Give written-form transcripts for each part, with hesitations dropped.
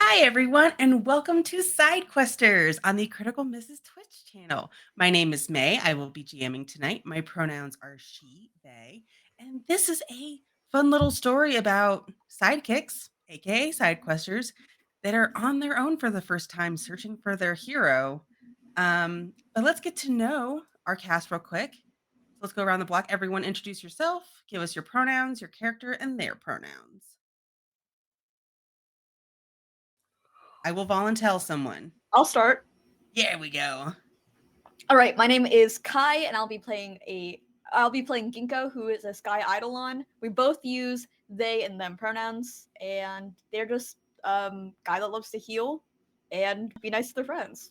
Hi, everyone, and welcome to SideQuesters on the Critical Mrs. Twitch channel. My name is May. I will be GMing tonight. My pronouns are she, they, and this is a fun little story about sidekicks, aka SideQuesters, that are on their own for the first time searching for their hero. But let's get to know our cast real quick. So let's go around the block. Everyone, introduce yourself, give us your pronouns, your character, and their pronouns. I will volunteer someone. I'll start. Here we go. All right, my name is Kai, and I'll be playing Ginkgo, who is a Sky Eidolon. We both use they and them pronouns, and they're just guy that loves to heal and be nice to their friends.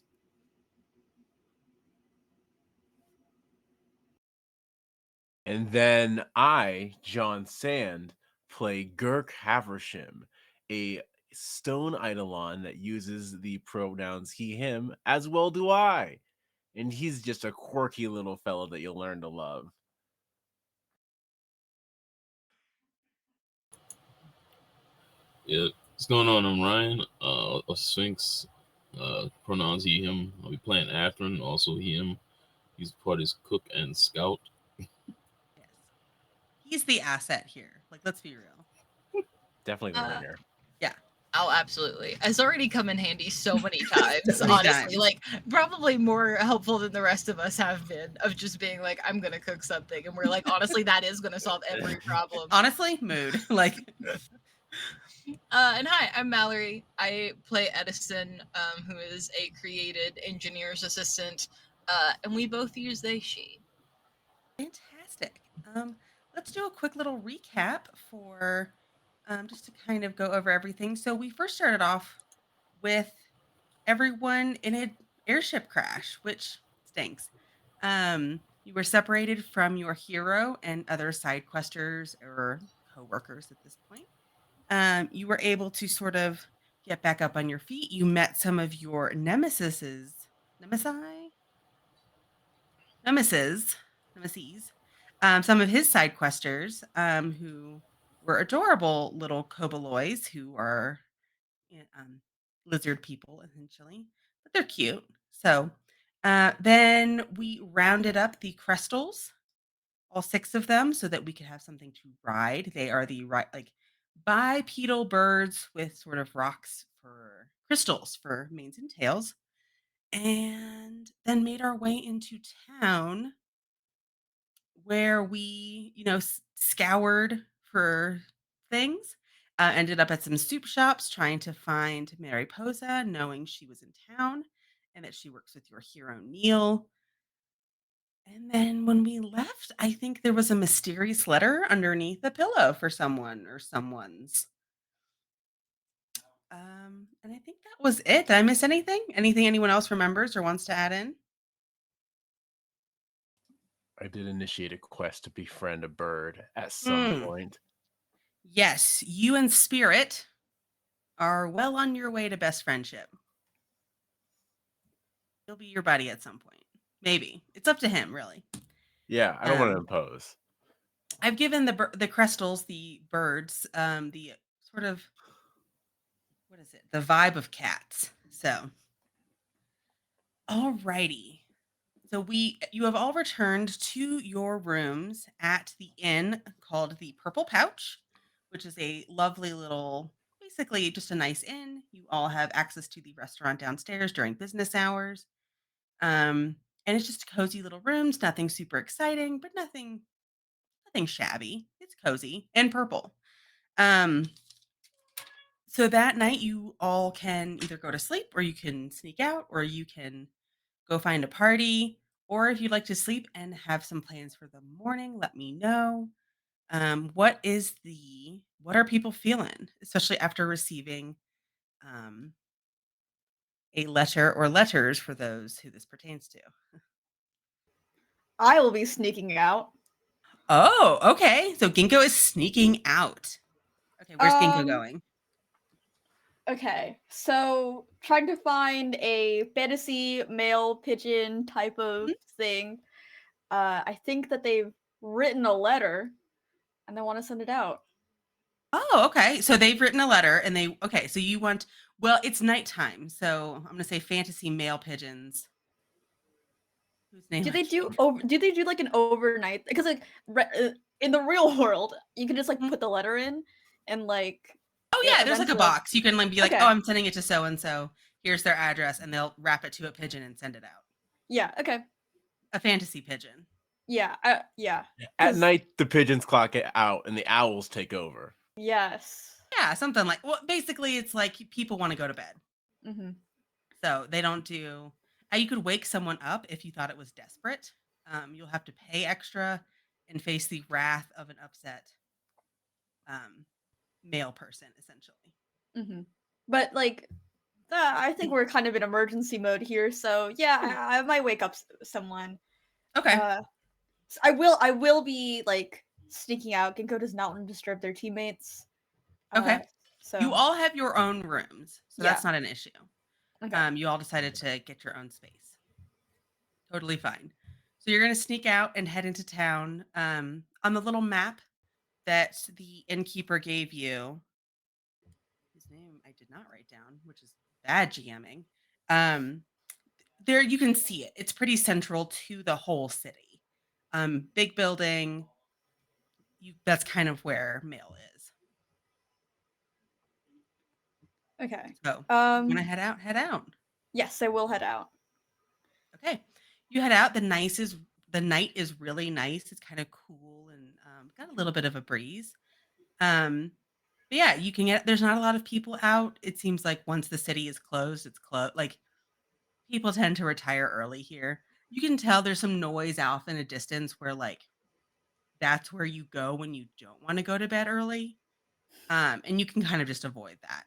And then I, John Sand, play Girk Haversham, a stone eidolon that uses the pronouns he, him, as well do I. And he's just a quirky little fellow that you'll learn to love. Yeah, what's going on? I'm Ryan, a Sphinx, pronouns he, him. I'll be playing Atherin, also he, him. He's part of cook and scout. Yes. He's the asset here. Like, let's be real. Definitely the ringer. Yeah. Oh, absolutely. It's already come in handy so many times, So many honestly. times. Like, probably more helpful than the rest of us have been, of just being like, I'm going to cook something. And we're like, honestly, that is going to solve every problem. Honestly, mood. Like, and hi, I'm Mallory. I play Edison, who is a created engineer's assistant. And we both use they, she. fantastic. Let's do a quick little recap for just to kind of go over everything. So we first started off with everyone in an airship crash, which stinks. You were separated from your hero and other side questers or co-workers at this point. You were able to sort of get back up on your feet. You met some of your nemesis, some of his side questers, who were adorable little kobolois who are lizard people, essentially, but they're cute. So then we rounded up the crystals, all 6 of them, so that we could have something to ride. They are the like bipedal birds with sort of rocks for crystals for manes and tails, and then made our way into town where we, scoured for things. Ended up at some soup shops trying to find Mariposa, knowing she was in town and that she works with your hero, Neil. And then when we left, I think there was a mysterious letter underneath a pillow for someone or someone's. And I think that was it. Did I miss anything? Anything anyone else remembers or wants to add in? I did initiate a quest to befriend a bird at some point. Yes, you and Spirit are well on your way to best friendship. He'll be your buddy at some point. Maybe. It's up to him, really. Yeah, I don't want to impose. I've given the crystals, the birds, the sort of, what is it? The vibe of cats. So, alrighty. So you have all returned to your rooms at the inn called the Purple Pouch, which is a lovely little, basically just a nice inn. You all have access to the restaurant downstairs during business hours. And it's just cozy little rooms, nothing super exciting, but nothing shabby. It's cozy and purple. So that night you all can either go to sleep or you can sneak out or you can go find a party. Or if you'd like to sleep and have some plans for the morning, let me know. What are people feeling, especially after receiving a letter or letters for those who this pertains to? I will be sneaking out. Oh, okay. So Ginkgo is sneaking out. Okay, where's Ginkgo going? Okay, so trying to find a fantasy male pigeon type of thing. I think that they've written a letter and they want to send it out. Oh, okay. So they've written a letter and okay, so you want, well, it's nighttime. So I'm going to say fantasy male pigeons. Whose name Do I they can't do remember. over? Do they do like an overnight? Because like in the real world, you can just like Mhm. put the letter in, and like Oh it yeah, there's like a eventually like box. You can like be like, "Oh, okay, I'm sending it to so and so. Here's their address," and they'll wrap it to a pigeon and send it out. yeah, okay, A fantasy pigeon. yeah, yeah. At Because night, the pigeons clock it out, and the owls take over. yes, Yeah, something like, well, basically it's like people want to go to bed. mm-hmm. So they don't do, you could wake someone up if you thought it was desperate. You'll have to pay extra and face the wrath of an upset um, male person, essentially. Mm-hmm. But like I think we're kind of in emergency mode here, so yeah, Hmm. I might wake up someone. Okay. I will be like sneaking out. Ginkgo does not want to disturb their teammates. Okay. You So all have your own rooms, so yeah, that's not an issue. okay. You all decided to get your own space. Totally fine. So you're going to sneak out and head into town. On the little map that the innkeeper gave you, his name I did not write down, which is bad GMing. Um, there you can see it. It's pretty central to the whole city. Big building. That's kind of where Mail is. Okay. So you want to head out? Head out. Yes, I will head out. Okay. You head out. The night is really nice. It's kind of cool and got a little bit of a breeze. But yeah, you can get, there's not a lot of people out. It seems like once the city is closed, it's closed. Like people tend to retire early here. You can tell there's some noise off in a distance where like that's where you go when you don't want to go to bed early. And you can kind of just avoid that.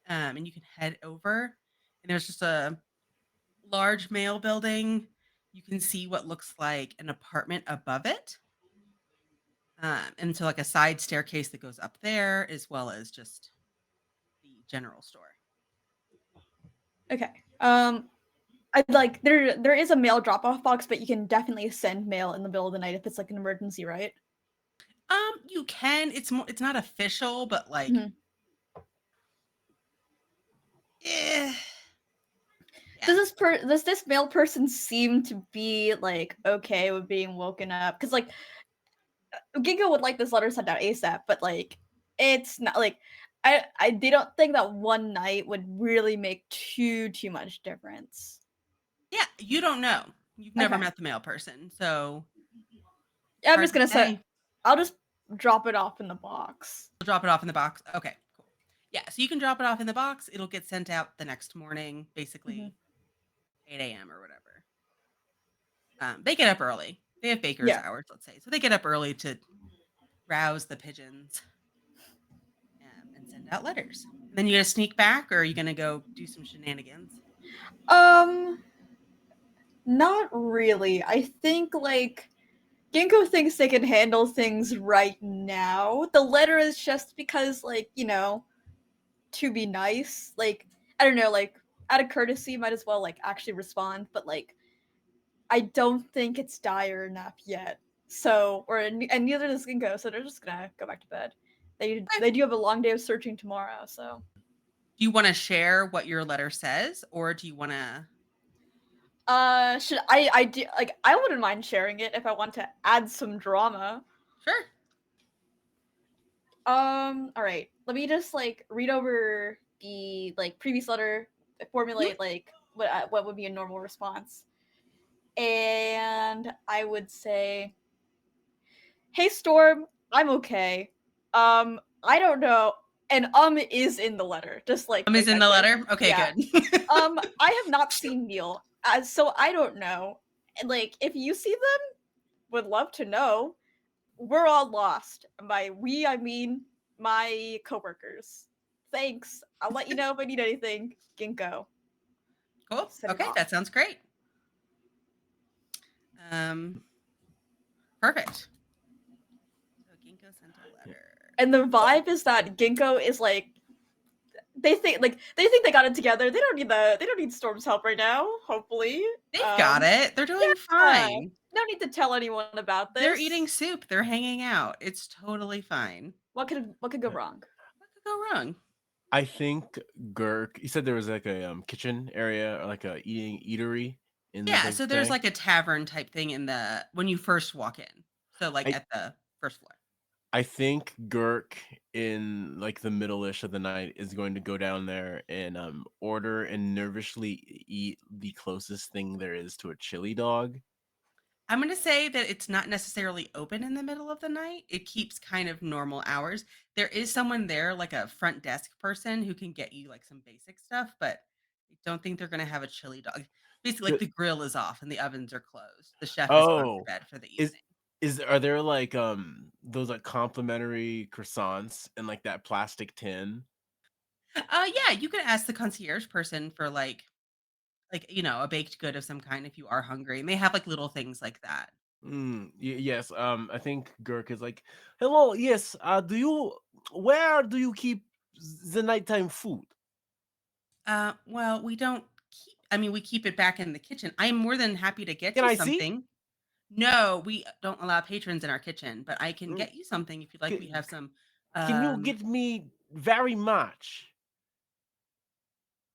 And you can head over and there's just a large mail building. You can see what looks like an apartment above it. And so like a side staircase that goes up there as well as just the general store. Okay. I like there is a mail drop off box, but you can definitely send mail in the middle of the night if it's like an emergency, right? You can. It's not official, but like, Mhm. eh, Does yeah. this male person seem to be like okay with being woken up? Because like Ginkgo would like this letter sent out ASAP, but like it's not like I they don't think that one night would really make too much difference. Yeah, you don't know. You've never Okay. met the male person, so Yeah, I'm hard just to gonna say. I'll just drop it off in the box. We'll drop it off in the box. Okay, cool. Yeah, so you can drop it off in the box. It'll get sent out the next morning, Mhm. basically 8 a.m. or whatever. They get up early. They have baker's Yeah. hours, let's say. So they get up early to rouse the pigeons and send out letters. And then you gonna sneak back, or are you gonna go do some shenanigans? Um, not really. I think like Ginkgo thinks they can handle things right now. The letter is just because like, to be nice. Like, I don't know, like out of courtesy might as well like actually respond, but like I don't think it's dire enough yet. So, and neither does Ginkgo, so they're just gonna go back to bed. Okay. They do have a long day of searching tomorrow, so. Do you want to share what your letter says, or do you want to? Should I do like I wouldn't mind sharing it if I want to add some drama. Sure. All right. Let me just like read over the like previous letter, Mhm. formulate like what would be a normal response. And I would say, "Hey Storm, I'm okay. I don't know." And is in the letter, just like Is make in that the clear. letter. Okay, Yeah. good. I have not seen Neil, so I don't know. And like, if you see them, would love to know. We're all lost. By we, I mean my coworkers. Thanks. I'll let you know if I need anything. Ginkgo. Cool. Send it Okay, off. that sounds great. Um, Perfect. So Ginkgo sent a letter. And the vibe is that Ginkgo is like they think they got it together. They don't need Storm's help right now. Hopefully, They've got it. They're doing fine. no need to tell anyone about They're this. eating soup. They're hanging out. It's totally fine. What could go wrong? What could go wrong? I think Gurk. You said there was like a kitchen area or like a eatery in the Yeah, place so to there's stay. like a tavern type thing in the when you first walk in. So like I at the first floor. I think Gurk in like the middle-ish of the night is going to go down there and order and nervously eat the closest thing there is to a chili dog. I'm going to say that it's not necessarily open in the middle of the night. It keeps kind of normal hours. There is someone there, like a front desk person, who can get you like some basic stuff, but I don't think they're going to have a chili dog. Basically, like Ju- the grill is off and the ovens are closed. The chef is gone to Oh, bed for the is evening. are there like those like complimentary croissants in like that plastic tin? Yeah, you could ask the concierge person for like a baked good of some kind if you are hungry. And they have like little things like that. Yes. I think Gurk is like, hello. Yes. Where do you keep the nighttime food? Well, we don't keep. I mean, we keep it back in the kitchen. I am more than happy to get Can you I see? something. No, we don't allow patrons in our kitchen, but I can Mm, get you something if you'd like. We c- have some Can you um get me very much?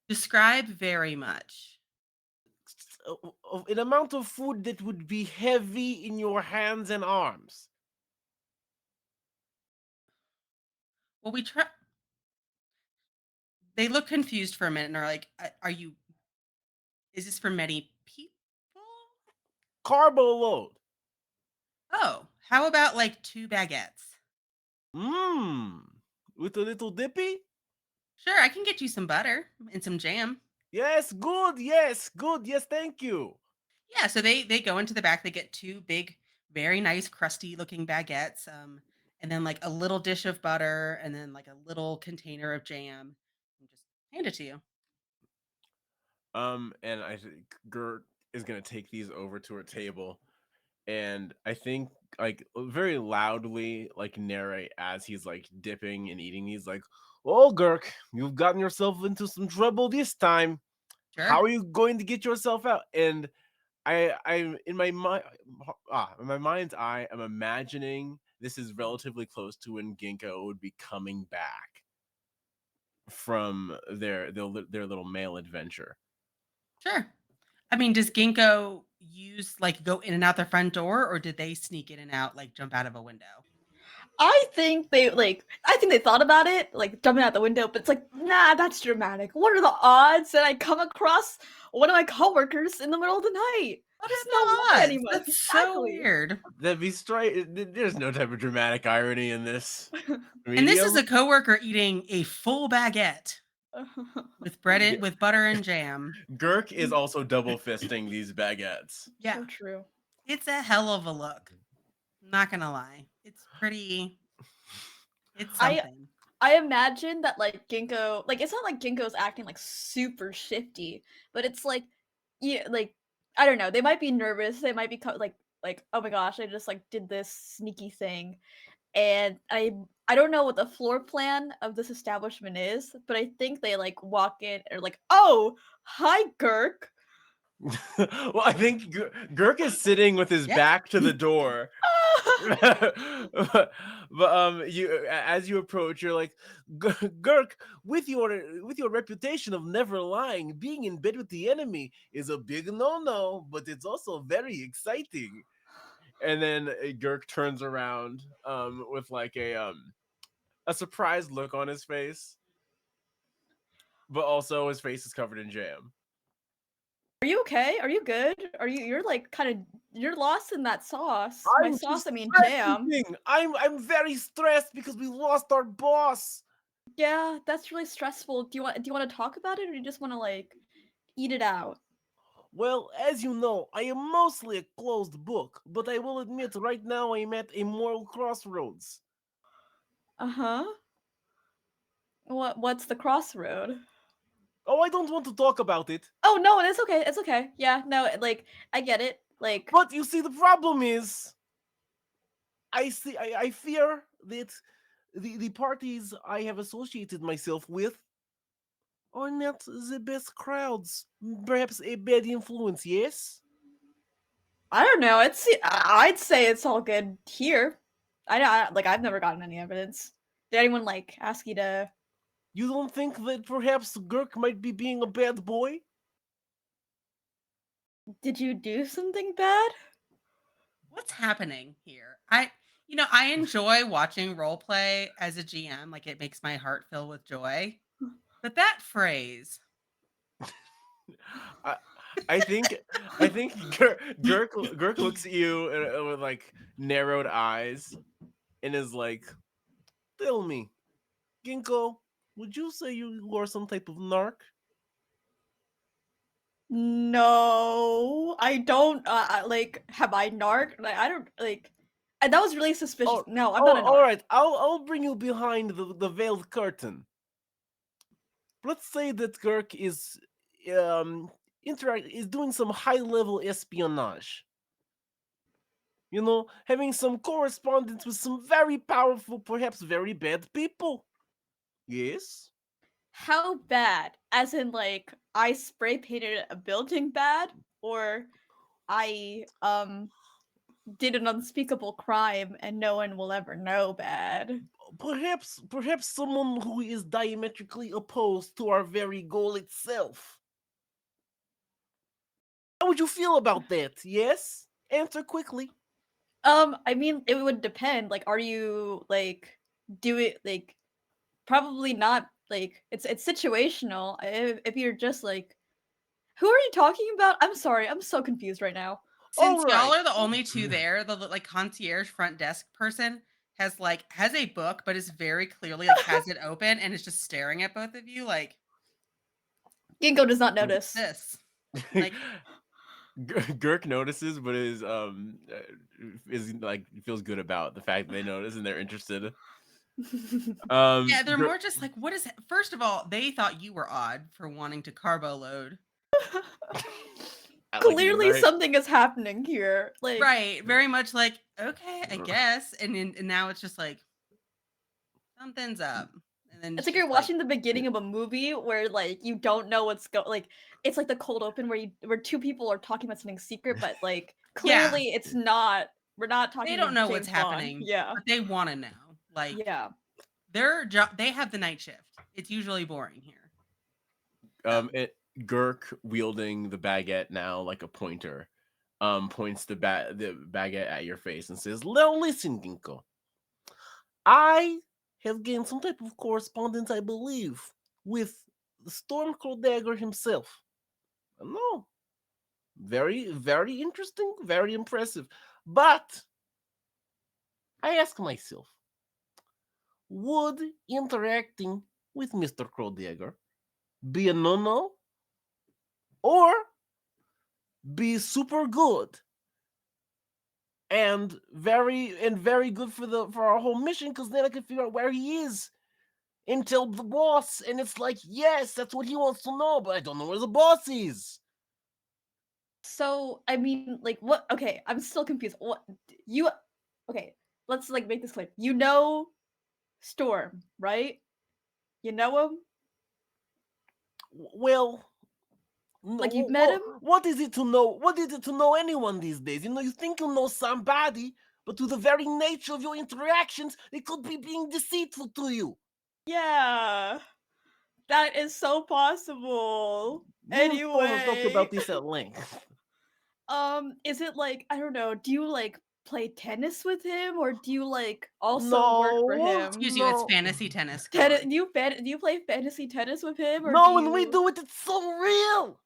describe very much. An amount of food that would be heavy in your hands and arms. Well, we try. They look confused for a minute and are like, "Are you? Is this for many people? Carbo load. Oh, how about like 2 baguettes? Mmm. With a little dippy? Sure, I can get you some butter and some jam. Yes, good. Yes, good. Yes, thank you. Yeah, so they go into the back. They get 2 big, very nice, crusty looking baguettes, and then like a little dish of butter, and then like a little container of jam, and just hand it to you. And I think Gert is gonna take these over to her table, and I think like very loudly like narrate as he's like dipping and eating these like, "Oh, Gurk, you've gotten yourself into some trouble this time. How Sure. are you going to get yourself out?" And I'm in my mind, in my mind's eye, I'm imagining this is relatively close to when Ginkgo would be coming back from their little mail adventure. Sure. I mean, does Ginkgo use like go in and out the front door, or did they sneak in and out, like jump out of a window? I think they thought about it, like jumping out the window, but it's like, nah, that's dramatic. What are the odds that I come across one of my coworkers in the middle of the night? What There's are no the way odds? anyone. That's so Exactly. weird. That'd be straight. There's no type of dramatic irony in this And this is medium. a coworker eating a full baguette with with butter and jam. Gurk is also double fisting these baguettes. Yeah, So true. it's a hell of a look. Not gonna lie. It's I something. I imagine that like Ginkgo, like it's not like Ginkgo's acting like super shifty, but it's like, yeah, like I don't know. They might be nervous. They might be like oh my gosh, I just like did this sneaky thing, and I don't know what the floor plan of this establishment is, but I think they like walk in or like, oh, hi, Girk. Well, I think Gurk is sitting with his Yeah. back to the door. But as you approach, you're like, Gurk, with your reputation of never lying, being in bed with the enemy is a big no-no, but it's also very exciting. And then Gurk turns around with like a surprised look on his face, but also his face is covered in jam. Are you okay? Are you good? You're like kind of you're lost in that sauce. My I'm sauce, just I mean jam. stressing. I'm very stressed because we lost our boss. Yeah, that's really stressful. Do you want to talk about it or do you just want to like eat it out? Well, as you know, I am mostly a closed book, but I will admit right now I'm at a moral crossroads. Uh-huh. What's the crossroad? Oh, I don't want to talk about it. Oh no, it's okay. It's okay. Yeah, no, like I get it. Like But you see, the problem is, I fear that the parties I have associated myself with are not the best crowds. Perhaps a bad influence, yes? I don't know. I'd say it's all good here. Like I've never gotten any evidence. Did anyone like ask you to? You don't think that perhaps Gurk might be being a bad boy? Did you do something bad? What's happening here? I enjoy watching role play as a GM. Like it makes my heart fill with joy. But that phrase, I, I think I think Gurk looks at you with like narrowed eyes and is like, "Tell me, Ginkgo, would you say you are some type of narc?" No, I don't. Like, have I narc? Like, I don't like. That was really suspicious. Oh, No, I'm oh, not a all narc. right. I'll bring you behind the veiled curtain. Let's say that Gurk is is doing some high level espionage. You know, having some correspondence with some very powerful, perhaps very bad people. Yes. How bad? As in, like, I spray painted a building bad, or I did an unspeakable crime and no one will ever know bad. Perhaps someone who is diametrically opposed to our very goal itself. How would you feel about that? Yes? Answer quickly. I mean, it would depend. Like, are you like do it like probably not like it's situational. If you're just like, who are you talking about? I'm sorry, I'm so confused right now. All since y'all right. are the only two there, the like concierge front desk person has a book, but is very clearly like has it open and is just staring at both of you like, Ginkgo does not what's notice. this? Like, Gurk notices, but is like feels good about the fact that they notice and they're interested. yeah, they're Gurk, more just like, what is it? First of all, they thought you were odd for wanting to carbo load. at like Clearly, midnight. something is happening here. Like, Right, very much like, okay, I guess. And now it's just like something's up. And then it's it's like you're just like, watching the beginning of a movie where like you don't know what's like it's like the cold open where two people are talking about something secret, but like yeah, clearly it's not. We're not they talking don't to know what's James Bond. happening, Yeah, but they want to know. Like yeah. their job, they have the night shift. It's usually boring here. So Gurk wielding the baguette now like a pointer, points the baguette at your face and says, "Now listen, Ginkgo. I have gained some type of correspondence, I believe, with the Stormcrow Dagger himself. No, very, very interesting, very impressive. But I ask myself, would interacting with Mr. Crowdagger be a no-no or be super good and very good for our whole mission? Because then I can figure out where he is and tell the boss, and it's like, yes, that's what he wants to know, but I don't know where the boss is." So I mean, like, what? Okay, I'm still confused. What you? Okay, let's like make this clear. You know Storm, right? You know him. Well, no, Like you've met him. what is it to know? What is it to know anyone these days? You know, you think you know somebody, but to the very nature of your interactions, they could be being deceitful to you. Yeah, that is so possible. Me and Storm have talked Anyway. about this at length. Is it like I don't know, do you like play tennis with him or do you like also work for No, him? excuse you, it's no, fantasy tennis. Come on. Do you play fantasy tennis with him or do no. When we you? do it, it's so real.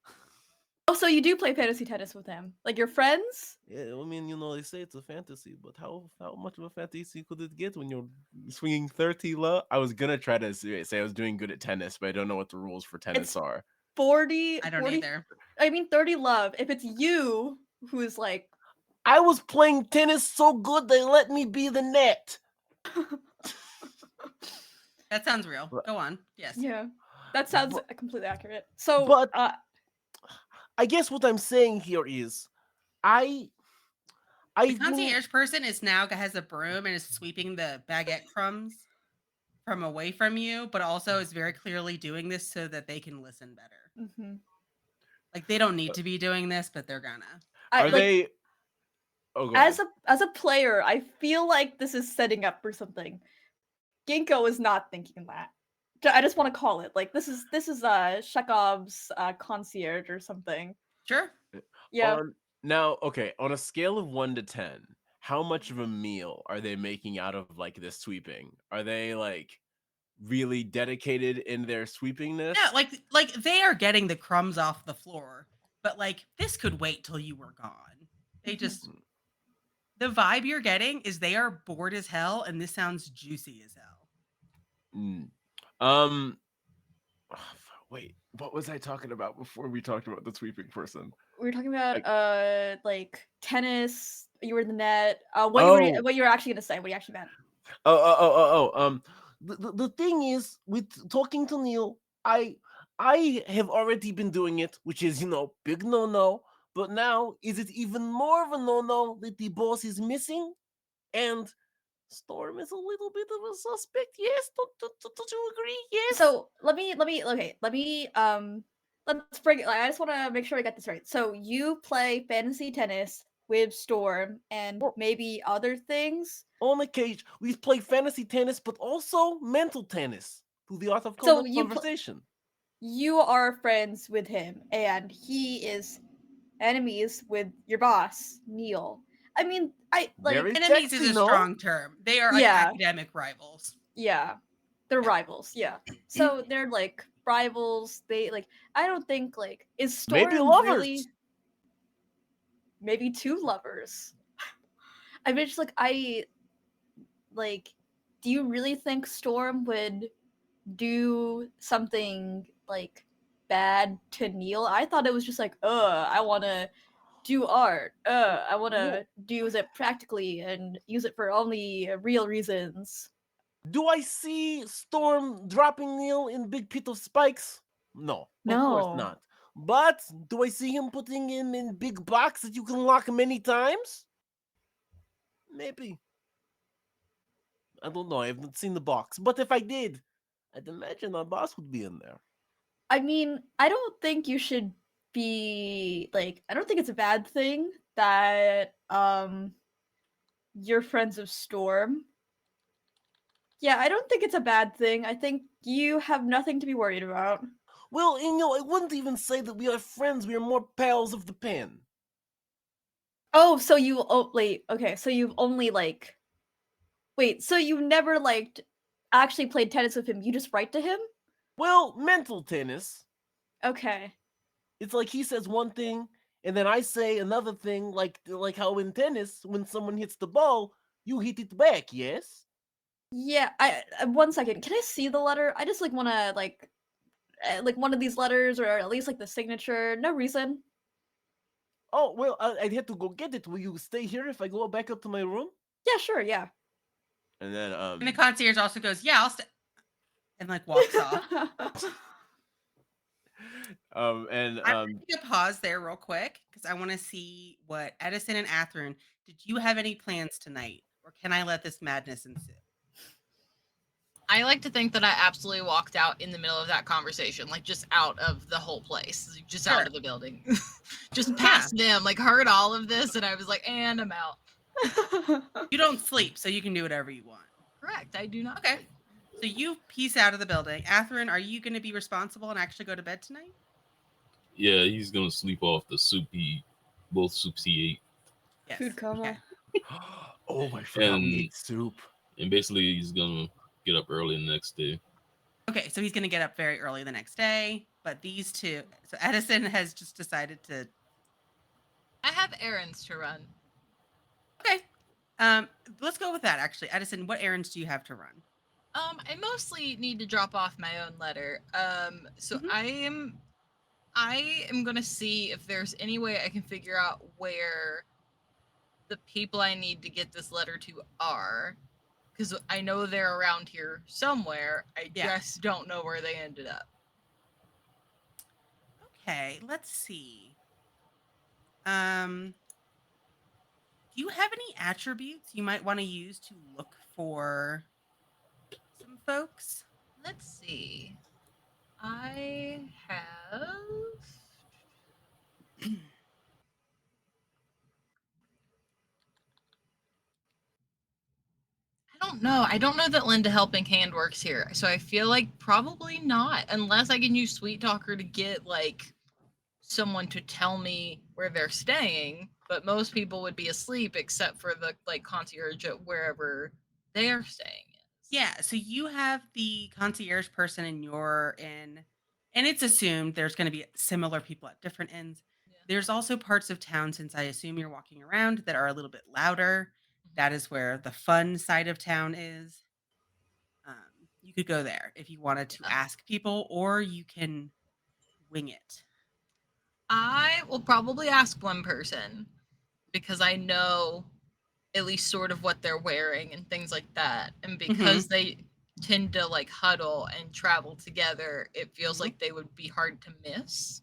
Oh, so you do play fantasy tennis with him? Like you're friends? Yeah, I mean, you know, they say it's a fantasy, but how much of a fantasy could it get when you're swinging 30 love? I was gonna try to say I was doing good at tennis, but I don't know what the rules for tennis It's are. 40 I don't 40 either. I mean 30 love. If it's you who's like I was playing tennis so good they let me be the net. That sounds real. But, Go on. Yes. yeah, that sounds but, completely accurate. So, but I guess what I'm saying here is The I've been concierge person is now has a broom and is sweeping the baguette crumbs from away from you, but also is very clearly doing this so that they can listen better. mhm. Like they don't need to be doing this, but they're gonna. I are like they Oh, go ahead. as a player, I feel like this is setting up for something. Ginkgo is not thinking that. I just want to call it like this is Chekhov's concierge or something. Sure. Yeah. On a scale of 1 to 10, how much of a meal are they making out of like this sweeping? Are they like really dedicated in their sweepingness? Yeah, like they are getting the crumbs off the floor, but like this could wait till you were gone. They just the vibe you're getting is they are bored as hell, and this sounds juicy as hell. Mm. Um Wait, what was I talking about before we talked about the sweeping person? We were talking about like tennis. You were in the net. Oh. What you were actually gonna say? What you actually meant? The thing is, with talking to Neil, I have already been doing it, which is big no. But now, is it even more of a no that the boss is missing, and Storm is a little bit of a suspect? Yes, don't you agree? Yes. So let's bring it. Like, I just want to make sure I get this right. So you play fantasy tennis with Storm and maybe other things. On occasion, we play fantasy tennis, but also mental tennis through the art of So you conversation. You are friends with him, and he is enemies with your boss, Neil. I mean, Very Enemies is sexy, a no? strong term. They are like Yeah. academic rivals. Yeah, they're rivals. Yeah, so they're like rivals. They like. I don't think like is Storm Maybe lovers. really. Maybe two lovers. I mean, just like do you really think Storm would do something like bad to Neil? I thought it was just like, I want to do art. I want to use it practically and use it for only real reasons. Do I see Storm dropping Neil in big pit of spikes? No, of course No. not. But do I see him putting him in big box that you can lock many times? Maybe. I don't know. I haven't seen the box. But if I did, I'd imagine our boss would be in there. I mean, I don't think you should be like. I don't think it's a bad thing that you're friends of Storm. Yeah, I don't think it's a bad thing. I think you have nothing to be worried about. Well, I wouldn't even say that we are friends. We are more pals of the pen. Oh, so you wait, okay, so you've only like wait, so you never like actually played tennis with him. You just write to him? Well, mental tennis. Okay. It's like he says one thing, and then I say another thing, like how in tennis, when someone hits the ball, you hit it back, yes? Yeah, I 1 second. Can I see the letter? I just like want to like one of these letters or at least like the signature. No reason. Oh, well, I'd have to go get it. Will you stay here if I go back up to my room? Yeah, sure, yeah. And then, And the concierge also goes, "Yeah, I'll stay," and like walks off. I'm gonna take a pause there real quick because I want to see what Edison and Athrun. Did you have any plans tonight, or can I let this madness ensue? I like to think that I absolutely walked out in the middle of that conversation, like just out of the whole place, just out of the building, just past them, like heard all of this, and I was like, and I'm out. You don't sleep, so you can do whatever you want. Correct, I do not. Okay. sleep. So you peace out of the building. Athrun, are you going to be responsible and actually go to bed tonight? Yeah, he's gonna sleep off the both soups he ate. Yes. Food coma. Okay. Oh, I forgot And- we ate soup. And basically, he's gonna get up early the next day. Okay, so he's going to get up very early the next day, but these two, so Edison has just decided to. I have errands to run. Okay. Let's go with that actually. Edison, what errands do you have to run? I mostly need to drop off my own letter. So Mhm. I am gonna see if there's any way I can figure out where the people I need to get this letter to are, because I know they're around here somewhere. I just don't know where they ended up. Okay, let's see. Do you have any attributes you might want to use to look for some folks? Let's see. I have. I don't don't know. I don't know that lend a helping hand works here. So I feel like probably not, unless I can use Sweet Talker to get like someone to tell me where they're staying. But most people would be asleep except for the like concierge at wherever they are staying is. Yeah, so you have the concierge person in your inn, and it's assumed there's going to be similar people at different inns. Yeah. There's also parts of town, since I assume you're walking around, that are a little bit louder. That is where the fun side of town is. You could go there if you wanted to Yeah. ask people, or you can wing it. I will probably ask one person because I know at least sort of what they're wearing and things like that. And because they tend to like huddle and travel together, it feels Mhm. like they would be hard to miss.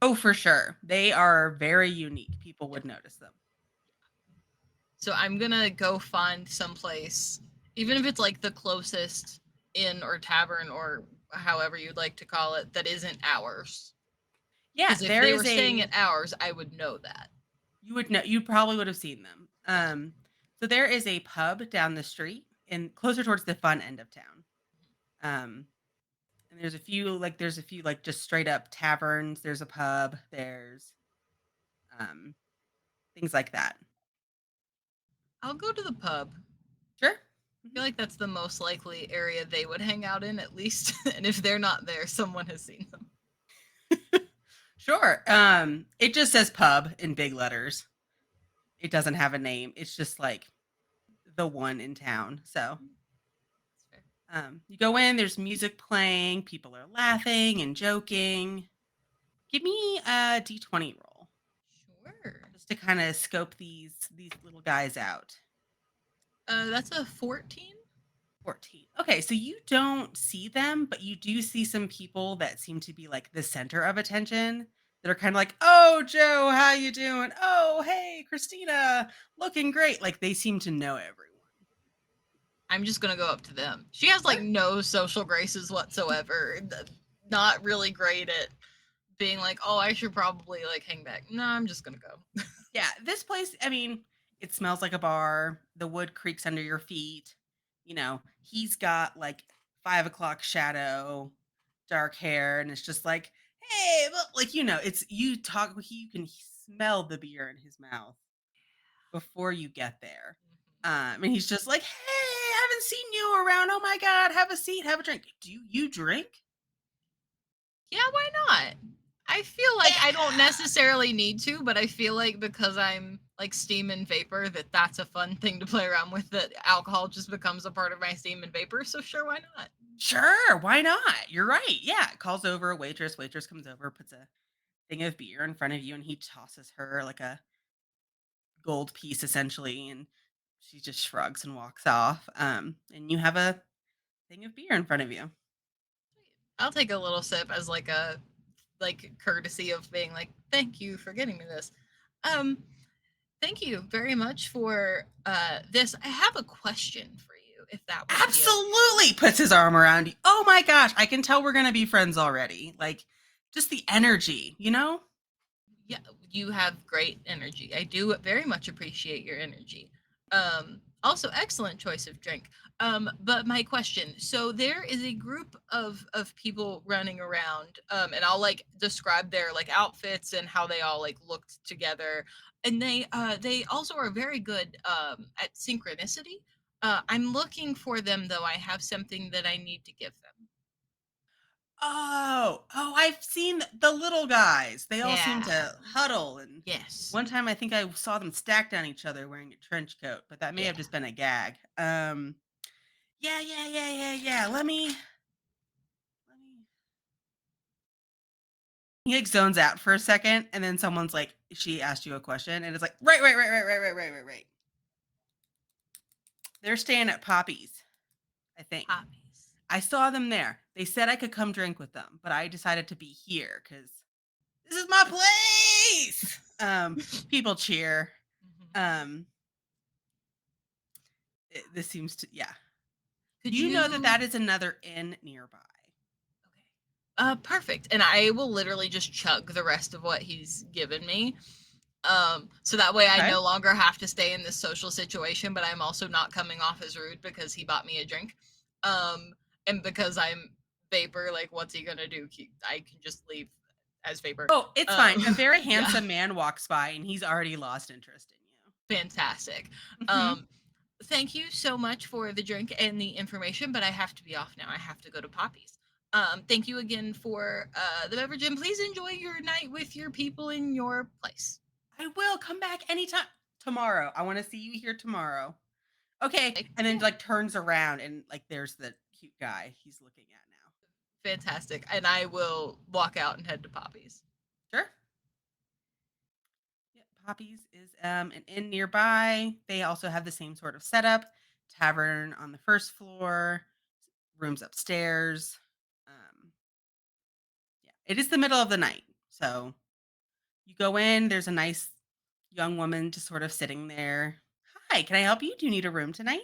Oh, for sure. They are very unique. People would notice them. So I'm gonna go find someplace, even if it's like the closest inn or tavern or however you'd like to call it, that isn't ours. Yeah, Because if there they is were staying a at ours, I would know that. you would know you probably would have seen them. So there is a pub down the street and closer towards the fun end of town. Um and there's a few like just straight up taverns, there's a pub, there's um things like that. I'll go to the pub. Sure. I feel like that's the most likely area they would hang out in, at least. And if they're not there, someone has seen them. Sure. It just says pub in big letters. It doesn't have a name. It's just like the one in town. So That's fair. you go in, there's music playing, people are laughing and joking. Give me a d20 roll Sure. just to kind of scope these little guys out. That's a 14. 14. Okay, so you don't see them, but you do see some people that seem to be like the center of attention. That are kind of like, "Oh, Joe, how you doing? Oh, hey, Christina, looking great." Like they seem to know everyone. I'm just gonna go up to them. She has like no social graces whatsoever. Not really great at being like, oh, I should probably like hang back. No, I'm just gonna go. Yeah, this place, I mean, it smells like a bar. The wood creaks under your feet. You know, he's got like 5 o'clock shadow, dark hair, and it's just like, hey, look, like, it's you can smell the beer in his mouth before you get there. And he's just like, hey, I haven't seen you around. Oh my God, have a seat, have a drink. Do you drink? Yeah, why not? I feel like I don't necessarily need to, but I feel like because I'm like steam and vapor, that's a fun thing to play around with. That alcohol just becomes a part of my steam and vapor. So sure, why not? Sure, why not? You're right. Yeah, calls over a waitress. Waitress comes over, puts a thing of beer in front of you, and he tosses her like a gold piece essentially, and she just shrugs and walks off. And you have a thing of beer in front of you. I'll take a little sip as like a courtesy of being like, thank you for getting me this. Um, thank you very much for this. I have a question for you, if that would be okay. Absolutely, puts his arm around you. Oh my gosh, I can tell we're gonna be friends already. Like, just the energy, you know? Yeah, you have great energy. I do very much appreciate your energy. Also excellent choice of drink. But my question, so there is a group of people running around, and I'll like describe their like outfits and how they all like looked together. And they also are very good at synchronicity. I'm looking for them though. I have something that I need to give them. Oh, I've seen the little guys. They all seem Yeah. to huddle, and Yes. one time I think I saw them stacked on each other wearing a trench coat, but that may have Yeah. just been a gag. Yeah. Let me. He like zones out for a second, and then someone's like, "She asked you a question," and it's like, right. They're staying at Poppy's, I think. Hobbies. I saw them there. They said I could come drink with them, but I decided to be here because this is my place. People cheer. Mhm. This seems to, yeah. Could You know that is another inn nearby. Okay. Perfect. And I will literally just chug the rest of what he's given me. So that way I Okay. no longer have to stay in this social situation, but I'm also not coming off as rude because he bought me a drink. And because I'm Vapor, like, what's he gonna do? I can just leave as Vapor. Oh, it's fine. A very Yeah, handsome man walks by and he's already lost interest in fantastic. you. Thank you so much for the drink and the information, but I have to be off now. I have to go to Poppy's. Thank you again for the beverage, and please enjoy your night with your people in your place. I will come back anytime. Tomorrow. I want to see you here tomorrow. Okay. Like, And then yeah, like turns around and like there's the cute guy he's looking at now. fantastic. And I will walk out and head to Poppy's. Sure. Yeah, Poppy's is an inn nearby. They also have the same sort of setup. Tavern on the first floor, rooms upstairs. Yeah, it is the middle of the night. So you go in, there's a nice young woman just sort of sitting there. Hi, can I help you? Do you need a room tonight?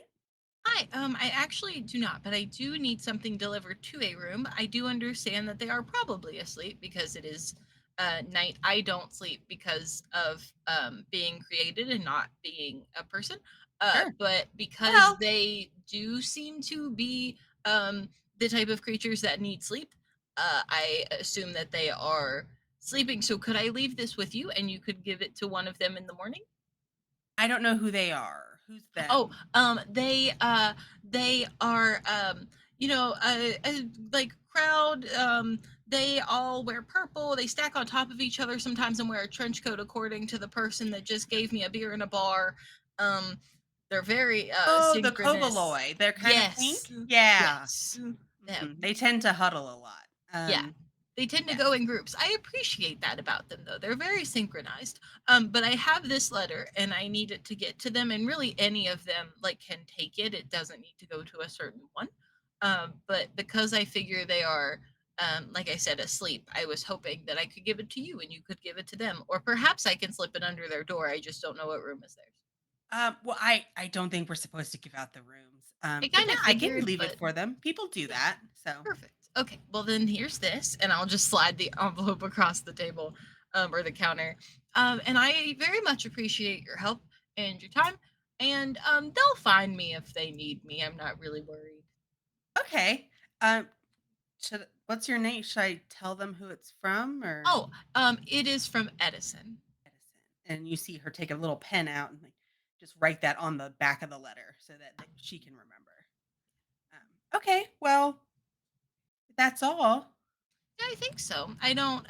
Hi, I actually do not, but I do need something delivered to a room. I do understand that they are probably asleep because it is night. I don't sleep because of being created and not being a person. Sure. But because Well, they do seem to be the type of creatures that need sleep, I assume that they are sleeping. So could I leave this with you and you could give it to one of them in the morning? I don't know who they are. Who's Oh, them? they are like crowd. They all wear purple. They stack on top of each other sometimes and wear a trench coat according to the person that just gave me a beer in a bar. Um, they're very Oh, the synchronous. Koboloi. They're kind of pink? Yes, Yeah. yes, They tend to huddle a lot. yeah. They tend to Yeah. go in groups. I appreciate that about them, though. They're very synchronized. But I have this letter, and I need it to get to them. And really, any of them like can take it. It doesn't need to go to a certain one. But because I figure they are, like I said, asleep, I was hoping that I could give it to you, and you could give it to them, or perhaps I can slip it under their door. I just don't know what room is theirs. Well, I don't think we're supposed to give out the rooms. I But kind yeah, of I can figured, leave it but for them. People do yeah. that. So Perfect. Okay. Well, then here's this, and I'll just slide the envelope across the table, or the counter. And I very much appreciate your help and your time. And they'll find me if they need me. I'm not really worried. okay. What's your name? Should I tell them who it's from or Oh, it is from Edison. Edison? And you see her take a little pen out and like just write that on the back of the letter so that she can remember. Okay, well, that's all. Yeah, I think so. I don't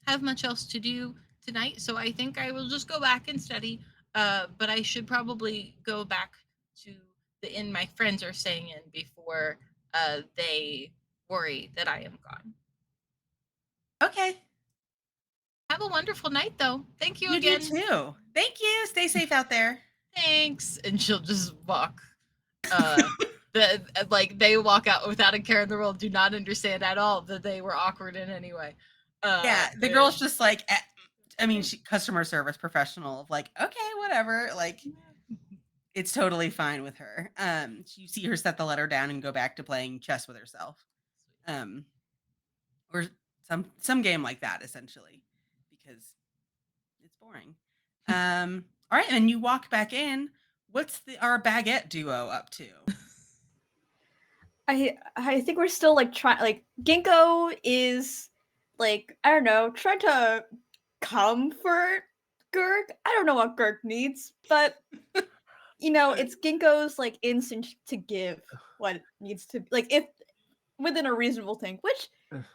have much else to do tonight, so I think I will just go back and study. But I should probably go back to the inn my friends are staying in before they worry that I am gone. Okay. Have a wonderful night, though. Thank you You do again. too. Thank you. Stay safe out there. Thanks. And she'll just walk. Uh, like they walk out without a care in the world. Do not understand at all that they were awkward in any way. Yeah, the They're girl's just like, I mean, she customer service professional of like, okay, whatever. Like, it's totally fine with her. You see her set the letter down and go back to playing chess with herself. Um, or some game like that, essentially, because it's boring. All right, and you walk back in. What's our baguette duo up to? I think we're still like trying. Like Ginkgo is like I don't know, trying to comfort Gurk. I don't know what Gurk needs, but it's Ginkgo's like instinct to give what needs to like if within a reasonable thing, which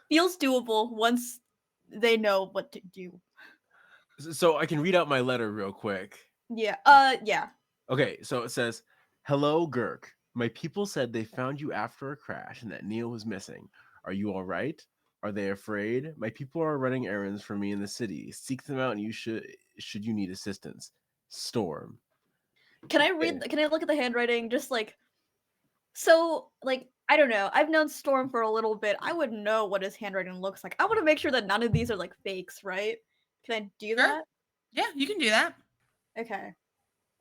feels doable once they know what to do. So I can read out my letter real quick. Yeah. Yeah. Okay, so it says, "Hello, Gurk. My people said they found you after a crash and that Neil was missing. Are you all right? Are they afraid? My people are running errands for me in the city. Seek them out and should you need assistance. Storm." Can I Okay. read? Can I look at the handwriting? Just like so, like I don't know. I've known Storm for a little bit. I would know what his handwriting looks like. I want to make sure that none of these are like fakes, right? Can I do Sure. that? Yeah, you can do that. Okay.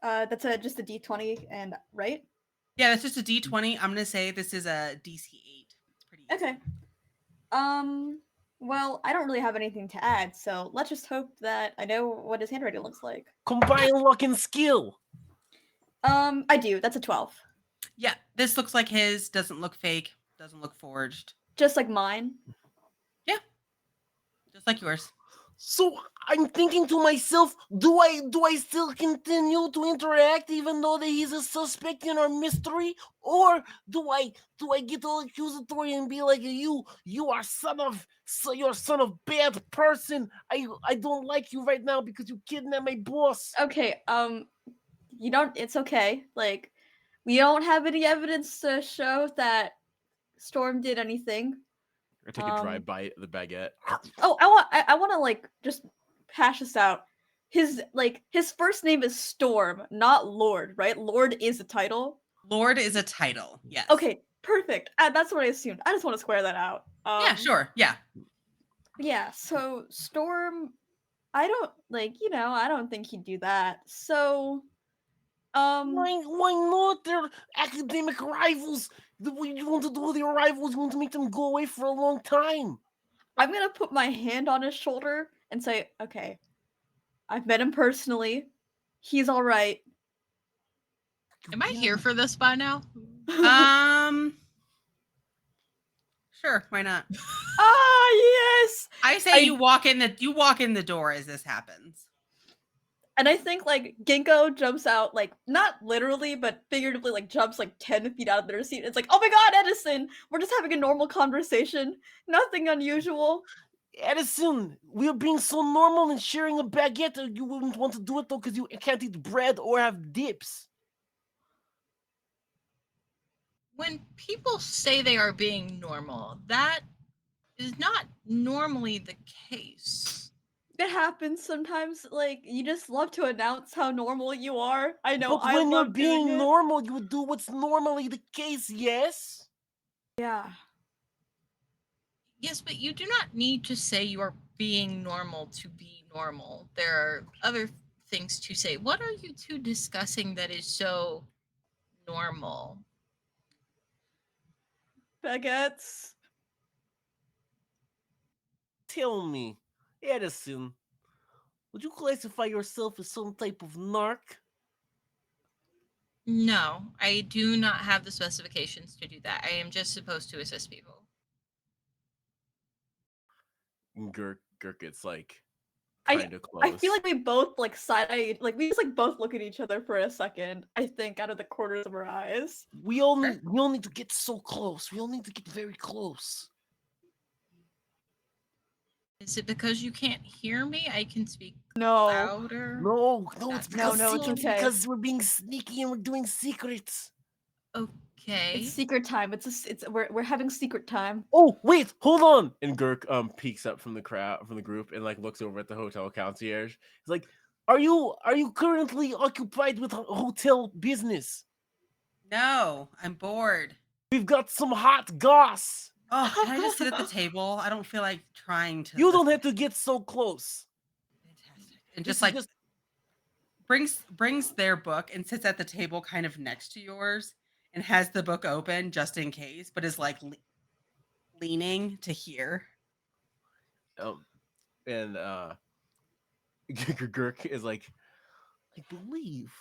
That's just a D20 and right? Yeah, that's just a D20. I'm gonna say this is a DC 8. It's pretty easy. Okay. Um Well, I don't really have anything to add, so let's just hope that I know what his handwriting looks like. Combine luck and skill. I do. That's a 12. Yeah, this looks like his. Doesn't look fake. Doesn't look forged. Just like mine. Yeah, just like yours. So I'm thinking to myself, do I still continue to interact even though that he's a suspect in our mystery, or do I get all accusatory and be like, you are you're a son of bad person. I don't like you right now because you kidnapped my boss. Okay, you don't it's okay. Like, we don't have any evidence to show that Storm did anything. I take a dry bite of the baguette. Oh, I want to like just hash this out. His first name is Storm, not Lord, right? Lord is a title. Lord is a title. Yes. Okay, perfect. That's what I assumed. I just want to square that out. Yeah, sure. Yeah. Yeah, so Storm, I don't I don't think he'd do that. So, Why not? They're academic rivals. What you want to do with your rivals? You want to make them go away for a long time. I'm gonna put my hand on his shoulder and say, okay, I've met him personally. He's all right. Am I here for this by now? Sure. Why not? Ah, yes. I say you walk in the door as this happens. And I think like Ginkgo jumps out, like not literally, but figuratively, like jumps like 10 feet out of their seat. It's like, oh my god, Edison! We're just having a normal conversation. Nothing unusual. Edison, we are being so normal and sharing a baguette. You wouldn't want to do it though because you can't eat bread or have dips. When people say they are being normal, that is not normally the case. It happens sometimes. Like, you just love to announce how normal you are. I know. But I when you're love doing being it. normal, you would do what's normally the case, yes? Yeah. Yes, but you do not need to say you are being normal to be normal. There are other things to say. What are you two discussing that is so normal? Baguettes. Tell me, Edison, would you classify yourself as some type of narc? No, I do not have the specifications to do that. I am just supposed to assist people. Gurk gets like I kind of close. I feel like we both like side-eye, like we just like both look at each other for a second. I think out of the corners of our eyes. we all need to get so close. We all need to get very close. Is it because you can't hear me? I can speak No. louder. No, it's No, because no, it's it's okay. because we're being sneaky and we're doing secrets. Okay. It's secret time. We're having secret time. Oh wait, hold on! And Gurk peeks up from the group, and like looks over at the hotel concierge. He's like, "Are you currently occupied with hotel business? No, I'm bored. We've got some hot goss. Oh, can I just sit at the table? I don't feel like trying to. You don't listen. have to get so close." Fantastic. And This just is like brings their book and sits at the table kind of next to yours and has the book open just in case, but is like leaning to hear. And Gurk is like, "I believe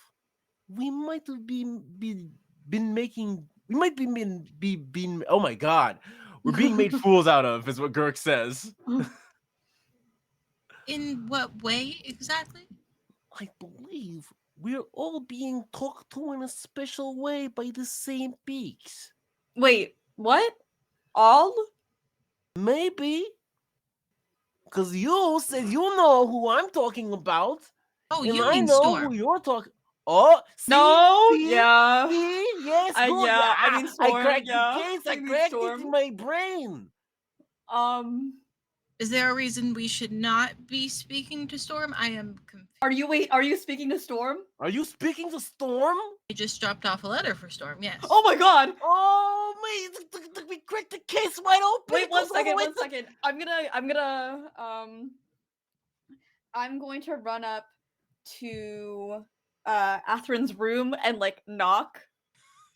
we might have been making. We might be being. Oh my god, we're being made fools out of," is what Gurk says. In what way exactly? I believe we're all being talked to in a special way by the same beaks. Wait, what? All? Maybe. Because you said you know who I'm talking about. Oh, and you I mean know Storm. who you're talking. Oh, see? No? See? Yeah. See? Yes, good. Yeah, I mean I Storm, cracked yeah. the case. I I mean cracked it Storm. in my brain. Is there a reason we should not be speaking to Storm? I am confused. Are you speaking to Storm? Are you speaking to Storm? I just dropped off a letter for Storm, yes. Oh my god! Oh, we cracked the case wide open. Wait, It goes all the way one to- second. I'm going to run up to Atherin's room and like knock.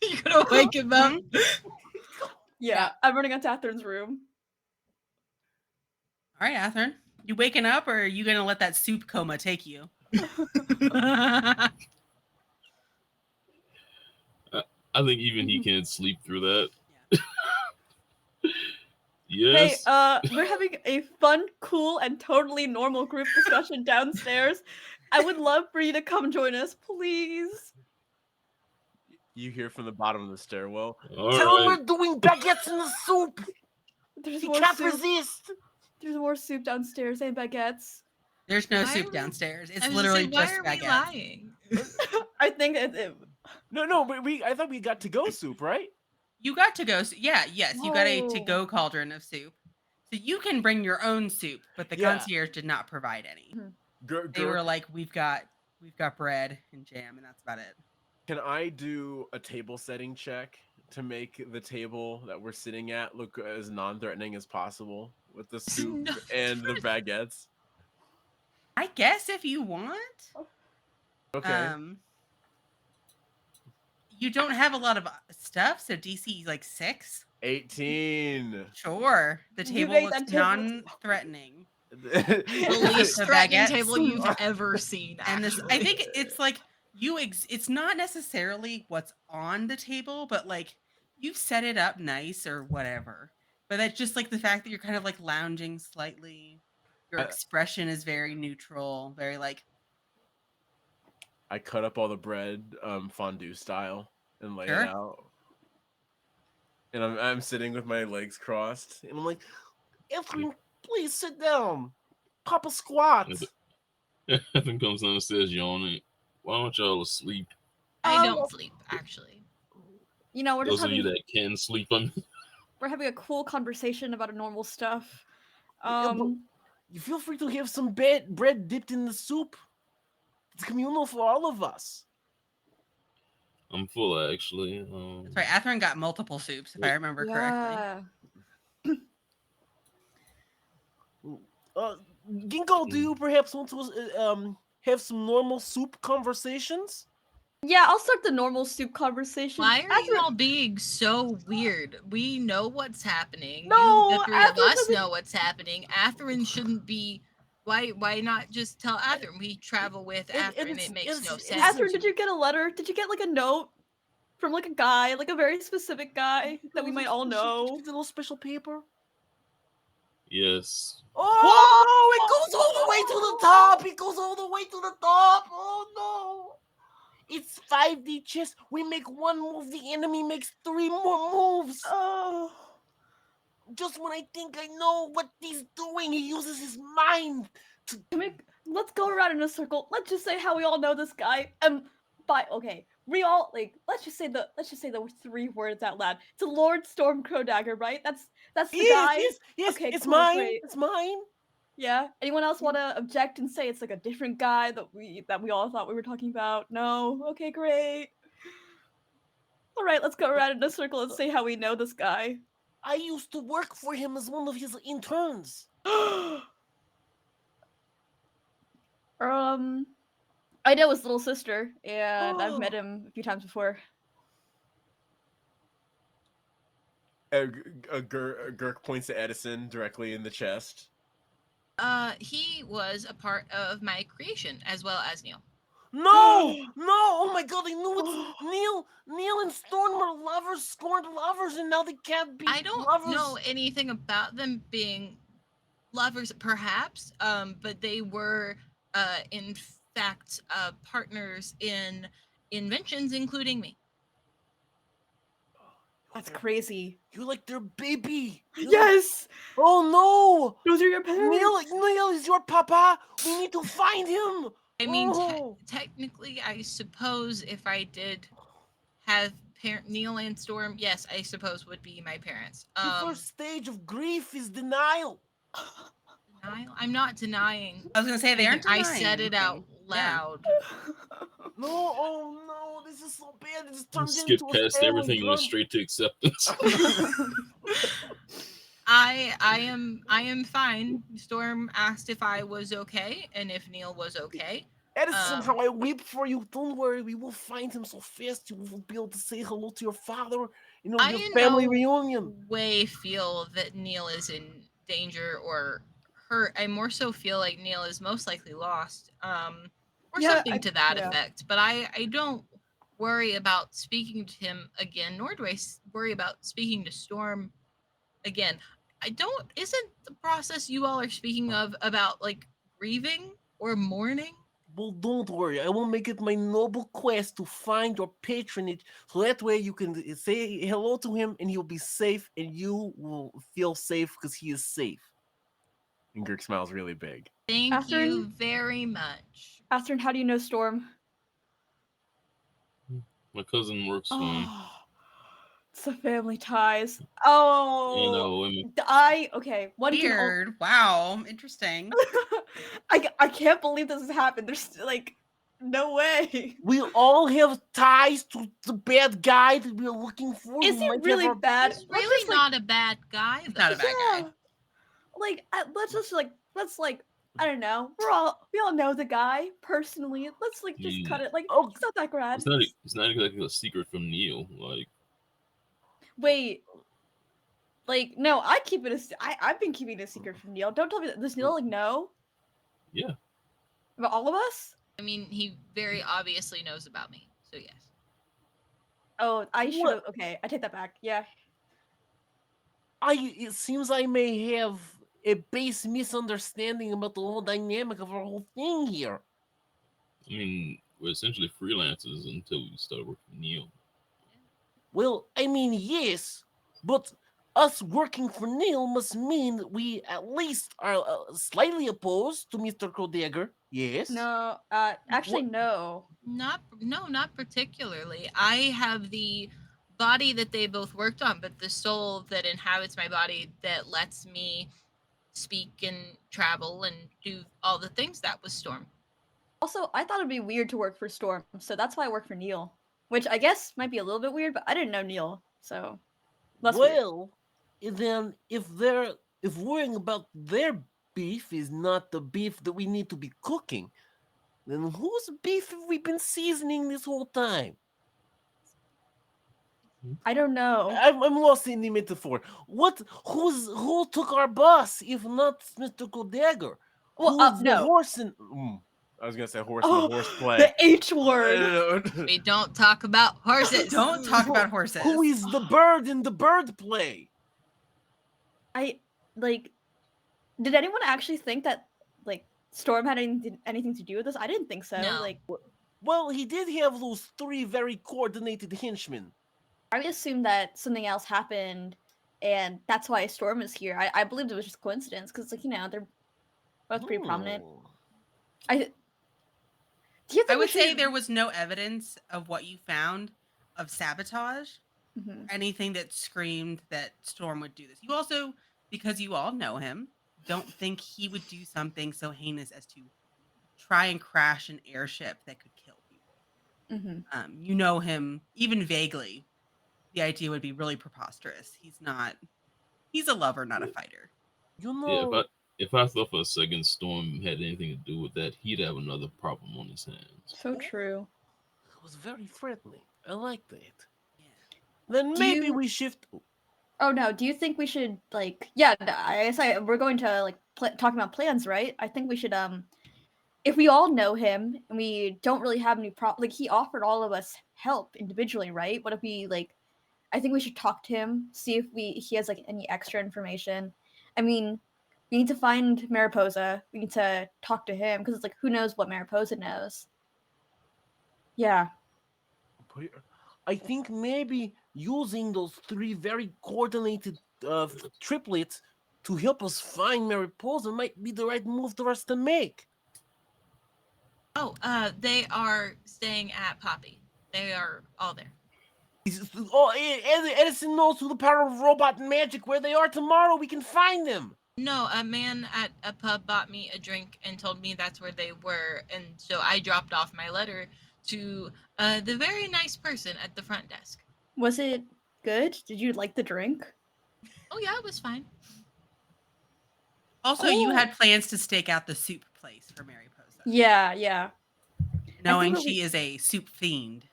You're gonna wake him up? Yeah, I'm running up to Atherin's room. All right, Athrun. You waking up, or are you gonna let that soup coma take you? I think even he can't sleep through that. Yeah. Hey, Yes. we're having a fun, cool, and totally normal group discussion downstairs. I would love for you to come join us, please. You hear from the bottom of the stairwell. All Tell him right. we're doing baguettes in the soup. There's He more can't soup. resist. There's more soup downstairs and baguettes. There's no Why soup are we- downstairs. It's I was gonna literally say, why just are we baguettes. lying? I think it No, but I thought we got to go soup, right? You got to go. Yes, you got a Whoa. to-go cauldron of soup. So you can bring your own soup, but the Yeah. concierge did not provide any. Gurk, They were like, we've got bread and jam, and that's about it. can I do a table setting check to make the table that we're sitting at look as non-threatening as possible with the soup No. and the baguettes? I guess if you want. Okay. You don't have a lot of stuff, so DC like 6. 18. Sure, the You table made looks that table- non-threatening. The least The threatening baguettes. table you've ever seen. And this, I actually. think it's like it's not necessarily what's on the table, but like you've set it up nice or whatever. But that's just like the fact that you're kind of like lounging slightly. Your expression is very neutral, very like I cut up all the bread fondue style and lay Sure. it out. And I'm sitting with my legs crossed. And I'm like, Ephraim, please sit down. Papa squat. Evan comes down the stairs yawning. Why don't y'all asleep? I don't sleep, actually. You know, we're just Those of you having that can sleep, we're having a cool conversation about normal stuff. Yeah, but you feel free to have some bread dipped in the soup. It's communal for all of us. I'm full actually. That's right. Athrun got multiple soups, if I remember correctly. Yeah. Ginkgo, do you perhaps want to have some normal soup conversations? Yeah, I'll start the normal soup conversation. Why are you Athrun- all being so weird? We know what's happening. No, The three of Athrun us doesn't- know what's happening. Athrun shouldn't be. Why not just tell Athrun? We travel with Athrun. It makes no sense. Athrun, did you get a letter? Did you get like a note from like a guy, like a very specific guy that we might all know? It's a little special paper. Yes. Oh, it goes all the way to the top. It goes all the way to the top. Oh no. It's 5D chess. We make one move, the enemy makes 3 more moves. Oh. Just when I think I know what he's doing, he uses his mind to. Let's go around in a circle. Let's just say how we all know this guy. We all let's just say the 3 words out loud. It's a Lord Storm Crowdagger, right? That's the guy. Yes, Okay, it's cool, mine. great. It's mine. Yeah. Anyone else want to object and say it's like a different guy that we all thought we were talking about? No. Okay, great. All right, let's go around in a circle and say how we know this guy. I used to work for him as one of his interns. I know his little sister, and I've met him a few times before. Gurk points to Edison directly in the chest. He was a part of my creation as well as Neil. No! Oh my god, I knew it's Neil and Storm were lovers, scorned lovers, and now they can't be I don't lovers. know anything about them being lovers, perhaps, but they were, in fact, partners in inventions, including me. That's crazy. You're like their baby. Yes! Oh no! Those are your parents! Neil is your papa! We need to find him! I mean, Oh. technically, I suppose if I did have Neil and Storm, yes, I suppose would be my parents. The first stage of grief is denial. Denial? I'm not denying. I was gonna say they aren't I denying said it out anything. Yeah. loud. No, oh no, this is so bad. It just turns Skip into a past family everything and went drama. straight to acceptance. I am fine. Storm asked if I was okay and if Neil was okay. Edison, how I weep for you. Don't worry, we will find him so fast you will be able to say hello to your father. You know, I your in family no reunion. way feel that Neil is in danger or hurt. I more so feel like Neil is most likely lost, or Yeah, something to that yeah. effect. But I don't worry about speaking to him again, nor do I worry about speaking to Storm again. I don't. Isn't the process you all are speaking of about like grieving or mourning? Well, don't worry. I will make it my noble quest to find your patronage, so that way you can say hello to him, and he'll be safe, and you will feel safe because he is safe. And Girk smiles really big. Thank you Catherine? very much. Catherine, how do you know Storm? My cousin works for him. Oh, it's the family ties. Oh, Women. okay. One can. Weird. Wow. Interesting. I can't believe this has happened. There's like no way. We all have ties to the bad guy that we're looking for. Is We he might have really our- bad? He's Let's really just, like, not a bad guy, He's though. not a bad guy. Like let's like I don't know. We all know the guy personally. Let's like just cut it. Like Oh, he's not that bad. It's not exactly a secret from Neil. Like, Wait. Like no, I've been keeping it a secret from Neil. Don't tell me that. Does Neil like know yeah. about all of us? I mean, he very obviously knows about me, so yes. Oh, I should What? have. Okay, I take that back. Yeah. it seems I may have a base misunderstanding about the whole dynamic of our whole thing here. I mean, we're essentially freelancers until we start working for Neil. Well, I mean, yes, but us working for Neil must mean that we at least are slightly opposed to Mr. Kodegger. Yes. No. Actually, no. Not particularly. I have the body that they both worked on, but the soul that inhabits my body that lets me speak and travel and do all the things that was Storm. Also, I thought it'd be weird to work for Storm, so that's why I work for Neil. Which I guess might be a little bit weird, but I didn't know Neil, so less weird. Well, then if worrying about their beef is not the beef that we need to be cooking, then whose beef have we been seasoning this whole time? I don't know. I'm lost in the metaphor. Who took our bus if not Mr. Kodegger? Well, Who's the no. horse in? I was gonna say horse in Oh, the horse play. the H word. We don't talk about horses. Don't talk about horses. Who is the bird in the bird play? I like. Did anyone actually think that like Storm had anything to do with this? I didn't think so. No. Like, Well, he did have those 3 very coordinated henchmen. I assumed that something else happened, and that's why Storm is here. I believed it was just coincidence because, like, they're both pretty prominent. Do you think I we would say should- there was no evidence of what you found of sabotage, Mhm. anything that screamed that Storm would do this. You also, because you all know him, don't think he would do something so heinous as to try and crash an airship that could kill people. Mhm. You know him even vaguely. The idea would be really preposterous. He's a lover, not a fighter. You Yeah, know, if I thought for a second Storm had anything to do with that, he'd have another problem on his hands. So true. it was very friendly. I like that. Yeah. Then Do maybe you- we shift. Oh no, do you think we should like? Yeah, I guess we're going to like talk about plans, right? I think we should if we all know him and we don't really have any like he offered all of us help individually, right? What if we like? I think we should talk to him, see if he has like any extra information. I mean, we need to find Mariposa. We need to talk to him because it's like who knows what Mariposa knows. Yeah. I think maybe using those 3 very coordinated triplets to help us find Mariposa might be the right move for us to make. Oh, they are staying at Poppy. They are all there. Oh, Edison knows through the power of robot and magic where they are tomorrow. We can find them. No, a man at a pub bought me a drink and told me that's where they were, and so I dropped off my letter to the very nice person at the front desk. Was it good? Did you like the drink? Oh yeah, it was fine. Also, you Oh. had plans to stake out the soup place for Mariposa, Yeah. knowing what she is a soup fiend.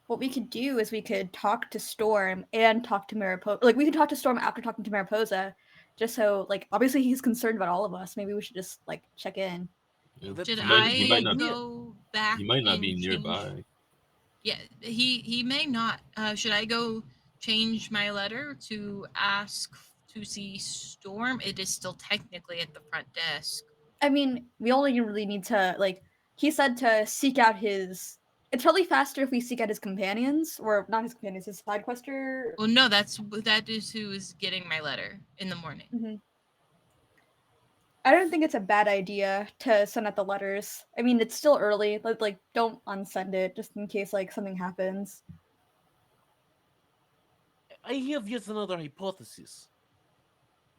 What we could do is we could talk to Storm and talk to Mariposa. Like we could talk to Storm after talking to Mariposa, just so like obviously he's concerned about all of us. Maybe we should just like check in. Yeah. That's Should a might- good he I might not- idea. go back? He might not be and nearby. change- Yeah, he may not. Should I go change my letter to ask to see Storm? It is still technically at the front desk. I mean, we only really need to like. He said to seek out his. It's probably faster if we seek out his companions, or not his companions, his side quester. Well, no, that is who is getting my letter in the morning. Mm-hmm. I don't think it's a bad idea to send out the letters. I mean, it's still early. Like, don't unsend it just in case like something happens. I have yet another hypothesis.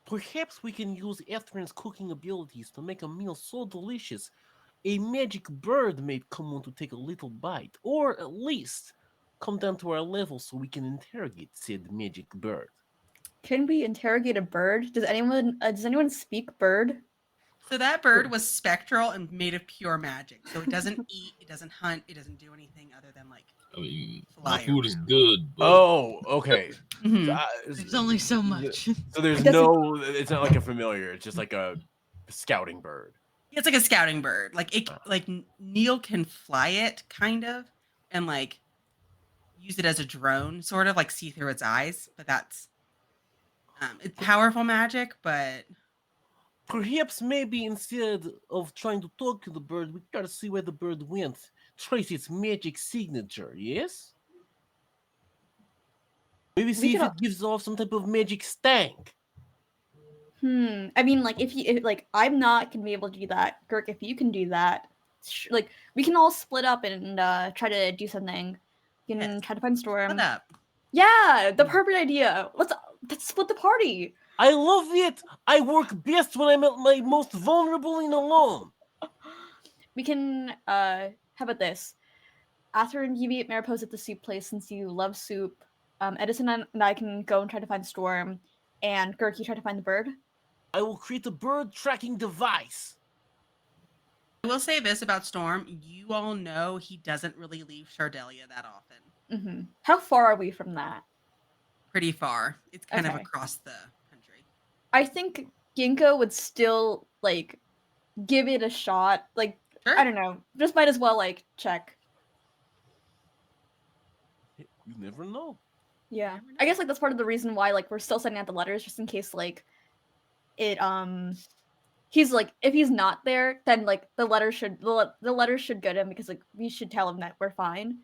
Perhaps we can use Ethrin's cooking abilities to make a meal so delicious a magic bird may come on to take a little bite, or at least come down to our level so we can interrogate said magic bird. Can we interrogate a bird? Does anyone speak bird? So that bird was spectral and made of pure magic. So it doesn't eat, it doesn't hunt, it doesn't do anything other than like I mean, fly my food is around. good, but Oh, okay. Mhm. There's only so much. So there's I guess no. It's not like a familiar. It's just like a scouting bird. It's like a scouting bird. Like Neil can fly it kind of and like use it as a drone, sort of like see through its eyes, but that's it's powerful magic, but Perhaps maybe instead of trying to talk to the bird, we gotta see where the bird went. Trace its magic signature, yes? Maybe see if could it gives off some type of magic stank. I mean, like if like I'm not gonna be able to do that, Girk. If you can do that, like we can all split up and try to do something. We can Yes. try to find Storm. split up. Yeah, the perfect idea. Let's split the party. I love it! I work best when I'm at my most vulnerable and alone. We can how about this? Ather, you meet Mariposa at the soup place since you love soup. Edison and I can go and try to find Storm, and Girk, you try to find the bird. I will create a bird tracking device. I will say this about Storm. You all know he doesn't really leave Shardelia that often. How far are we from that? Pretty far. It's kind of Okay. across the country. I think Ginkgo would still like give it a shot. Like Sure. I don't know, just might as well like check. You never know. Yeah, Never I know. guess like that's part of the reason why like we're still sending out the letters just in case like it he's like if he's not there then like the letter should go to him because like we should tell him that we're fine.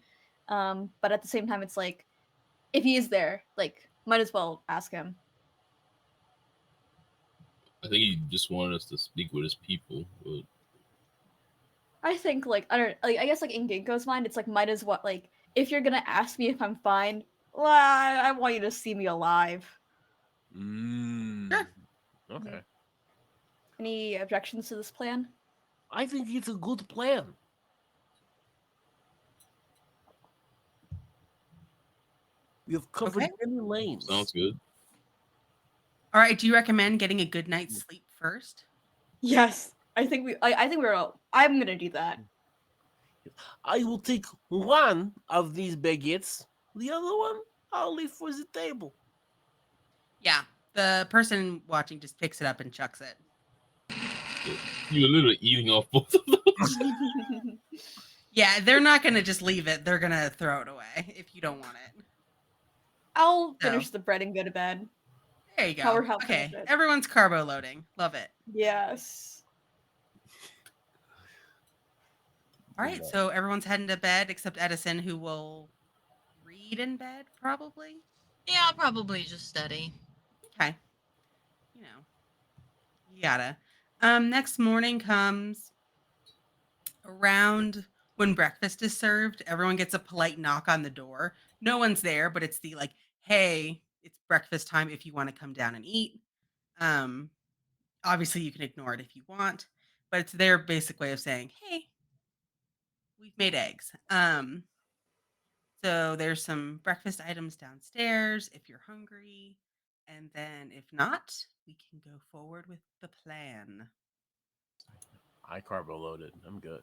But at the same time it's like if he is there like might as well ask him. I think he just wanted us to speak with his people. But I think like I don't like I guess like in Ginkgo's mind it's like might as well like if you're gonna ask me if I'm fine, well, I want you to see me alive. Sure. Okay. Any objections to this plan? I think it's a good plan. We have covered Okay. many lanes. sounds good. All right. Do you recommend getting a good night's sleep first? Yes, I think we're all. I'm gonna do that. I will take one of these baguettes. The other one, I'll leave for the table. Yeah. The person watching just picks it up and chucks it. You were literally eating off both of those. Yeah, they're not gonna just leave it. They're gonna throw it away if you don't want it. I'll So. finish the bread and go to bed. There you go. Power help Okay. benefit. Everyone's carbo loading. Love it. Yes. All right. So everyone's heading to bed except Edison, who will read in bed probably. Yeah, I'll probably just study. Okay. You know, you gotta. Next morning comes around when breakfast is served. Everyone gets a polite knock on the door. No one's there, but it's the like, hey, it's breakfast time if you want to come down and eat. Obviously you can ignore it if you want, but it's their basic way of saying, hey, we've made eggs. So there's some breakfast items downstairs if you're hungry. And then if not, we can go forward with the plan. I carbo loaded. I'm good.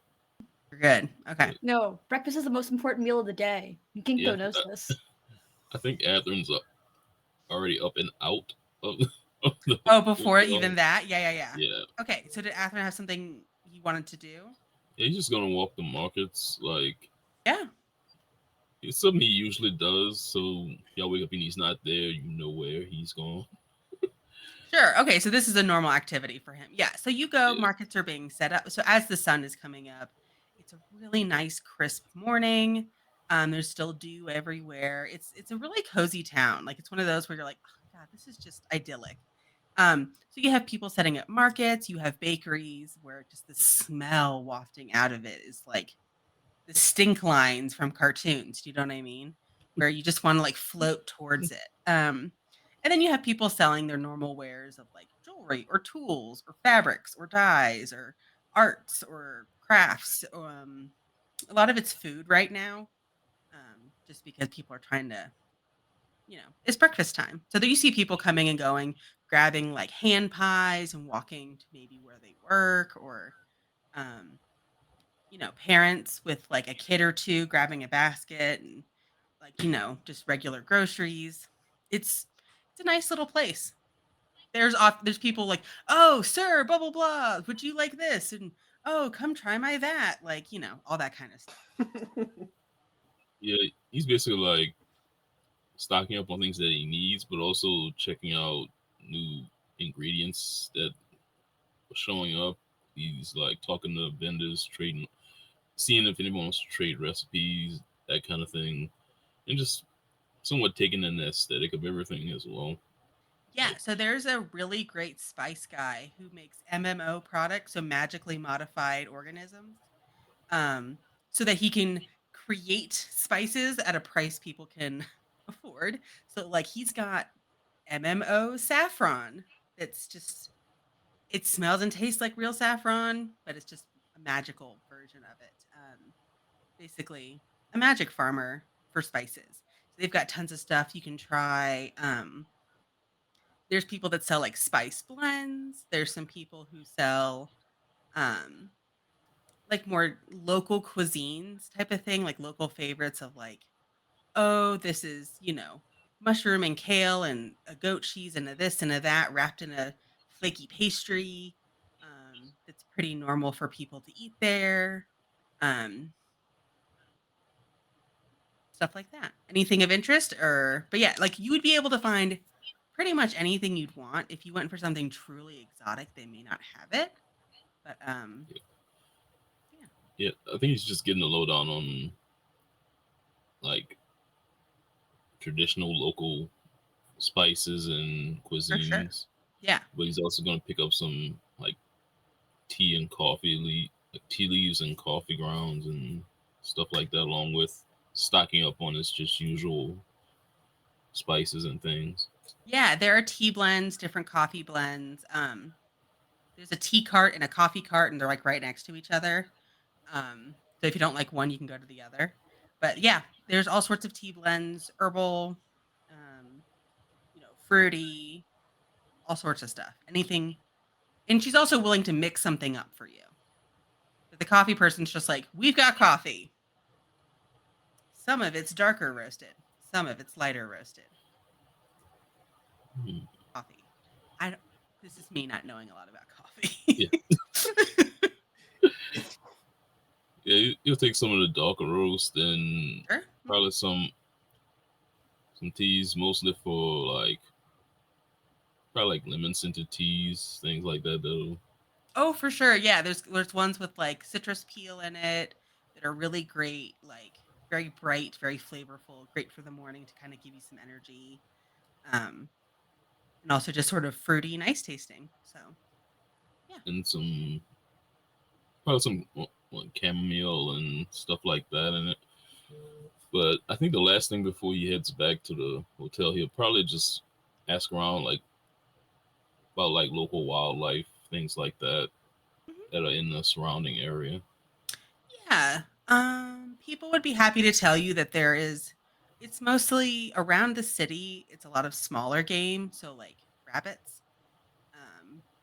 You're good. Okay. No, breakfast is the most important meal of the day. Ginkgo Yeah, knows this. I think Atherin's already up and out of Oh, before hotel. even that? Yeah, yeah, yeah. Yeah. Okay, so did Athen have something he wanted to do? Yeah, he's just gonna walk the markets. Like Yeah. it's something he usually does. So y'all wake up and he's not there. You know where he's gone. Sure. Okay, so this is a normal activity for him. Yeah. So you go, Yeah. markets are being set up. So as the sun is coming up, it's a really nice, crisp morning. There's still dew everywhere. It's a really cozy town. Like it's one of those where you're like, oh God, this is just idyllic. So you have people setting up markets, you have bakeries where just the smell wafting out of it is like the stink lines from cartoons. Do you know what I mean? Where you just want to like float towards it. And then you have people selling their normal wares of like jewelry or tools or fabrics or dyes or arts or crafts. A lot of it's food right now, just because people are trying to, it's breakfast time. So there you see people coming and going, grabbing like hand pies and walking to maybe where they work or, um, parents with like a kid or two grabbing a basket and like, just regular groceries. It's it's a nice little place. There's people like, "Oh, sir, blah blah blah. Would you like this?" And, "Oh, come try my that." Like, all that kind of stuff. Yeah. He's basically like stocking up on things that he needs, but also checking out new ingredients that are showing up. He's like talking to vendors, trading, seeing if anyone wants to trade recipes, that kind of thing, and just somewhat taking in the aesthetic of everything as well. Yeah, Like, so there's a really great spice guy who makes MMO products, so magically modified organisms. um, so that he can create spices at a price people can afford. So, like, he's got MMO saffron that's just, it smells and tastes like real saffron, but it's just a magical version of it. Basically, a magic farmer for spices. So they've got tons of stuff you can try. There's people that sell like spice blends. There's some people who sell um, like more local cuisines type of thing, like local favorites of like, oh, this is, mushroom and kale and a goat cheese and a this and a that wrapped in a flaky pastry. That's pretty normal for people to eat there. Um, Stuff like that. Anything of interest but yeah, like you would be able to find pretty much anything you'd want. If you went for something truly exotic, they may not have it. But yeah, yeah, I think he's just getting the lowdown on like traditional local spices and for sure. cuisines, Yeah. but he's also going to pick up some like tea and coffee, like tea leaves and coffee grounds and stuff like that, along with stocking up on his just usual spices and things. Yeah, there are tea blends, different coffee blends. There's a tea cart and a coffee cart, and they're like right next to each other. So if you don't like one, you can go to the other. But yeah, there's all sorts of tea blends, herbal, um, fruity, all sorts of stuff. Anything. And she's also willing to mix something up for you. But the coffee person's just like, we've got coffee. Some of it's darker roasted, some of it's lighter roasted. Hmm. Coffee. I don't, this is me not knowing a lot about Yeah, coffee. yeah, you'll take some of the darker roast and Sure. probably some teas, mostly for like probably like lemon scented teas, things like that. Though. Oh, for sure. Yeah, there's ones with like citrus peel in it that are really great, like very bright, very flavorful, great for the morning to kind of give you some energy. Um, and also just sort of fruity, nice tasting. So, yeah. And some probably some like chamomile and stuff like that in it. But I think the last thing before he heads back to the hotel, he'll probably just ask around like about like local wildlife, things like that Mhm. that are in the surrounding area. Yeah. People would be happy to tell you that it's mostly around the city. It's a lot of smaller game, so like rabbits,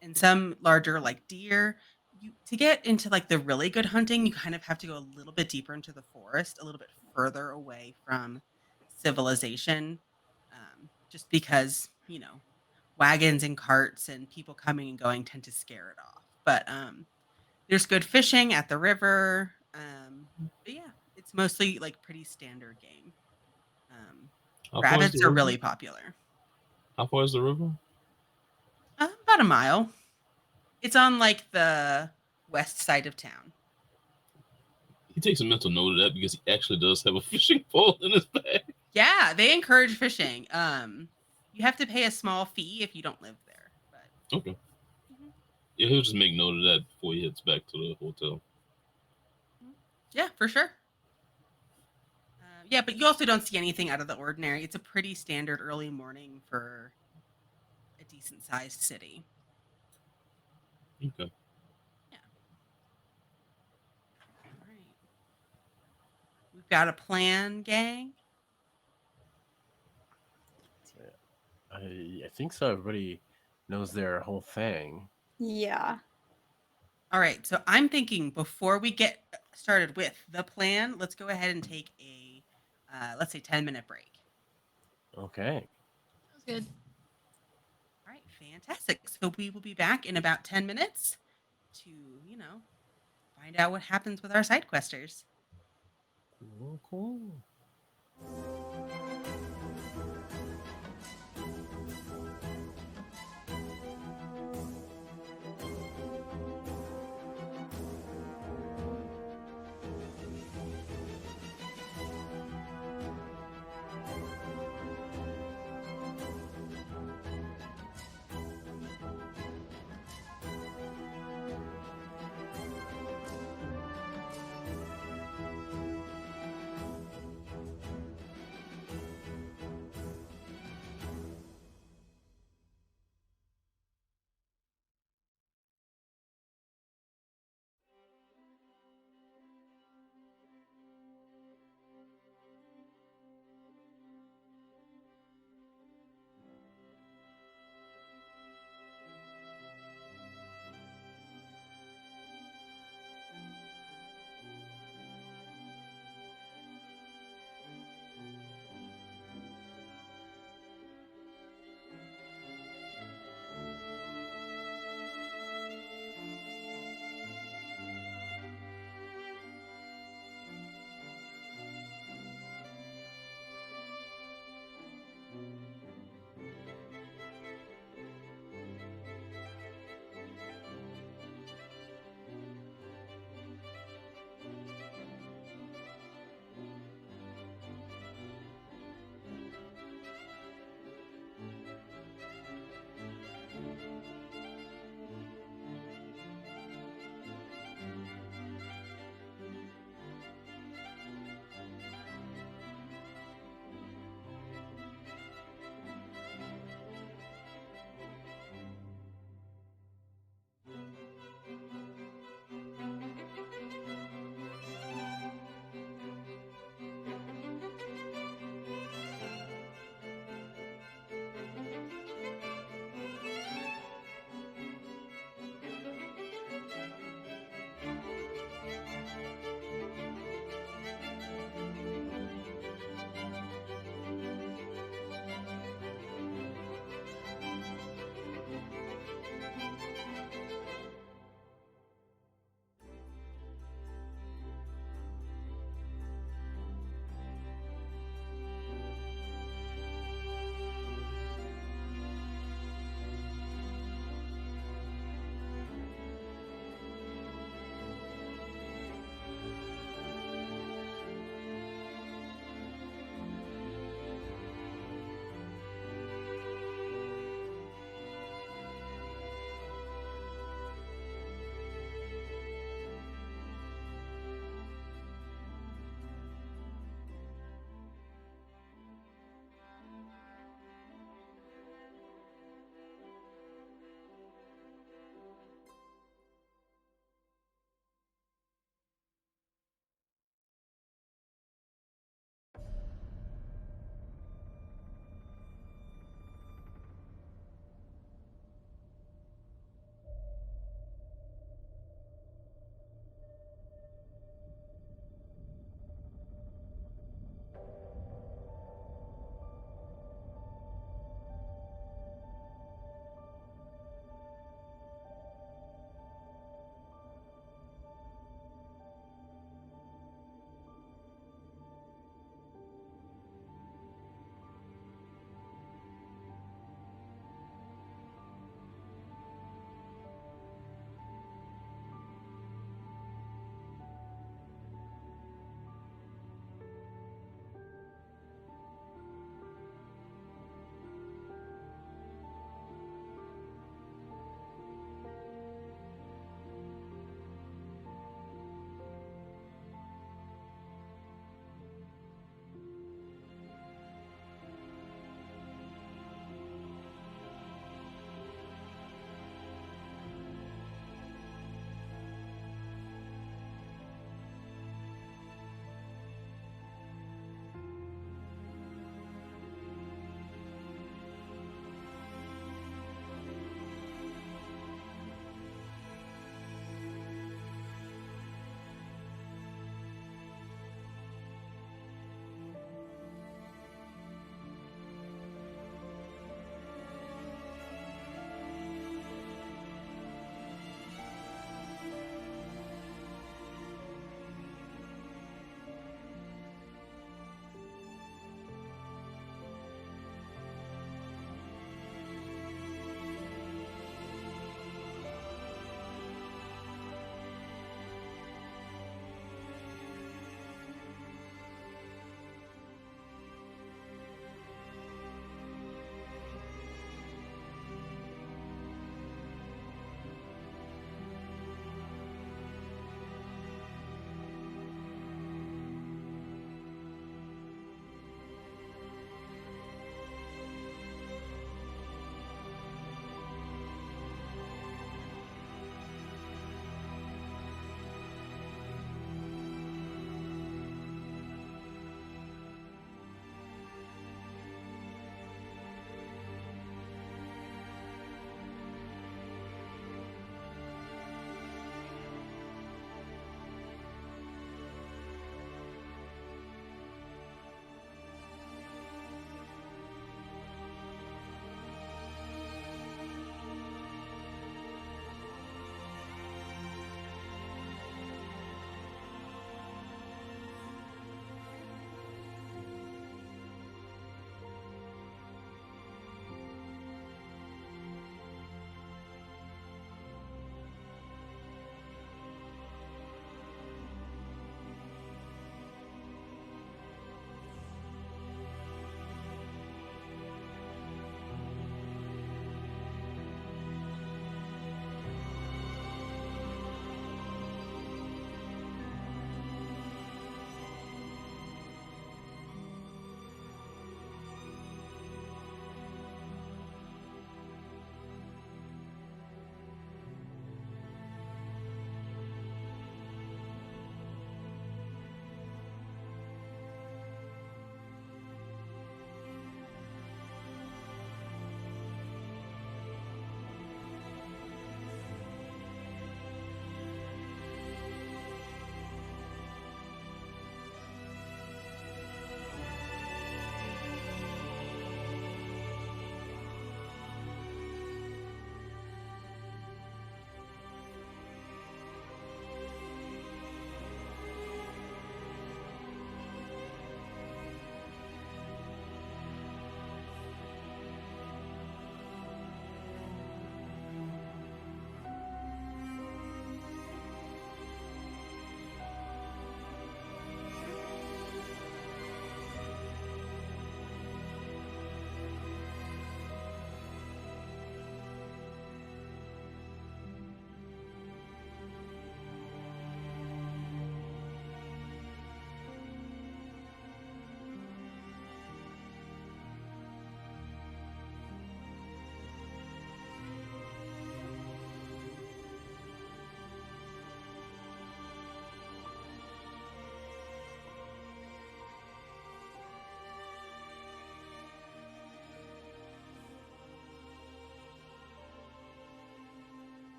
and some larger like deer. You to get into like the really good hunting, you kind of have to go a little bit deeper into the forest, a little bit further away from civilization, just because wagons and carts and people coming and going tend to scare it off. But there's good fishing at the river. But yeah, it's mostly like pretty standard game. Um, How far is the rabbits are river? really popular. How far is the river? About a mile. It's on like the west side of town. He takes a mental note of that because he actually does have a fishing pole in his bag. Yeah, they encourage fishing. You have to pay a small fee if you don't live there, but Okay. mhm, Yeah, he'll just make note of that before he heads back to the hotel. mhm. Yeah, for sure. Yeah, but you also don't see anything out of the ordinary. It's a pretty standard early morning for a decent sized city. Okay. Yeah. All right. We've got a plan, gang. I think so. Everybody knows their whole thing. Yeah. All right. So I'm thinking before we get started with the plan, let's go ahead and take a, let's say, 10-minute break. Okay. Sounds good. All right. Fantastic. So we will be back in about 10 minutes to, find out what happens with our side questers. Cool.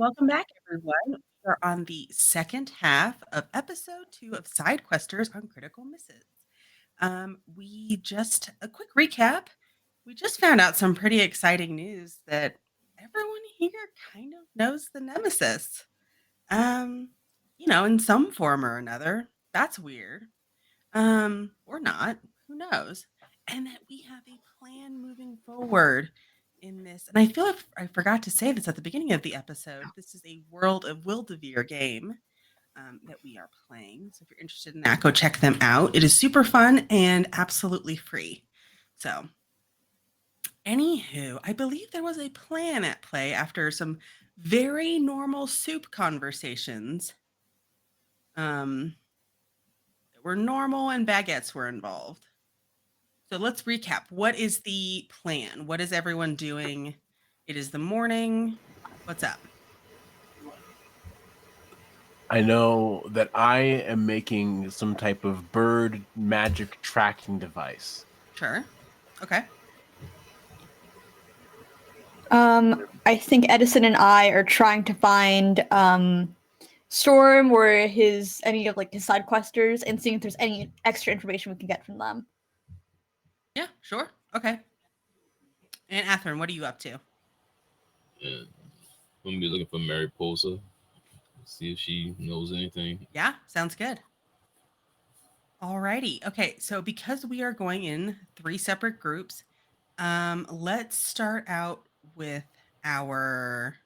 Welcome back, everyone. We're on the second half of episode 2 of SideQuesters on Critical Misses. We just a quick recap. We just found out some pretty exciting news that everyone here kind of knows the Nemesis. Um, in some form or another. That's weird. Or not. Who knows? And that we have a plan moving forward in this. And I feel like I forgot to say this at the beginning of the episode. This is a World of Wildevere game. that we are playing. So if you're interested in that, go check them out. It is super fun and absolutely free. So, anywho, I believe there was a plan at play after some very normal soup conversations. That were normal and baguettes were involved. So let's recap. What is the plan? What is everyone doing? It is the morning. What's up? I know that I am making some type of bird magic tracking device. Sure. Okay. I think Edison and I are trying to find Storm or any of like his side questers and seeing if there's any extra information we can get from them. Yeah, sure. Okay. And Atherin, what are you up to? And I'm gonna be looking for Mariposa. See if she knows anything. Yeah, sounds good. Alrighty. Okay, so because we are going in 3 separate groups, let's start out with our.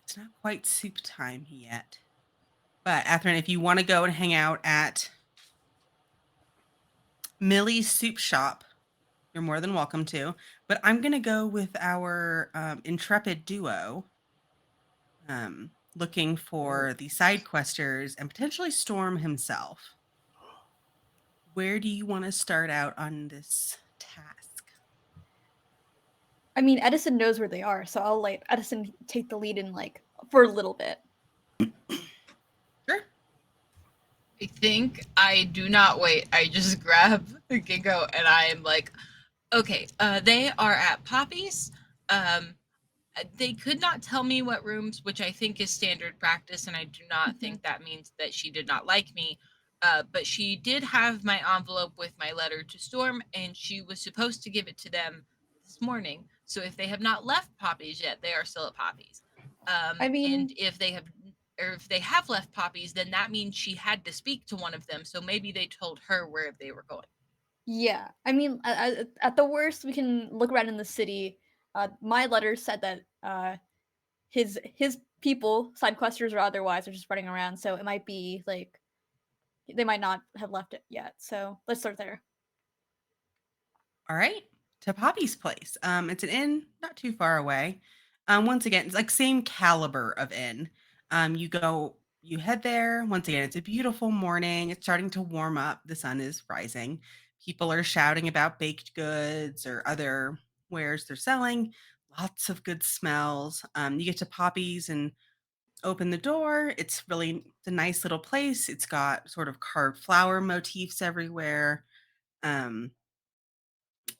It's not quite soup time yet. But Atherin, if you want to go and hang out at Millie's Soup Shop, you're more than welcome to. But I'm going to go with our intrepid duo, looking for the SideQuesters and potentially Storm himself. Where do you want to start out on this task? I mean, Edison knows where they are, so I'll let Edison take the lead in for a little bit. Sure. I think I do not wait. I just grab the Ginkgo and I am like, okay, they are at Poppy's. They could not tell me what rooms, which I think is standard practice, and I do not think that means that she did not like me. But she did have my envelope with my letter to Storm, and she was supposed to give it to them this morning. So if they have not left Poppy's yet, they are still at Poppy's. I mean, and if they have left Poppy's, then that means she had to speak to one of them. So maybe they told her where they were going. yeah. I mean, at the worst, we can look around in the city. My letter said that his people, side questers or otherwise, are just running around. So it might be like they might not have left it yet. So let's start there. All right, to Poppy's place. It's an inn not too far away. Once again, it's like same caliber of inn. You head there. Once again, it's a beautiful morning. It's starting to warm up. The sun is rising. People are shouting about baked goods or other wares they're selling. Lots of good smells. You get to Poppy's and open the door. It's a nice little place. It's got sort of carved flower motifs everywhere. And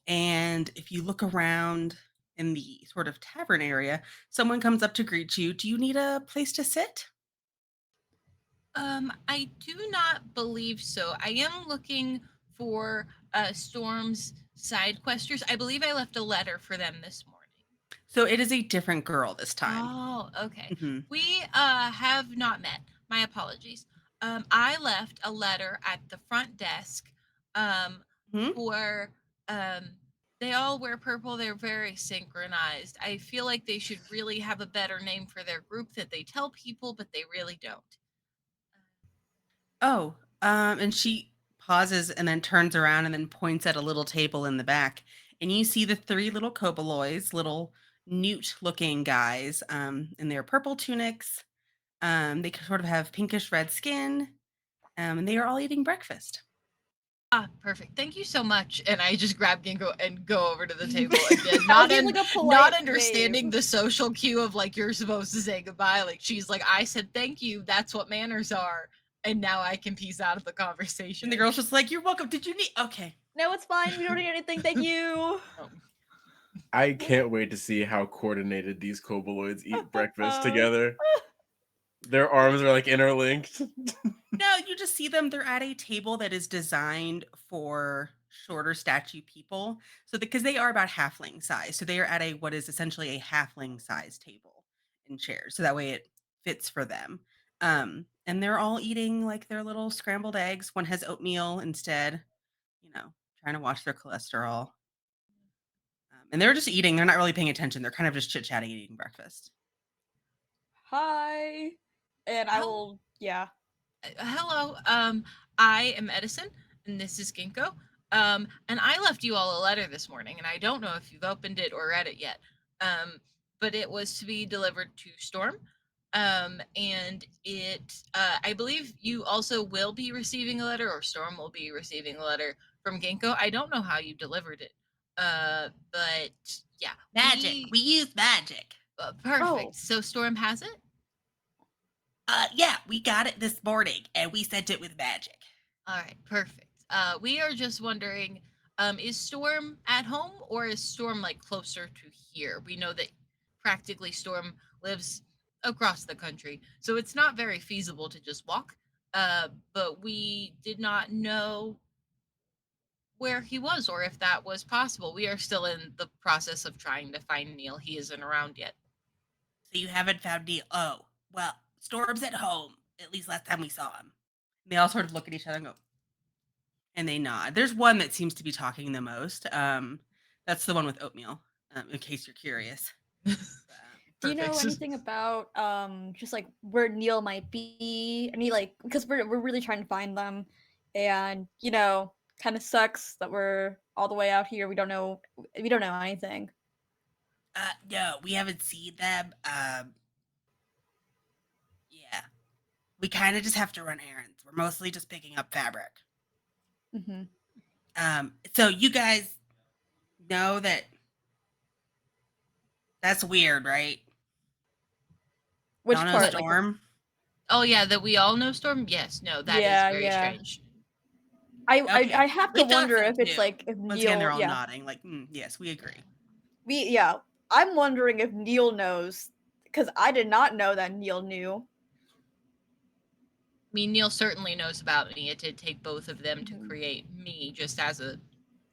if you look around in the sort of tavern area, someone comes up to greet you. Do you need a place to sit? I do not believe so. I am looking for Storm's side questers. I believe I left a letter for them this morning. So it is a different girl this time. Oh, okay. Mhm. We have not met. My apologies. I left a letter at the front desk Mhm. for they all wear purple. They're very synchronized. I feel like they should really have a better name for their group that they tell people, but they really don't. Oh, and she pauses and then turns around and then points at a little table in the back. And you see the 3 little kobolds, little newt-looking guys, in their purple tunics. They sort of have pinkish red skin, and they are all eating breakfast. Ah, perfect. Thank you so much. And I just grab Ginkgo and go over to the table again. I'll Not give, in, like, a polite not understanding wave. the social cue of like you're supposed to say goodbye. Like she's like, I said thank you. That's what manners are. And now I can piece out of the conversation. And the girl's just like, "You're welcome. Did you need?" Okay. No, it's fine. We don't need anything. Thank you. I can't wait to see how coordinated these kobolds eat breakfast together. Their arms are like interlinked. No, you just see them. They're at a table that is designed for shorter statue people. So because they are about halfling size. So they are at a what is essentially a halfling size table and chairs. So that way it fits for them. And they're all eating like their little scrambled eggs. One has oatmeal instead, trying to watch their cholesterol. And they're just eating. They're not really paying attention. They're kind of just chit-chatting, eating breakfast. Hi. and I will. Yeah. Hello. I am Edison, and this is Ginkgo. And I left you all a letter this morning, and I don't know if you've opened it or read it yet. But it was to be delivered to Storm. And I believe you also will be receiving a letter, or Storm will be receiving a letter from Ginkgo. I don't know how you delivered it. But yeah, Magic. We use magic. perfect. Oh. So Storm has it. Yeah, we got it this morning, and we sent it with magic. All right, perfect. We are just wondering, is Storm at home, or is Storm like closer to here? We know that practically Storm lives across the country, so it's not very feasible to just walk. But we did not know where he was or if that was possible. We are still in the process of trying to find Neil. He isn't around yet. So you haven't found Neil? Oh, well, Storm's at home. At least last time we saw him. And they all sort of look at each other and go, and they nod. There's one that seems to be talking the most. That's the one with oatmeal. In case you're curious. Do you know Perfect. anything about just like where Neil might be? Any like because we're really trying to find them, and kind of sucks that we're all the way out here. We don't know anything. No, we haven't seen them. Yeah, we kind of just have to run errands. We're mostly just picking up fabric. Mm-hmm. So you guys know that that's weird, right? Which Y'all know part? Like, Storm? Oh yeah, that we all know Storm. Yes, no, that is Yeah, very yeah. strange. Okay. I have We to thought wonder so, if it's too. like if Once again, they're Neil. all Yeah, nodding, like, yes, we agree. I'm wondering if Neil knows because I did not know that Neil knew. I mean, Neil certainly knows about me. It did take both of them to Mhm. create me just as a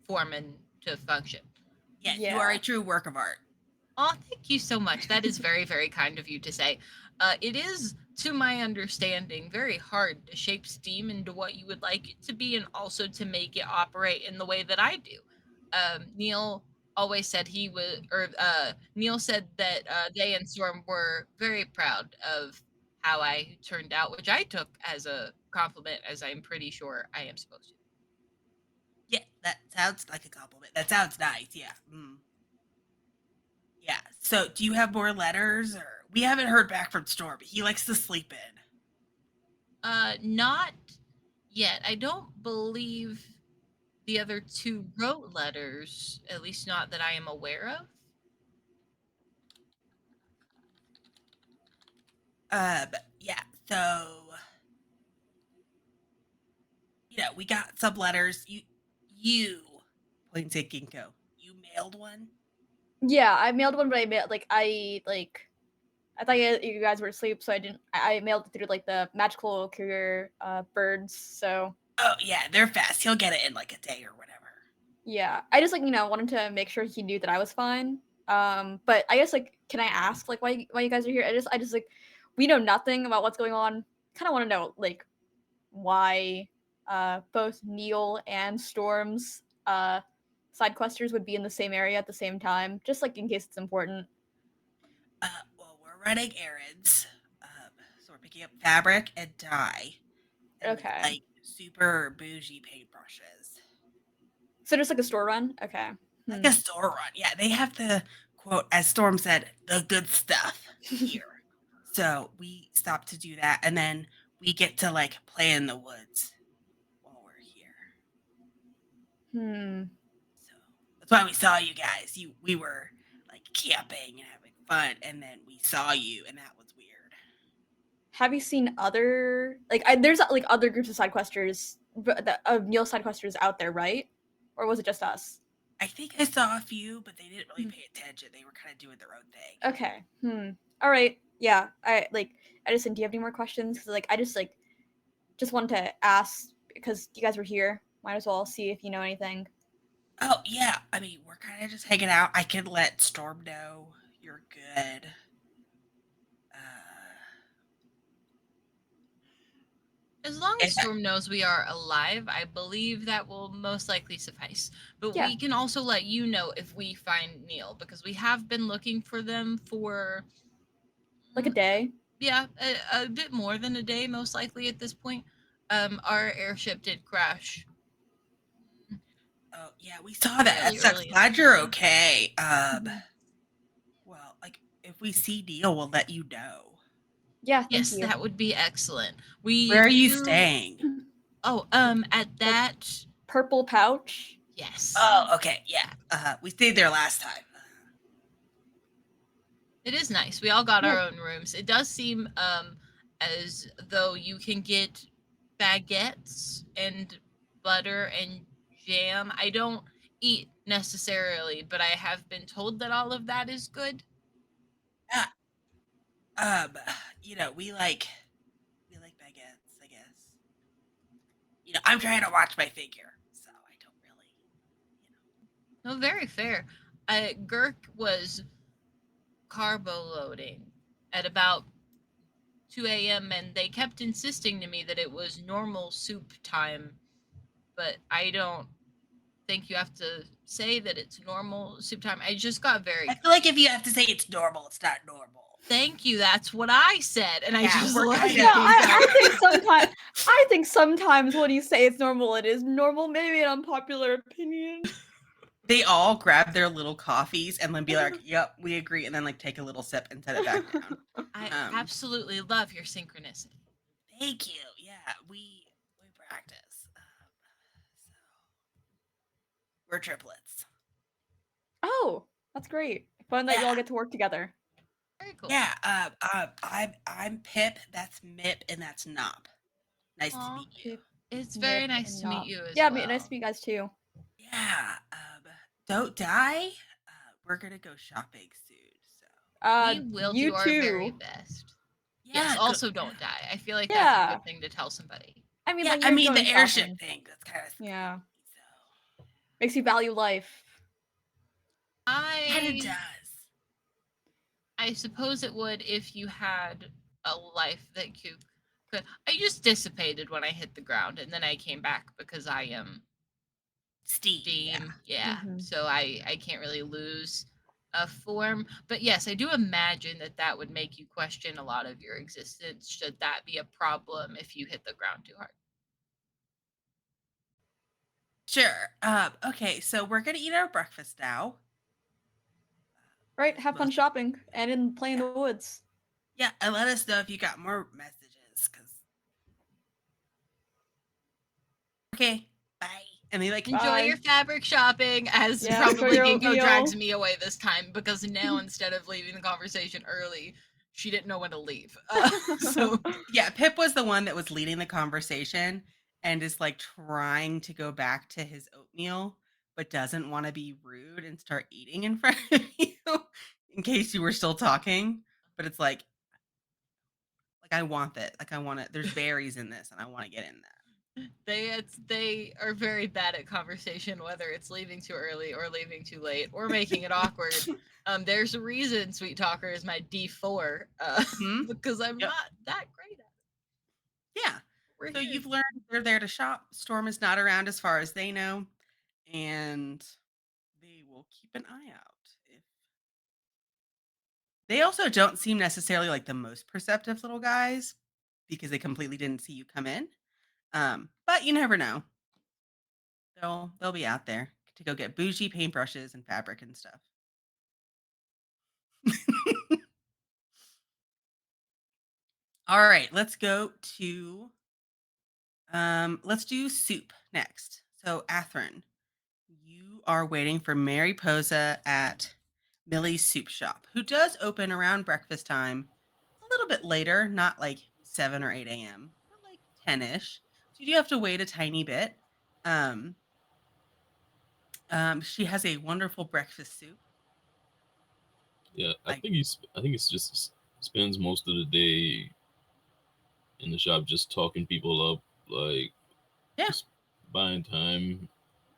foreman to function. Yes, you are Yeah. a true work of art. Oh, thank you so much. That is very, very kind of you to say. It is, to my understanding, very hard to shape steam into what you would like it to be and also to make it operate in the way that I do. Neil always said Neil said that they and Storm were very proud of how I turned out, which I took as a compliment, as I'm pretty sure I am supposed to. Yeah, that sounds like a compliment. That sounds nice, yeah. Yeah, so do you have more letters? Or we haven't heard back from Storm, but he likes to sleep in. Not yet. I don't believe the other two wrote letters, at least not that I am aware of. Yeah, so we got some letters. You points at Ginkgo. You mailed one? Yeah, I mailed one, but I thought you guys were asleep, so I didn't. I mailed it through like the magical courier birds. So Oh yeah, they're fast. He'll get it in like a day or whatever. yeah, I just wanted to make sure he knew that I was fine. But I guess can I ask why you guys are here? I just we know nothing about what's going on. Kind of want to know why both Neil and Storm's side questers would be in the same area at the same time, just in case it's important. Well, we're running errands. So we're picking up fabric and dye. And Okay. like super bougie paintbrushes. So just like a store run? Okay. Like a store run. Yeah, they have the quote, as Storm said, the good stuff here. So we stop to do that, and then we get to like play in the woods while we're here. So that's why we saw you guys. We were like camping and having fun, and then we saw you, and that was weird. Have you seen other there's other groups of side questers of Neil side questers out there, right? Or was it just us? I think I saw a few, but they didn't really pay attention. They were kind of doing their own thing. Okay. All right. Yeah. Edison, do you have any more questions? Because I just wanted to ask because you guys were here. Might as well see if you know anything. Oh yeah, I mean we're kind of just hanging out. I can let Storm know you're good. As long as Storm knows we are alive, I believe that will most likely suffice. But Yeah. we can also let you know if we find Neil, because we have been looking for them for Like a day. Yeah, a bit more than a day, most likely at this point. Our airship did crash Oh yeah, we saw that. That fairly sucks. early in the Glad you're morning. okay. Mhm. Well, like if we see Deal, we'll let you know. Yeah, thank Yes, you. that would be excellent. Where We are you do. staying? Oh, at The that. purple pouch. Yes, Oh, okay, yeah. We stayed there last time. it is nice. We all got Yeah. our own rooms. It does seem as though you can get baguettes and butter and jam. I don't eat necessarily, but I have been told that all of that is good. Yeah. We like baguettes, I guess. I'm trying to watch my figure, so I don't really. No, very fair. Girk was carbo loading at about 2 a.m. and they kept insisting to me that it was normal soup time, but I don't think you have to say that it's normal soup time. I just got very. I feel like if you have to say it's normal, it's not normal. Thank you. That's what I said, and I Yeah, just we're let kind it of- Yeah, go I down. think sometimes when you say it's normal, it is normal. Maybe an unpopular opinion. They all grab their little coffees and then be like, "Yep, we agree," and then like take a little sip and set it back down. I Um, absolutely love your synchronicity. Thank you. Yeah, we practice. So we're triplets. Oh, that's great. Fun that you all Yeah. get to work together. Very cool. Yeah. I'm Pip. That's Mip, and that's Nop. Nice to Aw, meet you. it's very Nip nice and to meet Nop. you as Yeah, well. nice to meet you guys too. Yeah. Don't die. We're gonna go shopping soon. So We will You do our very too. best. yeah. Yes, also don't die. I feel like that's a Yeah. good thing to tell somebody. I mean, Yeah. like I you're mean going the airship shopping. thing. That's kind of Yeah. So Makes you value life. and it I does. I suppose it would if you had a life that you could. I just dissipated when I hit the ground, and then I came back because I am Steam. steam. Yeah, Mhm. so I can't really lose a form. But yes, I do imagine that that would make you question a lot of your existence. Should that be a problem if you hit the ground too hard? Sure. Okay, so we're gonna eat our breakfast now. Right? Have fun Most- shopping and in playing the woods. Yeah, and let us know if you got more messages. Okay, bye. And they like, Enjoy Bye. your fabric shopping, as Yeah, enjoy probably your Ginkgo drags oatmeal. me away this time because now instead of leaving the conversation early, she didn't know when to leave. So yeah, Pip was the one that was leading the conversation and is like trying to go back to his oatmeal, but doesn't want to be rude and start eating in front of you in case you were still talking. But it's like I want that. Like I want it. There's berries in this, and I want to get in that. they are very bad at conversation, whether it's leaving too early or leaving too late or making it awkward. There's a reason Sweet Talker is my D4 Mhm. because I'm Yep. not that great at it. Yeah. We're So here. you've learned they're there to shop. Storm is not around as far as they know, and they will keep an eye out. If they also don't seem necessarily like the most perceptive little guys because they completely didn't see you come in. But you never know. They'll be out there to go get bougie paintbrushes and fabric and stuff. All right, let's go to let's do soup next. So Athrun, you are waiting for Mary Posa at Millie's Soup Shop, who does open around breakfast time a little bit later, not like 7 or 8 a.m., but like 10-ish. So you do have to wait a tiny bit. Um, she has a wonderful breakfast soup. Yeah, I Like, think it's just spends most of the day in the shop just talking people up, like yeah, just buying time,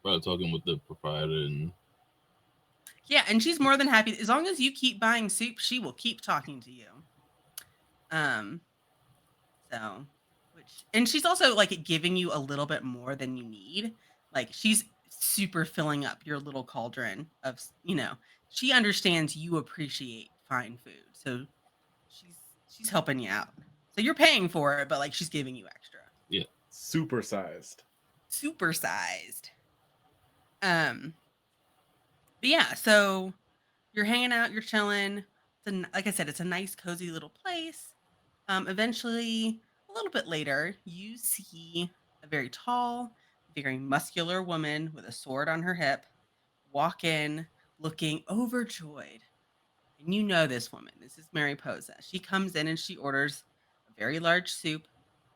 probably talking with the proprietor and yeah, and she's more than happy as long as you keep buying soup, she will keep talking to you. Um, so and she's also like giving you a little bit more than you need. Like she's super filling up your little cauldron of, she understands you appreciate fine food. So she's she's helping you out. So you're paying for it, but like she's giving you extra. Supersized. Supersized. Um, but yeah, so you're hanging out, you're chilling. Like I said, it's a nice, cozy little place. Eventually, a little bit later, you see a very tall, very muscular woman with a sword on her hip walk in looking overjoyed. And you know this woman. This is Mariposa. She comes in and she orders a very large soup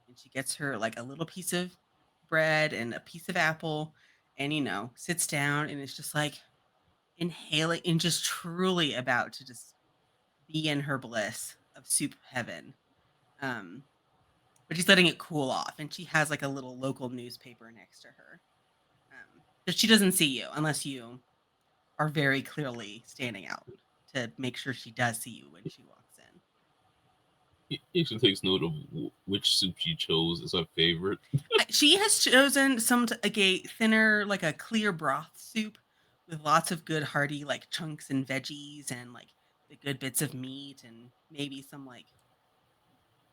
and she gets her like a little piece of bread and a piece of apple and, sits down and it's just like inhaling and just truly about to just be in her bliss of soup heaven. Um, but she's letting it cool off, and she has like a little local newspaper next to her. But she doesn't see you unless you are very clearly standing out to make sure she does see you when she walks in. He actually takes note of which soup she chose as her favorite. She has chosen like a thinner, like a clear broth soup with lots of good hearty like chunks and veggies and like the good bits of meat and maybe some like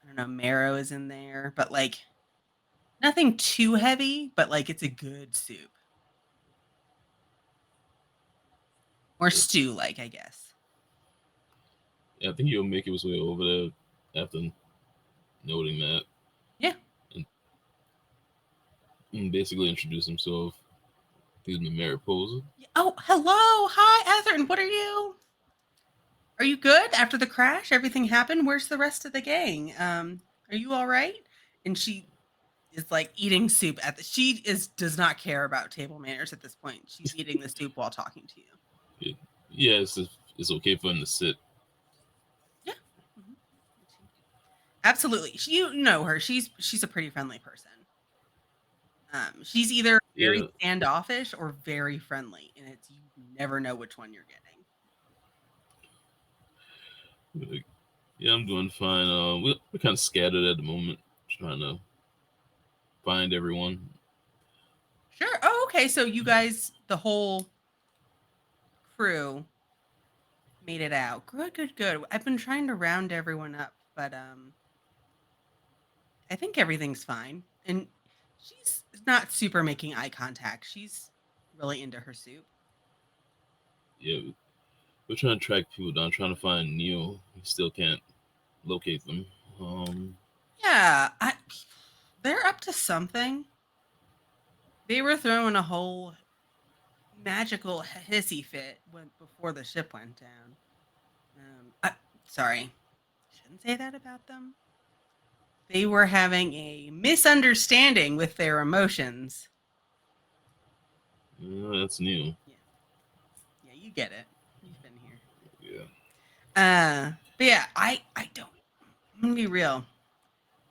I don't know marrow is in there, but like nothing too heavy, but like it's a good soup or stew, like I guess. Yeah, I think he'll make his way over there after noting that. Yeah. And basically introduce himself. Excuse me, Mariposa. Oh, hello, hi, Ether. What are you? Are you good after the crash? Everything happened. Where's the rest of the gang? Are you all right? And she is like eating soup at the. She does not care about table manners at this point. She's eating the soup while talking to you. Yeah, it's okay for him to sit. Yeah, mhm. Absolutely. You know her. She's a pretty friendly person. She's either very Yeah, standoffish or very friendly, and it's you never know which one you're getting. like, yeah, I'm doing fine. We're kind of scattered at the moment, trying to find everyone. Sure. Oh, okay. So you guys, the whole crew, made it out. Good, good, good. I've been trying to round everyone up, but I think everything's fine. And she's not super making eye contact. She's really into her soup. Yeah, we're trying to track people down, trying to find Neil. We still can't locate them. Yeah, they're up to something. They were throwing a whole magical hissy fit before the ship went down. Sorry, shouldn't say that about them. They were having a misunderstanding with their emotions. That's Neil. Yeah, you get it. You've been here. Yeah. But yeah, I don't. I'm gonna be real.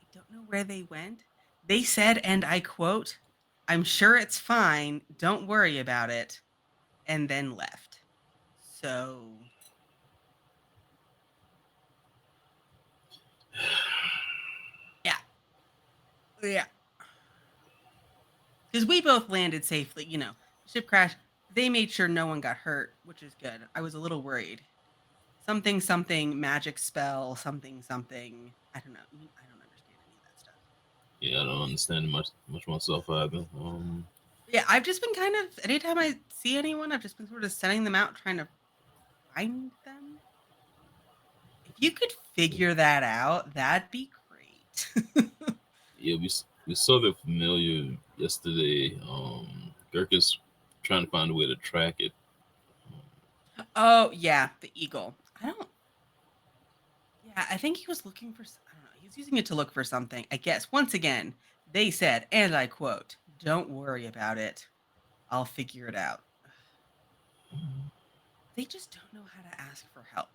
I don't know where they went. They said, and I quote, "I'm sure it's fine. Don't worry about it," and then left. So yeah, yeah. Because we both landed safely. The ship crashed. They made sure no one got hurt, which is good. I was a little worried. Something, something, magic spell, something, something. I don't know. I don't understand any of that stuff. Yeah, I don't understand much myself either. Yeah, I've just been kind of, anytime I see anyone, I've just been sort of sending them out trying to find them. If you could figure that out, that'd be great. Yeah, we saw the familiar yesterday. Dirk is trying to find a way to track it. Oh, yeah, the eagle. Yeah, I think he was looking for, I don't know, he was using it to look for something. I guess, once again, they said, and I quote, "Don't worry about it. I'll figure it out." They just don't know how to ask for help?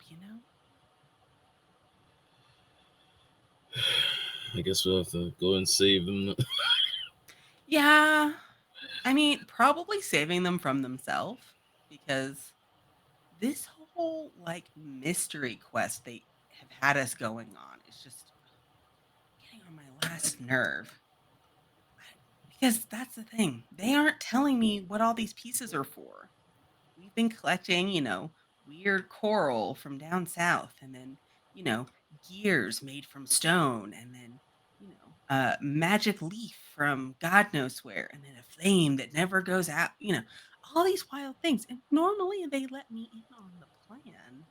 I guess we'll have to go and save them. Yeah. I mean, probably saving them from themselves because this whole like mystery quest they have had us going on is just getting on my last nerve. Because that's the thing. They aren't telling me what all these pieces are for. We've been collecting, weird coral from down south and then, gears made from stone, and then a magic leaf from God knows where, and then a flame that never goes out. All these wild things. And normally they let me in on the plan.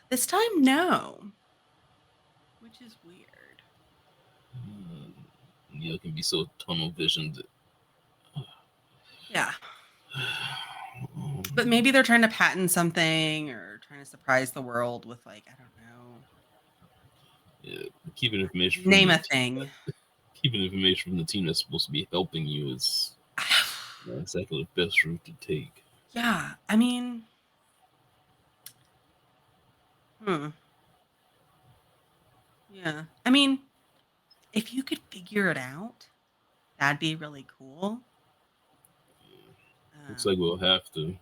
This time, no, which is weird. You can be so tunnel visioned. Yeah. But maybe they're trying to patent something or trying to surprise the world with, like, I don't know. Yeah, keeping information from Name the a thing. keeping information from the team that's supposed to be helping you is not exactly the best route to take. Yeah, I mean, hmm. Yeah. I mean, if you could figure it out, that'd be really cool. Looks like Um, we'll have to.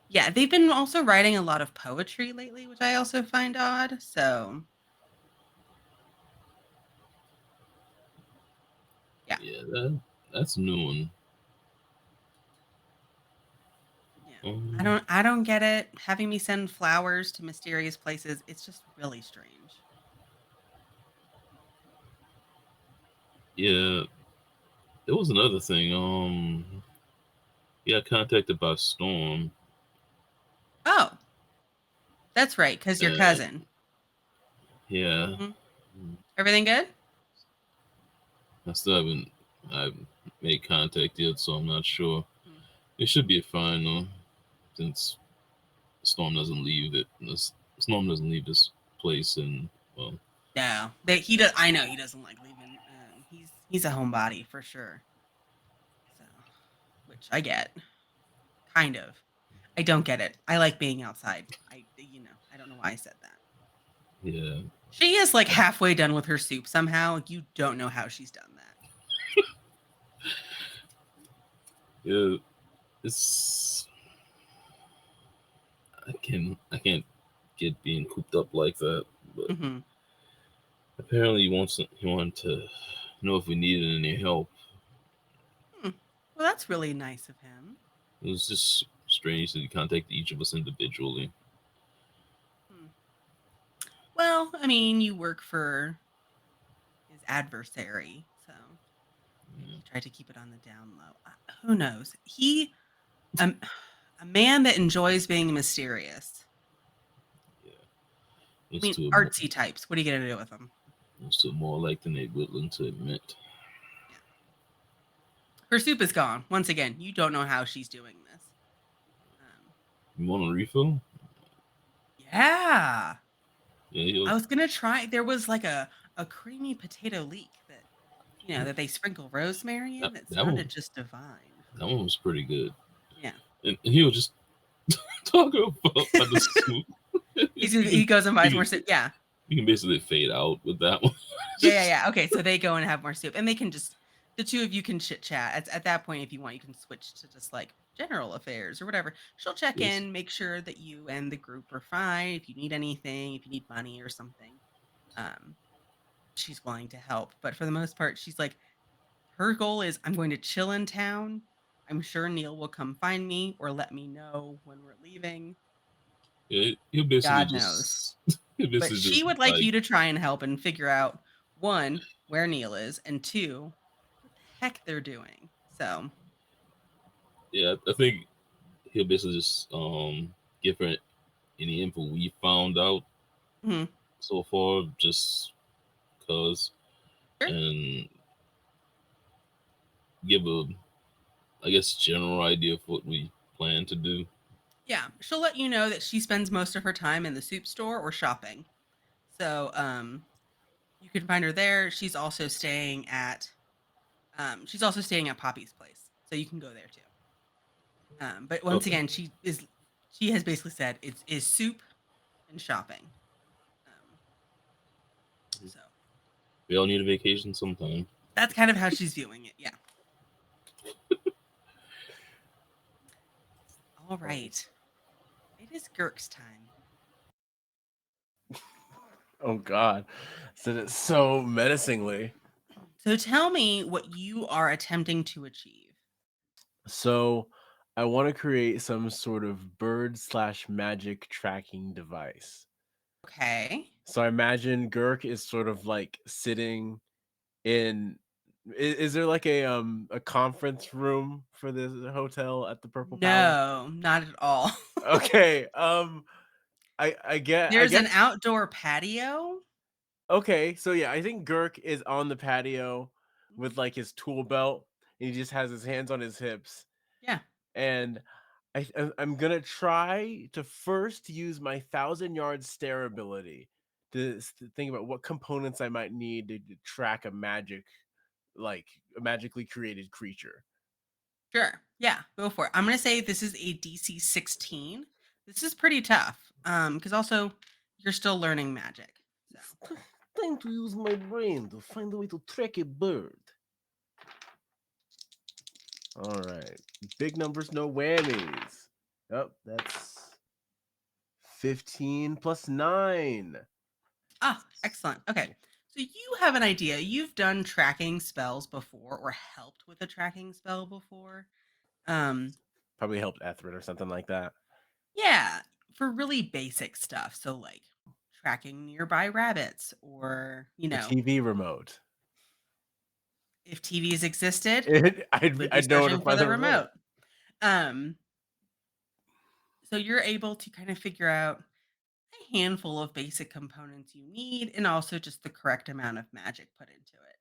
yeah, they've been also writing a lot of poetry lately, which I also find odd. So, yeah, Yeah, that's a new one. yeah. I Um, don't I don't get it. Having me send flowers to mysterious places, it's just really strange. yeah, there was another thing. Yeah, contacted by Storm. Oh, that's right, because your Uh, cousin. yeah, Hmm. Everything good? I still haven't made contact yet, so I'm not sure. Mm. It should be fine though, since Storm doesn't leave it. Storm doesn't leave this place, and well, No, that he does. I know he doesn't like leaving. He's a homebody for sure. So, which I get, kind of. I don't get it. I like being outside. I don't know why I said that. yeah, She is like halfway done with her soup somehow. You don't know how she's done that. yeah. It's I can't get being cooped up like that, but Hmm. apparently he wanted to know if we needed any help. Hmm. Well, that's really nice of him. It was just strange that he contacted each of us individually. Hmm. Well, I mean, you work for his adversary, so maybe Yeah, he tried to keep it on the down low. Who knows? Um, a man that enjoys being mysterious. yeah. I It's mean, to artsy types. What are you gonna do with them? it's to more like than they willing to admit. Yeah. Her soup is gone. Once again, you don't know how she's doing this. Um, You want a refill? yeah. Yeah, I was gonna try. There was like a creamy potato leek that they sprinkle rosemary in. That that sounded one just divine. that one was pretty good. Yeah. And he was just talking about the soup. He goes and buys he more can soup. Yeah. you can basically fade out with that one. Yeah, yeah, yeah. Okay, so they go and have more soup, and they can just the two of you can chit chat. At that point, if you want, you can switch to just like general affairs or whatever. She'll check Yes. in, make sure that you and the group are fine. If you need anything, if you need money or something, um, she's willing to help. But for the most part, she's like, her goal is I'm going to chill in town. I'm sure Neil will come find me or let me know when we're leaving. Yeah, he'll basically God knows. just he'll But basically she just would like like you to try and help and figure out one, where Neil is, and two, what the heck they're doing. So, yeah, I think he'll basically just give her any info we found out mhm, so far, just cause, sure. and give a I guess general idea of what we plan to do. Yeah, she'll let you know that she spends most of her time in the soup store or shopping. So, you can find her there. She's also staying at Poppy's place. So you can go there too. But once Okay, again, she has basically said it's is soup and shopping. Um, so we all need a vacation sometime. that's kind of how she's viewing it. Yeah. All right. It is Girk's time. Oh God, said it so menacingly. So tell me what you are attempting to achieve. So I want to create some sort of bird slash magic tracking device. Okay. So I imagine Gurk is sort of like sitting in. Is there like a conference room for this hotel at the Purple Palace? No, not at all. Okay. I There's an guess. outdoor patio. Okay, so yeah, I think Gurk is on the patio Mhm. with like his tool belt, and he just has his hands on his hips. Yeah, And I'm gonna try to first use my 1,000-yard stare ability to think about what components I might need to track like a magically created creature. sure. Yeah, go for it. I'm gonna say this is a DC 16. This is pretty tough. Because also you're still learning magic. So It's time to use my brain to find a way to track a bird. All right, big numbers, no whammies. Oh, that's 15 plus 9. excellent. Okay. So you have an idea. You've done tracking spells before or helped with a tracking spell before. Um, Probably helped Ethred or something like that. yeah, for really basic stuff. So like tracking nearby rabbits or, The TV remote. if TVs existed, you would be I'd know where to searching for find the the remote. remote. Um, so you're able to kind of figure out a handful of basic components you need and also just the correct amount of magic put into it.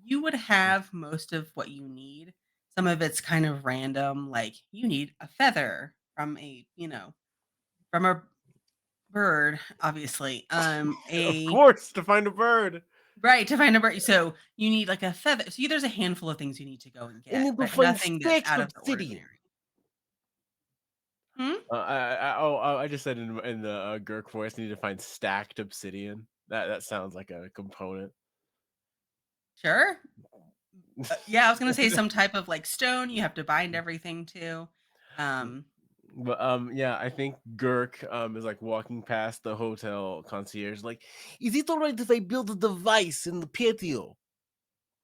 You would have most of what you need. Some of it's kind of random, like you need a feather from from a bird, obviously. Of A course, to find a bird. Right, to find a bird. So you need like a feather. So there's a handful of things you need to go and I get, need to but find nothing that's stacks out of of the obsidian. ordinary. Hmm? I just said in the Gurk voice, I need to find stacked obsidian. That sounds like a component. Sure. Yeah, I was gonna say some type of like stone you have to bind everything to. Um, But yeah, I think Gurk is like walking past the hotel concierge, like, is it all right if I build a device in the patio?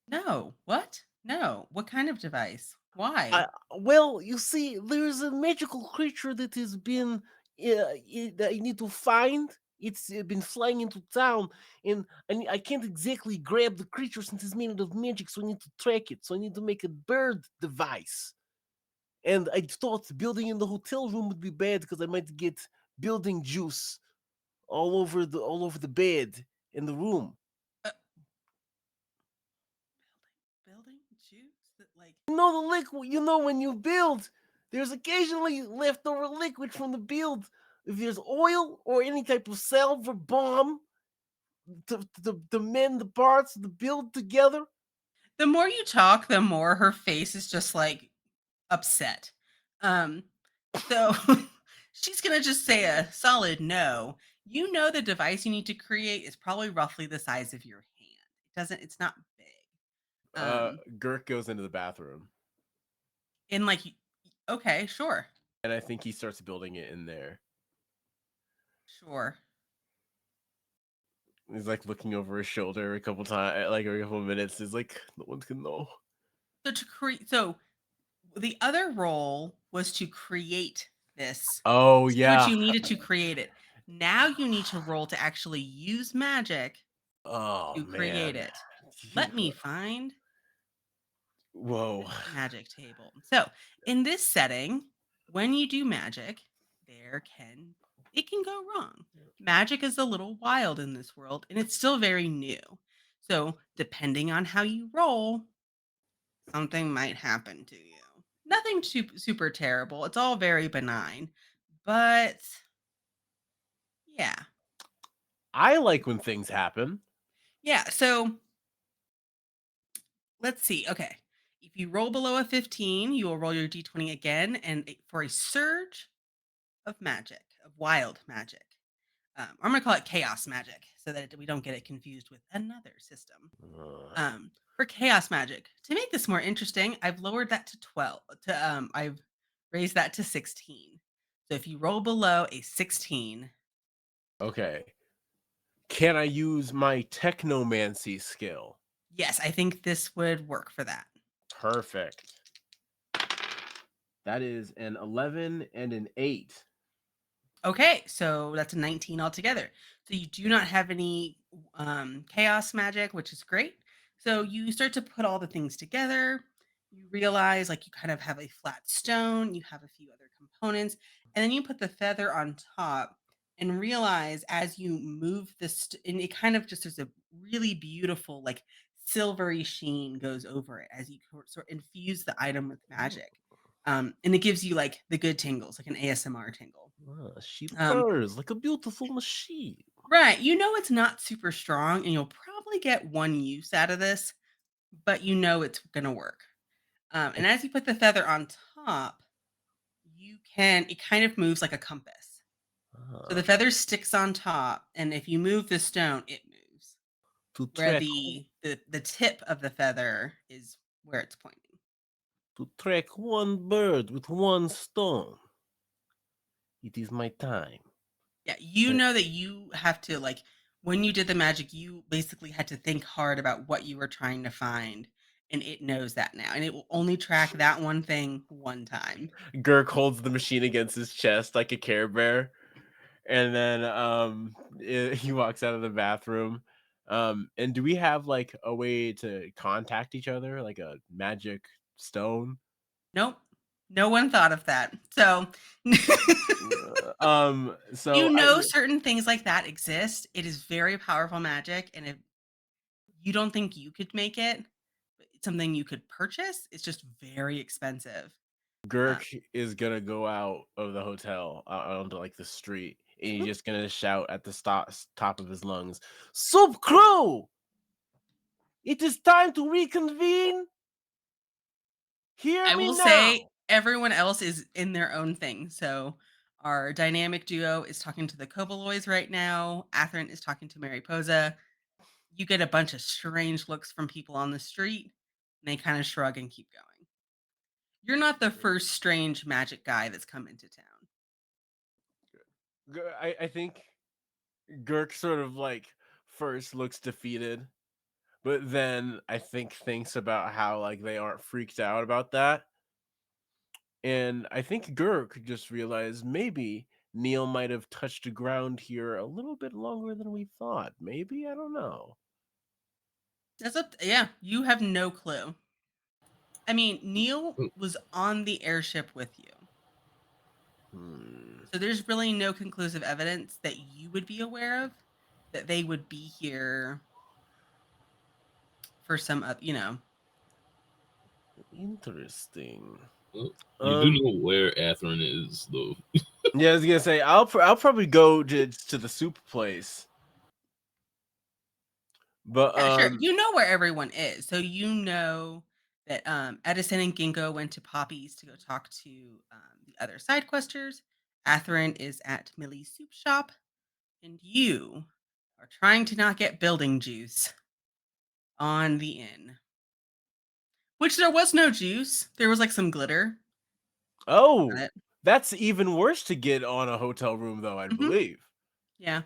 no. What? No. What kind of device? Why? Well, you see, there's a magical creature that has been that I need to find. It's been flying into town, and I can't exactly grab the creature since it's made out of magic, so I need to track it. So I need to make a bird device. And I thought building in the hotel room would be bad because I might get building juice all over the bed in the room. Uh, building juice that like You know the liquid. You know when you build, there's occasionally leftover liquid from the build. If there's oil or any type of salve or bomb to mend the parts of the build together. the more you talk, the more her face is just like upset. Um, so she's gonna just say a solid no. You know the device you need to create is probably roughly the size of your hand. It's not big. Gurk goes into the bathroom, And like okay, sure. and I think he starts building it in there. Sure. He's like looking over his shoulder a couple times, like every couple of minutes. He's like, no one can know. So the other role was to create this. Oh See what yeah. you needed to create it. Now you need to roll to actually use magic Oh to create man. it. Let me find Whoa. the magic table. So, in this setting, when you do magic, it can go wrong. Magic is a little wild in this world and it's still very new. So, depending on how you roll, something might happen to you. Nothing super terrible. It's all very benign. But yeah. I like when things happen. Yeah, so let's see. Okay. If you roll below a 15, you will roll your d20 again and for a surge of magic, of wild magic. I'm going to call it chaos magic so that we don't get it confused with another system. For chaos magic, to make this more interesting, I've lowered that to 12. I've raised that to 16. So if you roll below a 16, Okay. Can I use my technomancy skill? yes, I think this would work for that. Perfect. That is an 11 and an 8. Okay, so that's a 19 altogether. So you do not have any chaos magic, which is great. So you start to put all the things together. You realize like you kind of have a flat stone, you have a few other components, and then you put the feather on top and realize as you move and it kind of just there's a really beautiful like silvery sheen goes over it as you sort of infuse the item with magic. And it gives you like the good tingles, like an ASMR tingle. She Um, purrs like a beautiful machine. right. You know it's not super strong, and you'll probably get one use out of this, but you know it's gonna work. And as you put the feather on top, it kind of moves like a compass. So Ah, the feather sticks on top, and if you move the stone, it moves. to Where track the tip of the feather is where it's pointing. one bird with one stone. It is my time. Yeah, you know that you have to like when you did the magic, you basically had to think hard about what you were trying to find, and it knows that now, and it will only track that one thing one time. Gurk holds the machine against his chest like a Care Bear, and then he walks out of the bathroom. And do we have like a way to contact each other, like a magic stone? Nope, no one thought of that. So So you I know certain things like that exist. It is very powerful magic, and if you don't think you could make it, but it's something you could purchase. It's just very expensive. Uh, Gurk is gonna go out of the hotel onto like the street, and he's just gonna shout at the top of his lungs, "Soup crew! It is time to reconvene! Hear I me will now!" say everyone else is in their own thing. So our dynamic duo is talking to the Koboloys right now. Athrun is talking to Mariposa. You get a bunch of strange looks from people on the street, and they kind of shrug and keep going. You're not the first strange magic guy that's come into town. I think Gurk sort of like first looks defeated, but then I think thinks about how like they aren't freaked out about that. And I think Gurk just realized maybe Neil might have touched the ground here a little bit longer than we thought. Maybe, I don't know. Yeah, you have no clue. I mean, Neil Mm, was on the airship with you. Hmm. So there's really no conclusive evidence that you would be aware of that they would be here for some Interesting. well, you do Um, know where Athrun is, though. yeah, I was gonna say I'll probably go to the soup place, but Yeah, sure. You know where everyone is. So you know that Edison and Ginkgo went to Poppy's to go talk to the other side questers. Athrun is at Millie's soup shop, and you are trying to not get building juice on the inn. Which there was no juice. There was like some glitter on oh, it. that's even worse to get on a hotel room, though, I Hmm. believe. Yeah.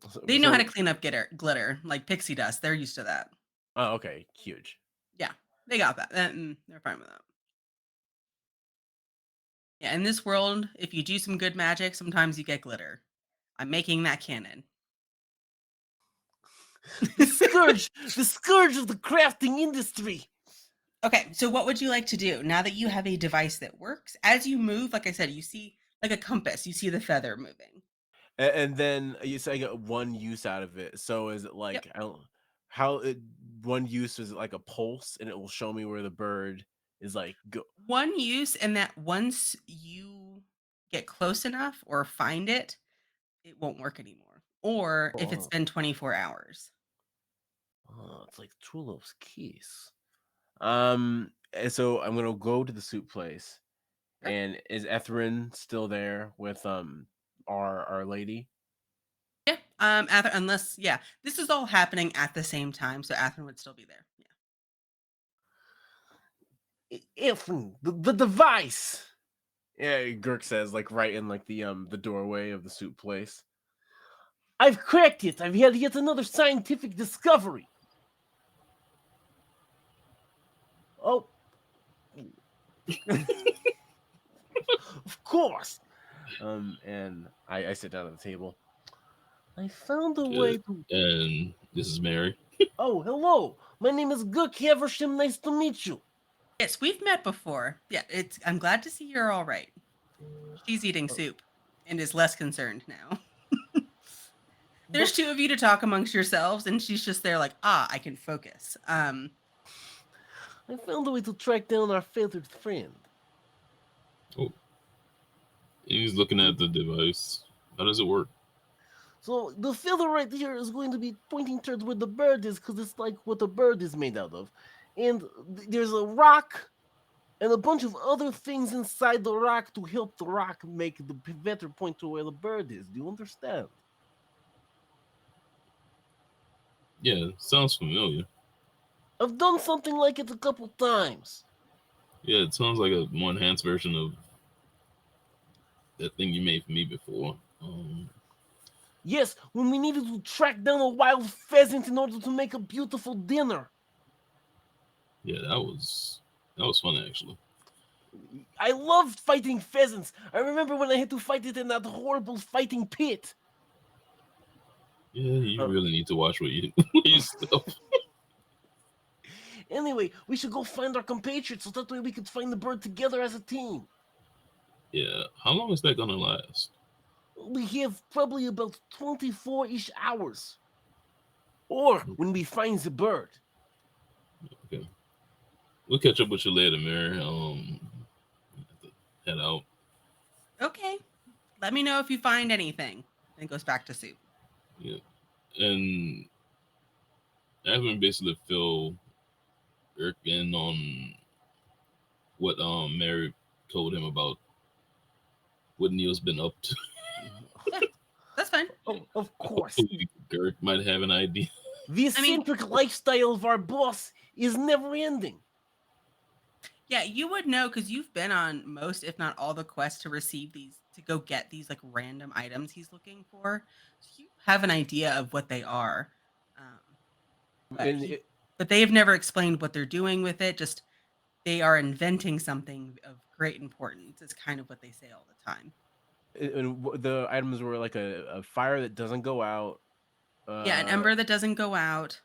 So, They know how to so clean up glitter like pixie dust. They're used to that. oh, okay, huge. Yeah. They got that. They're fine with that. Yeah, in this world, if you do some good magic, sometimes you get glitter. I'm making that canon. The scourge of the crafting industry. Okay, so what would you like to do now that you have a device that works? As you move, like I said, you see like a compass, you see the feather moving. And then you say I get one use out of it. So is it Yep. like I don't how it one use is it like a pulse and it will show me where the bird is like go. One use, and that once you get close enough or find it, it won't work anymore. Or if it's Oh, been 24 hours. it's like True Love's kiss. And so I'm gonna go to the soup place. Okay. And is Etherin still there with our lady? Yeah. Unless, yeah, this is all happening at the same time, so Athen would still be there. Yeah. Etherin, the device. Yeah, Gurk says like right in like the doorway of the soup place. I've cracked it. I've had yet another scientific discovery. Oh, of course. And I sit down at the table. I found a Yeah. way to. And this is Mary. Oh, hello. My name is Guk Haversham. Nice to meet you. Yes, we've met before. Yeah, I'm glad to see you're all right. She's eating soup and is less concerned now. There's But two of you to talk amongst yourselves, and she's just there like, I can focus. I found a way to track down our feathered friend. Oh, he's looking at the device. How does it work? So the feather right here is going to be pointing towards where the bird is, because it's like what the bird is made out of. And there's a rock and a bunch of other things inside the rock to help the rock make the feather point to where the bird is. Do you understand? Yeah, sounds familiar. I've done something like it a couple times. Yeah, it sounds like a more enhanced version of that thing you made for me before. Yes, when we needed to track down a wild pheasant in order to make a beautiful dinner. Yeah, that was fun actually. I loved fighting pheasants. I remember when I had to fight it in that horrible fighting pit. Yeah, you Uh, really need to watch what you you stuff. Anyway, we should go find our compatriots so that way we could find the bird together as a team. Yeah, how long is that gonna last? We have probably about 24-ish hours. Or when we find the bird. Okay, we'll catch up with you later, Mary. Have to head out. Okay. Let me know if you find anything. And goes back to soup. Yeah, and Evan basically fill Eric in on what Mary told him about what Neil's been up to. Yeah, that's fine. Oh, of course. Hopefully Eric might have an idea. The I mean- eccentric lifestyle of our boss is never ending. Yeah, you would know because you've been on most, if not all, the quests to receive these, to go get these like random items he's looking for. So you have an idea of what they are. But, And but they have never explained what they're doing with it. Just they are inventing something of great importance. Is kind of what they say all the time. the items were like a fire that doesn't go out. Yeah, an ember that doesn't go out,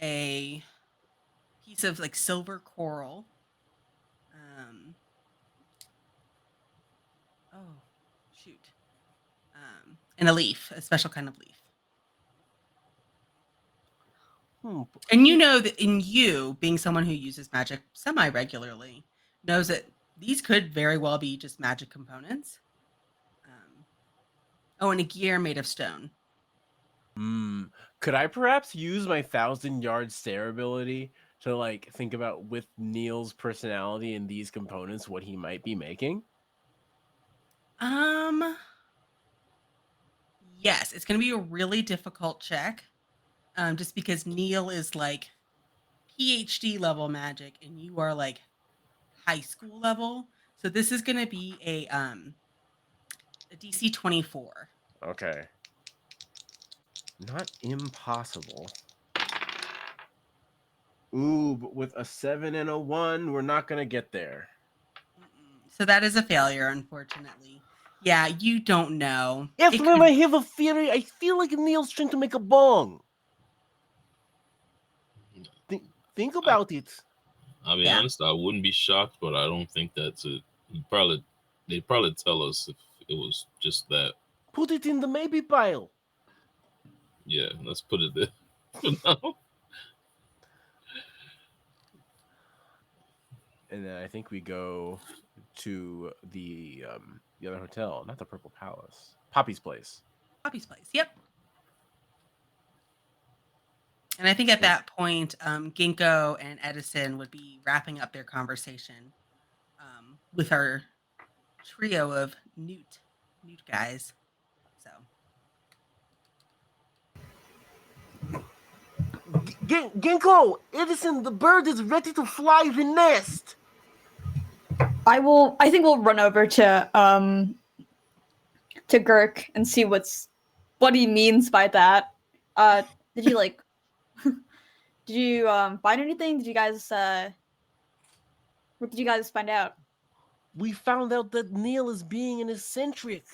a piece of like silver coral. Oh, shoot. And a leaf, a special kind of leaf. And you know that in you, being someone who uses magic semi-regularly, knows that these could very well be just magic components. And a gear made of stone. Could I perhaps use my 1,000-yard stare ability to like think about with Neil's personality and these components what he might be making? Yes, it's going to be a really difficult check, just because Neil is like PhD level magic and you are like high school level. So this is going to be a DC 24. Okay. Not impossible. Ooh, but with a 7 and a 1, we're not gonna get there. So that is a failure, unfortunately. Yeah, you don't know. After when I have a theory, I feel like Neil's trying to make a bong. Think about it. I'll be honest, I wouldn't be shocked, but I don't think that's it. They'd probably tell us if it was just that. Put it in the maybe pile. Yeah, let's put it there for now. And then I think we go to the other hotel, not the Purple Palace. Poppy's place. Poppy's place. Yep. And I think at that point, Ginkgo and Edison would be wrapping up their conversation with our trio of Newt guys. So, Ginkgo, Edison, the bird is ready to fly the nest. I think we'll run over to Girk and see what he means by that. Did you like did you find anything? Did you guys what did you guys find out? we found out that Neil is being an eccentric.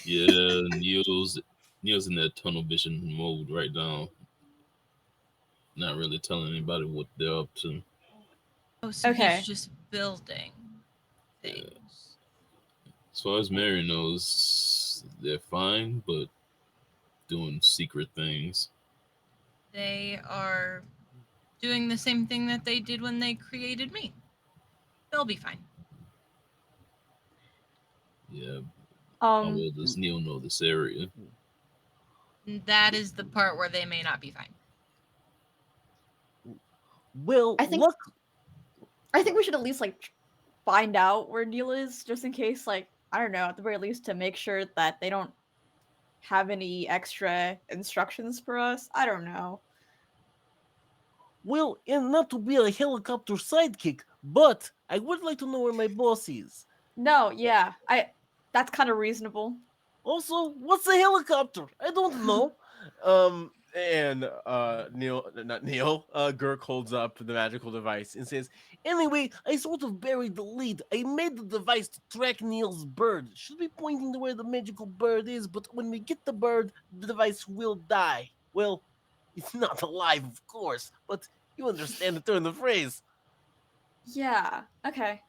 Yeah, Neil's in that tunnel vision mode right now. Not really telling anybody what they're up to. Oh, so Okay. he's just building Yeah. things. As far as Mary knows, they're fine, but doing secret things. They are doing the same thing that they did when they created me. They'll be fine. Yeah. How Um, well does Neil know this area? That is the part where they may not be fine. Well, I think- look, I think we should at least like find out where Neil is, just in case. Like, I don't know, at the very least, to make sure that they don't have any extra instructions for us. I don't know. well, and not to be a helicopter sidekick, but I would like to know where my boss is. No, yeah, that's kind of reasonable. Also, what's a helicopter? I don't know. And Neil, not Neil, Girk holds up the magical device and says, "Anyway, I sort of buried the lead. I made the device to track Neil's bird. Should be pointing to where the magical bird is, but when we get the bird, the device will die. Well, it's not alive, of course, but you understand the turn of the phrase." Yeah. Okay.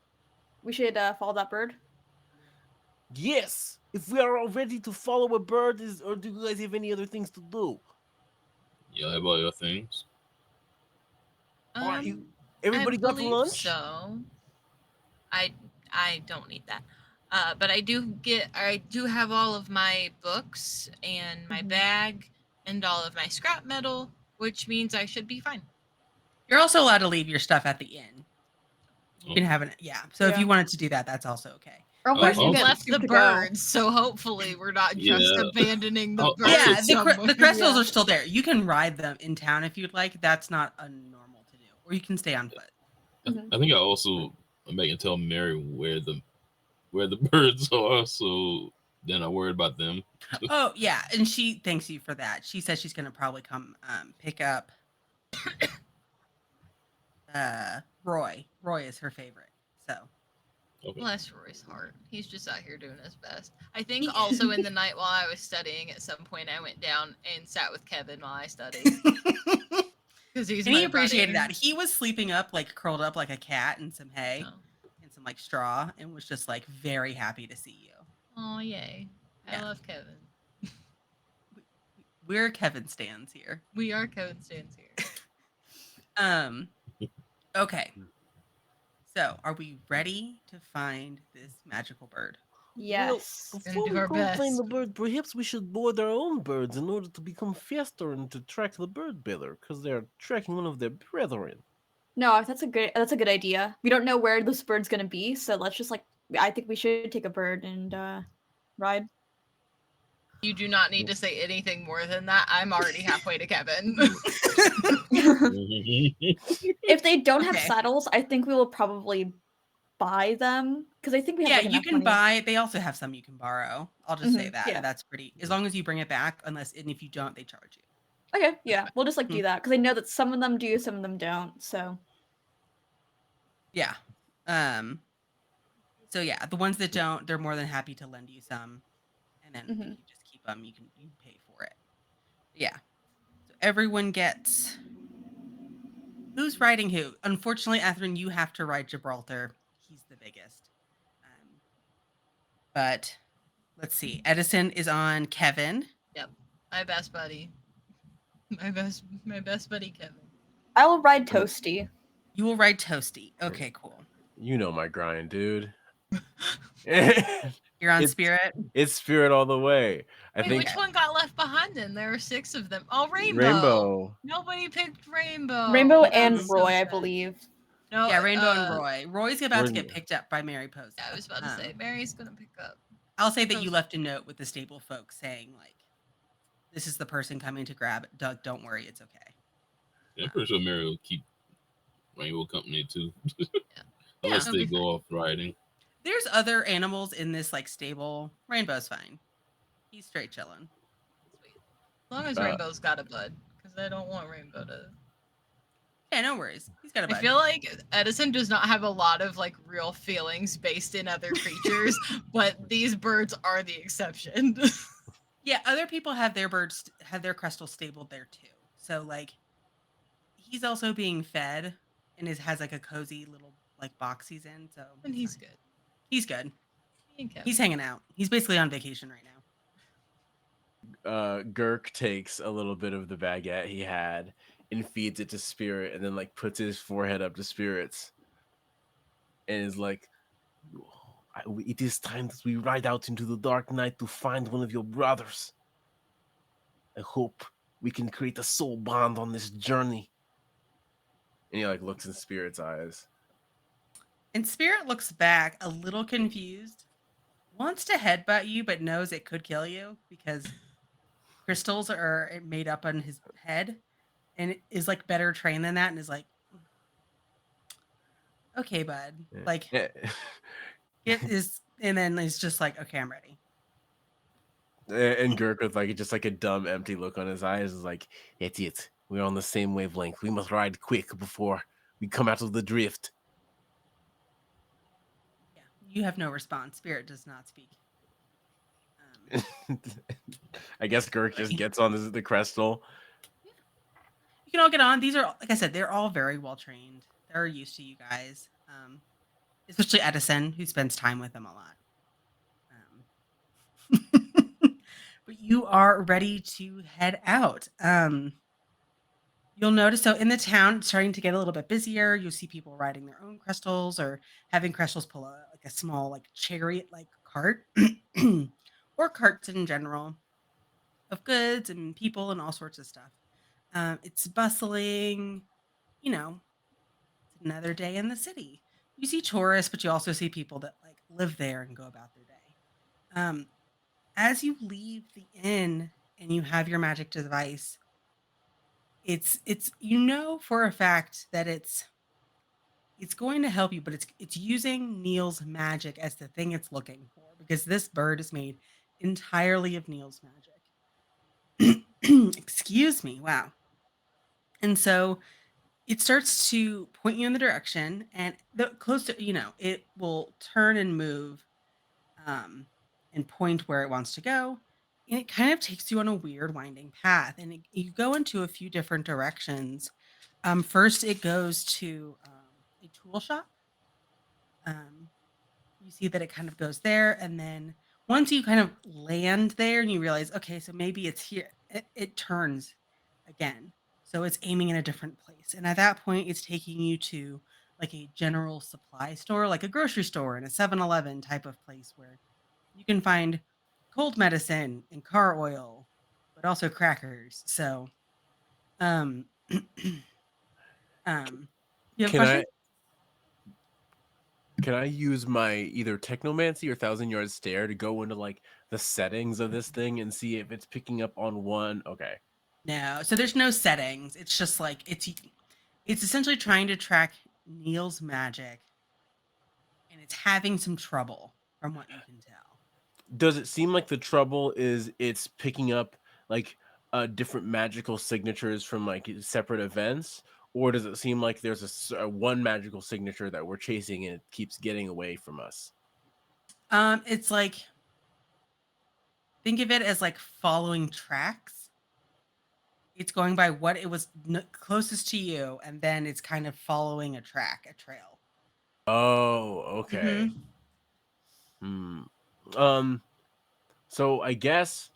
We should follow that bird. Yes, if we are all ready to follow a bird, or do you guys have any other things to do? Y'all have all your things? All right, I everybody got believe lunch? so. I don't need that. But I do have all of my books and my Mhm. bag and all of my scrap metal, which means I should be fine. You're also allowed to leave your stuff at the inn. You Oh. can have it. Yeah. So if Yeah. you wanted to do that, that's also okay. Or Oh, we're We oh. get left the soup to go. birds, so hopefully we're not just Yeah. abandoning the Oh, birds. Yeah, also- the crystals Yeah. are still there. You can ride them in town if you'd like. That's not normal to do. Or you can stay on foot. Mhm. I think I also make and tell Mary where the birds are, so then I worried about them. Oh, yeah. And she thanks you for that. She says she's going to probably come pick up Roy. Roy is her favorite. So, Okay. Bless Roy's heart. He's just out here doing his best. I think He- also in the night while I was studying, at some point I went down and sat with Kevin while I studied. Because he's and he my appreciated buddy. that. He was sleeping up, like curled up like a cat in some hay Oh. and some like straw, and was just like very happy to see you. Oh, yay. I Yeah. love Kevin. We're Kevin stands here. We are Kevin stands here. Okay. So, are we ready to find this magical bird? Yes. Well, Gonna before do we our go best. find the bird, perhaps we should board our own birds in order to become faster and to track the bird better, because they're tracking one of their brethren. No, that's a good idea. We don't know where this bird's gonna be, so let's just like I think we should take a bird and ride. You do not need to say anything more than that. I'm already halfway to Kevin. If they don't have Okay. saddles, I think we will probably buy them because I think we have Yeah, like, you enough can money. buy. They also have some you can borrow. I'll just say Mhm, that, yeah. and that's pretty. As long as you bring it back, and if you don't, they charge you. Okay, yeah, we'll just like Hmm. do that because I know that some of them do, some of them don't. So Yeah. So yeah, the ones that don't, they're more than happy to lend you some, and then if Mhm. you just keep them, you can pay for it. Yeah. So everyone gets. Who's riding who? Unfortunately, Athrun, you have to ride Gibraltar. He's the biggest. But let's see. Edison is on Kevin. Yep. My best buddy. My best buddy Kevin. I will ride Toasty. You will ride Toasty. Okay, cool. You know my grind, dude. You're on It's- Spirit. It's spirit all the way. I Wait, think which one got left behind then? There were 6 of them. Oh, Rainbow. Rainbow. Nobody picked Rainbow. Rainbow That's and so Roy, I sad. believe. No, Yeah, Rainbow and Roy. Roy's about to get Roy- picked up by Mary Posa. Yeah, I was about to say Mary's gonna pick up. I'll say that you Posa. left a note with the stable folks saying like, "This is the person coming to grab it. Doug, don't worry, it's okay." Yeah, I'm pretty sure Mary will keep Rainbow company too. Yeah, Unless it'll they be go off riding. There's other animals in this like stable. Rainbow's fine. He's straight chilling. Sweet. As long as Rainbow's got a bud, because I don't want Rainbow to. Yeah, no worries. He's got a I bud. feel like Edison does not have a lot of like real feelings based in other creatures, but these birds are the exception. Yeah, other people have their birds have their crystals stabled there too. So like he's also being fed and has like a cozy little like box he's in. So And it's he's fine. good. He's good. He and Kevin. He's hanging out. He's basically on vacation right now. Girk takes a little bit of the baguette he had and feeds it to Spirit, and then like puts his forehead up to Spirit's, and is like, "It is time that we ride out into the dark night to find one of your brothers. I hope we can create a soul bond on this journey." And he like looks in Spirit's eyes. And Spirit looks back a little confused, wants to headbutt you, but knows it could kill you because crystals are made up on his head and is like better trained than that and is like, okay, bud. Like Yeah. it is and then he's just like, okay, I'm ready. And Girk with like just like a dumb empty look on his eyes is like, "It's it. We're on the same wavelength. We must ride quick before we come out of the drift." Yeah. You have no response. Spirit does not speak. I guess Girk just gets on the Crestal. You can all get on. These are, like I said, they're all very well trained. They're used to you guys, especially Edison, who spends time with them a lot. But you are ready to head out. You'll notice, so in the town, it's starting to get a little bit busier. You'll see people riding their own crystals or having crystals pull like a small, like chariot-like cart, or carts in general of goods and people and all sorts of stuff. It's bustling, you know, it's another day in the city. You see tourists, but you also see people that like live there and go about their day. As you leave the inn and you have your magic device, it's you know for a fact that it's going to help you, but it's using Neil's magic as the thing it's looking for because this bird is made entirely of Neil's magic. Excuse me. Wow. And so it starts to point you in the direction, and the closer, it will turn and move, um, and point where it wants to go. And it kind of takes you on a weird winding path, and you go into a few different directions. First, it goes to a tool shop. Um, you see that it kind of goes there, and then once you kind of land there and you realize, okay, so maybe it's here, it turns again. So it's aiming in a different place. And at that point, it's taking you to like a general supply store, like a grocery store and a 7-Eleven type of place where you can find cold medicine and car oil, but also crackers. So, um, you have a Can question? I use my either Technomancy or Thousand Yard Stare to go into like the settings of this thing and see if it's picking up on one? Okay. No. So there's no settings. It's just like it's essentially trying to track Neil's magic, and it's having some trouble from what you can tell. Does it seem like the trouble is it's picking up like different magical signatures from like separate events, or does it seem like there's one magical signature that we're chasing and it keeps getting away from us? It's like think of it as like following tracks. It's going by what it was closest to you, and then it's kind of following a trail. Oh, okay. So I guess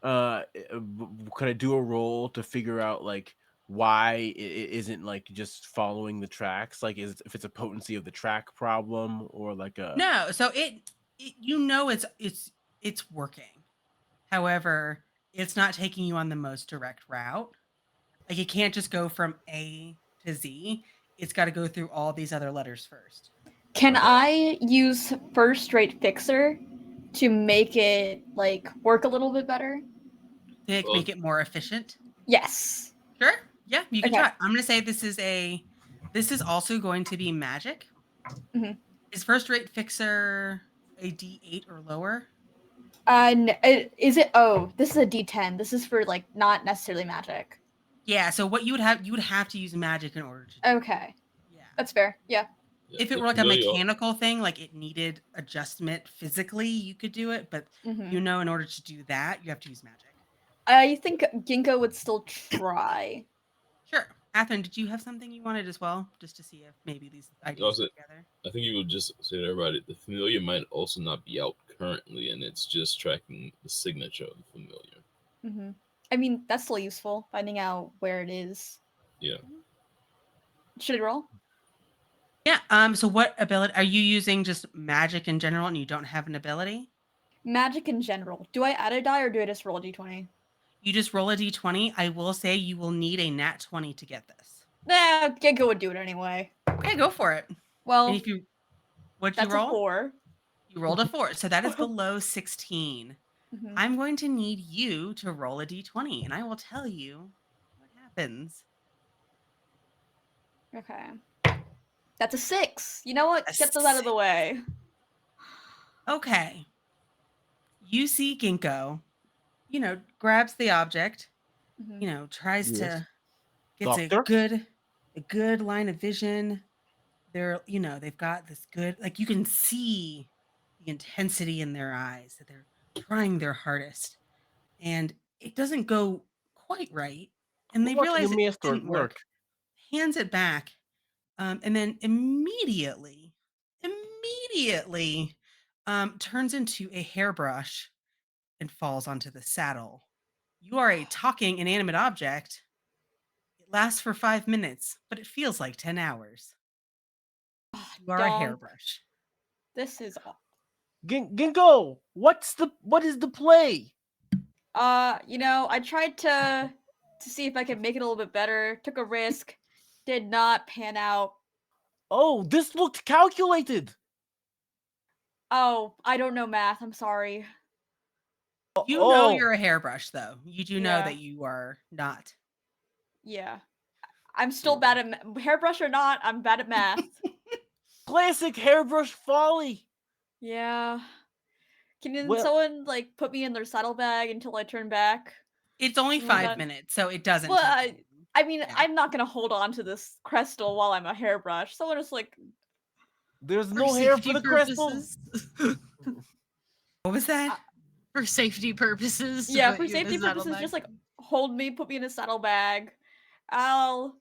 could I do a roll to figure out like why it isn't like just following the tracks? Like if it's a potency of the track problem or like a No, so it's working. However, it's not taking you on the most direct route. Like it can't just go from A to Z. It's got to go through all these other letters first. Can Okay. I use first rate fixer to make it like work a little bit better? To Well, make it more efficient. Yes. Sure. Yeah, you can Okay. try. I'm going to say this is also going to be magic. Mhm. Is first rate fixer a D8 or lower? Is it? Oh, this is a D10. This is for like not necessarily magic. Yeah, so what you would have to use magic in order to do it. Okay, Yeah. that's fair. Yeah. Yeah, If it the were like a familiar. mechanical thing, like it needed adjustment physically, you could do it, but Hmm. you know in order to do that, you have to use magic. I think Ginkgo would still try. Sure. Athen, did you have something you wanted as well? Just to see if maybe these ideas Also, go together? I think you would just say to everybody, the familiar might also not be out currently, and it's just tracking the signature of the familiar. Hmm. I mean, that's still useful, finding out where it is. Yeah. Should I roll? Yeah. So what ability are you using just magic in general and you don't have an ability? Magic in general. Do I add a die or do I just roll a d20? You just roll a d20. I will say you will need a nat 20 to get this. Nah, Ginkgo would do it anyway. Okay, go for it. And Well, if you what'd you that's a roll? 4. You rolled a 4. So that is below 16. Hmm. I'm going to need you to roll a d20 and I will tell you what happens. Okay. That's a 6. You know what? A Get those out of the 6. way. Okay. You see Ginkgo, grabs the object, Hmm. tries Yes. to gets Doctor? a good line of vision. They've got this good, like you can see the intensity in their eyes that they're trying their hardest. And it doesn't go quite right. And they What you realize it missed, didn't work, work? hands it back, and then immediately turns into a hairbrush and falls onto the saddle. You are a talking inanimate object. It lasts for 5 minutes, but it feels like 10 hours. You are a Donk. hairbrush. This is Ginkgo, what is the play? I tried to see if I could make it a little bit better. Took a risk. Did not pan out. Oh, this looked calculated. Oh, I don't know math. I'm sorry. You know Oh, you're a hairbrush, though. You do know Yeah. that you are not. Yeah. I'm still bad at hairbrush or not. I'm bad at math. classic hairbrush folly. Yeah. Can Well, someone like put me in their saddlebag until I turn back? It's only Something like 5 that? minutes, so it doesn't Well, take long. I mean, Yeah. I'm not gonna hold on to this crystal while I'm a hairbrush. Someone just like, there's For no hair for safety the crystal. purposes. What was that? For safety purposes. yeah, put for you in a safety purposes, saddlebag. just like hold me, put me in a saddlebag. I'll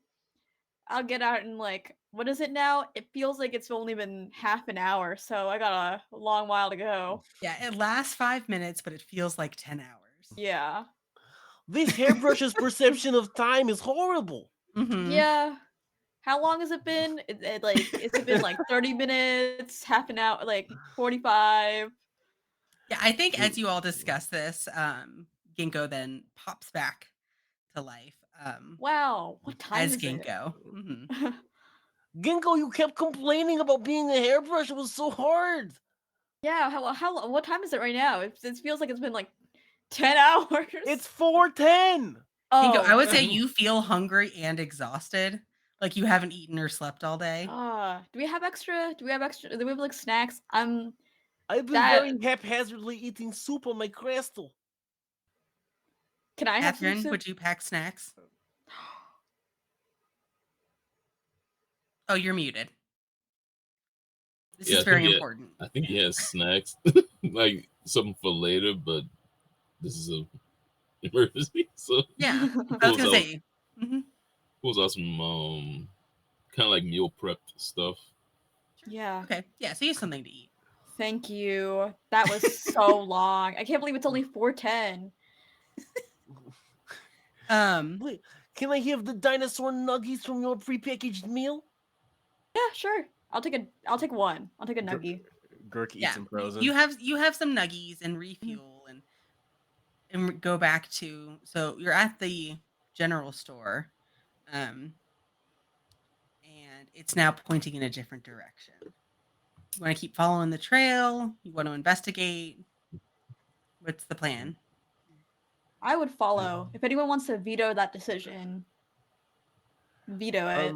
get out in like what is it now? It feels like it's only been half an hour, so I got a long while to go. Yeah, it lasts 5 minutes, but it feels like 10 hours. Yeah. This hairbrush's perception of time is horrible. Mhm. Yeah. How long has it been? Has it been like 30 minutes, half an hour, like 45? Yeah, I think as you all discuss this, Ginkgo then pops back to life, Wow, what time as is it? Ginkgo. Mhm. Ginkgo, you kept complaining about being a hairbrush. It was so hard. Yeah, what time is it right now? It feels like it's been like 10 hours. It's 4:10. Ginkgo, I Oh. would say you feel hungry and exhausted, like you haven't eaten or slept all day. Do we have extra? Do we have like snacks? I'm I've been that very haphazardly eating soup on my crystal. Can I have some Catherine, soup? would you pack snacks? Oh, you're muted. This Yeah, is very important. I think he has snacks, like something for later, but this is a emergency. So Yeah, I was pulls gonna out say. Mhm. pulls out some kind of like meal prepped stuff. Yeah. Okay, yeah, so you have something to eat. Thank you. That was so long. I can't believe it's only 4:10. Wait, can I have the dinosaur nuggies from your prepackaged meal? Yeah, sure. I'll take one. I'll take a nuggie. Gurk eats Yeah, them frozen. you have some nuggies and refuel and go back to, so you're at the general store, and it's now pointing in a different direction. You want to keep following the trail? You want to investigate? What's the plan? I would follow. If anyone wants to veto that decision, veto it.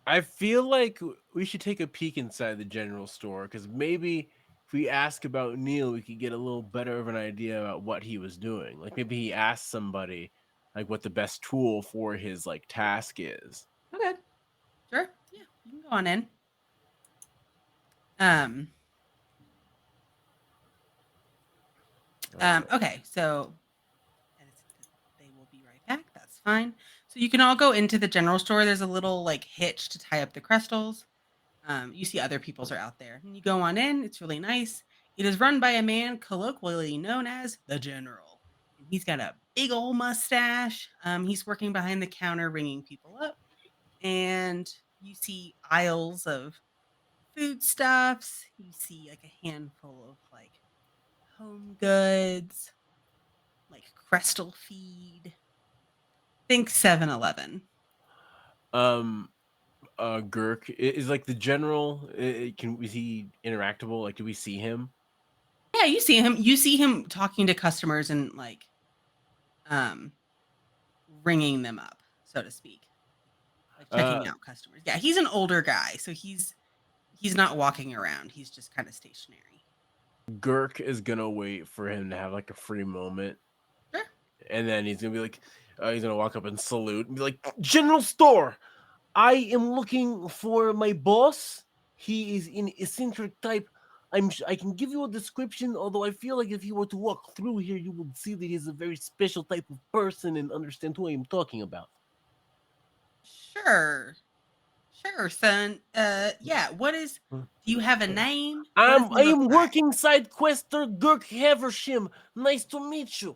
I feel like we should take a peek inside the general store because maybe if we ask about Neil, we could get a little better of an idea about what he was doing. Like maybe he asked somebody like what the best tool for his like task is. Okay. Sure. Yeah, you can go on in. Um. Okay. So, and they will be right back. That's fine. So you can all go into the general store. There's a little like hitch to tie up the crystals. You see other people's are out there. And you go on in. It's really nice. It is run by a man colloquially known as the General. And he's got a big old mustache. He's working behind the counter ringing people up. And you see aisles of foodstuffs. You see like a handful of like home goods, like Crystal Feed. Think 7-Eleven. Gurk is like the general. Is he interactable? Like, do we see him? Yeah, you see him. You see him talking to customers and like um ringing them up, so to speak. Like checking out customers. Yeah, he's an older guy, so he's not walking around. He's just kind of stationary. Gurk is gonna wait for him to have like a free moment, Sure. and then he's gonna be like, he's gonna walk up and salute and be like, "General Store, I am looking for my boss. He is an eccentric type. I can give you a description, although I feel like if you were to walk through here, you would see that he's a very special type of person and understand who I am talking about." Sure. Sure, son. Yeah, do you have a name? What does he I look am like? working SideQuester Gurk Haversham. Nice to meet you.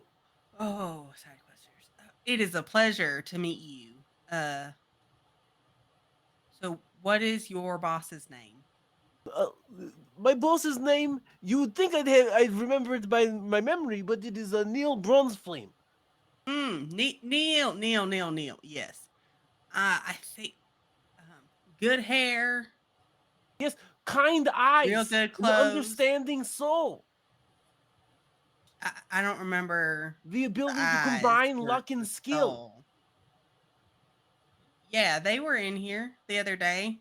Oh, SideQuesters. It is a pleasure to meet you. So what is your boss's name? Uh, my boss's name, you would think I'd remember it by my memory, but it is Neil Bronzeflame. Neil. Yes. I think good hair, Yes, kind real eyes, good an clothes. understanding soul. I don't remember The the ability to eyes combine or luck and the skill. soul. Yeah, they were in here the other day.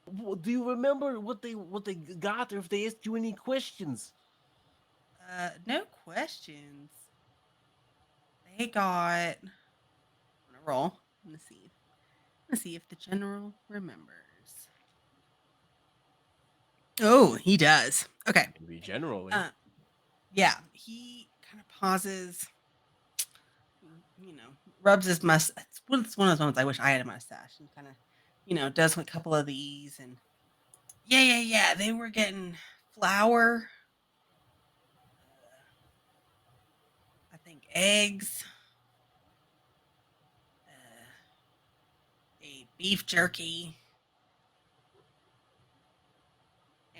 Do you remember what they got, or if they asked you any questions? No questions. They got on a roll. Let's see. Let's see if the general remembers. Oh, he does. Okay. Maybe generally. Yeah, he kind of pauses, rubs his mustache. It's one of those moments I wish I had a mustache and kind of, does a couple of these and yeah. They were getting flour, I think eggs, a beef jerky,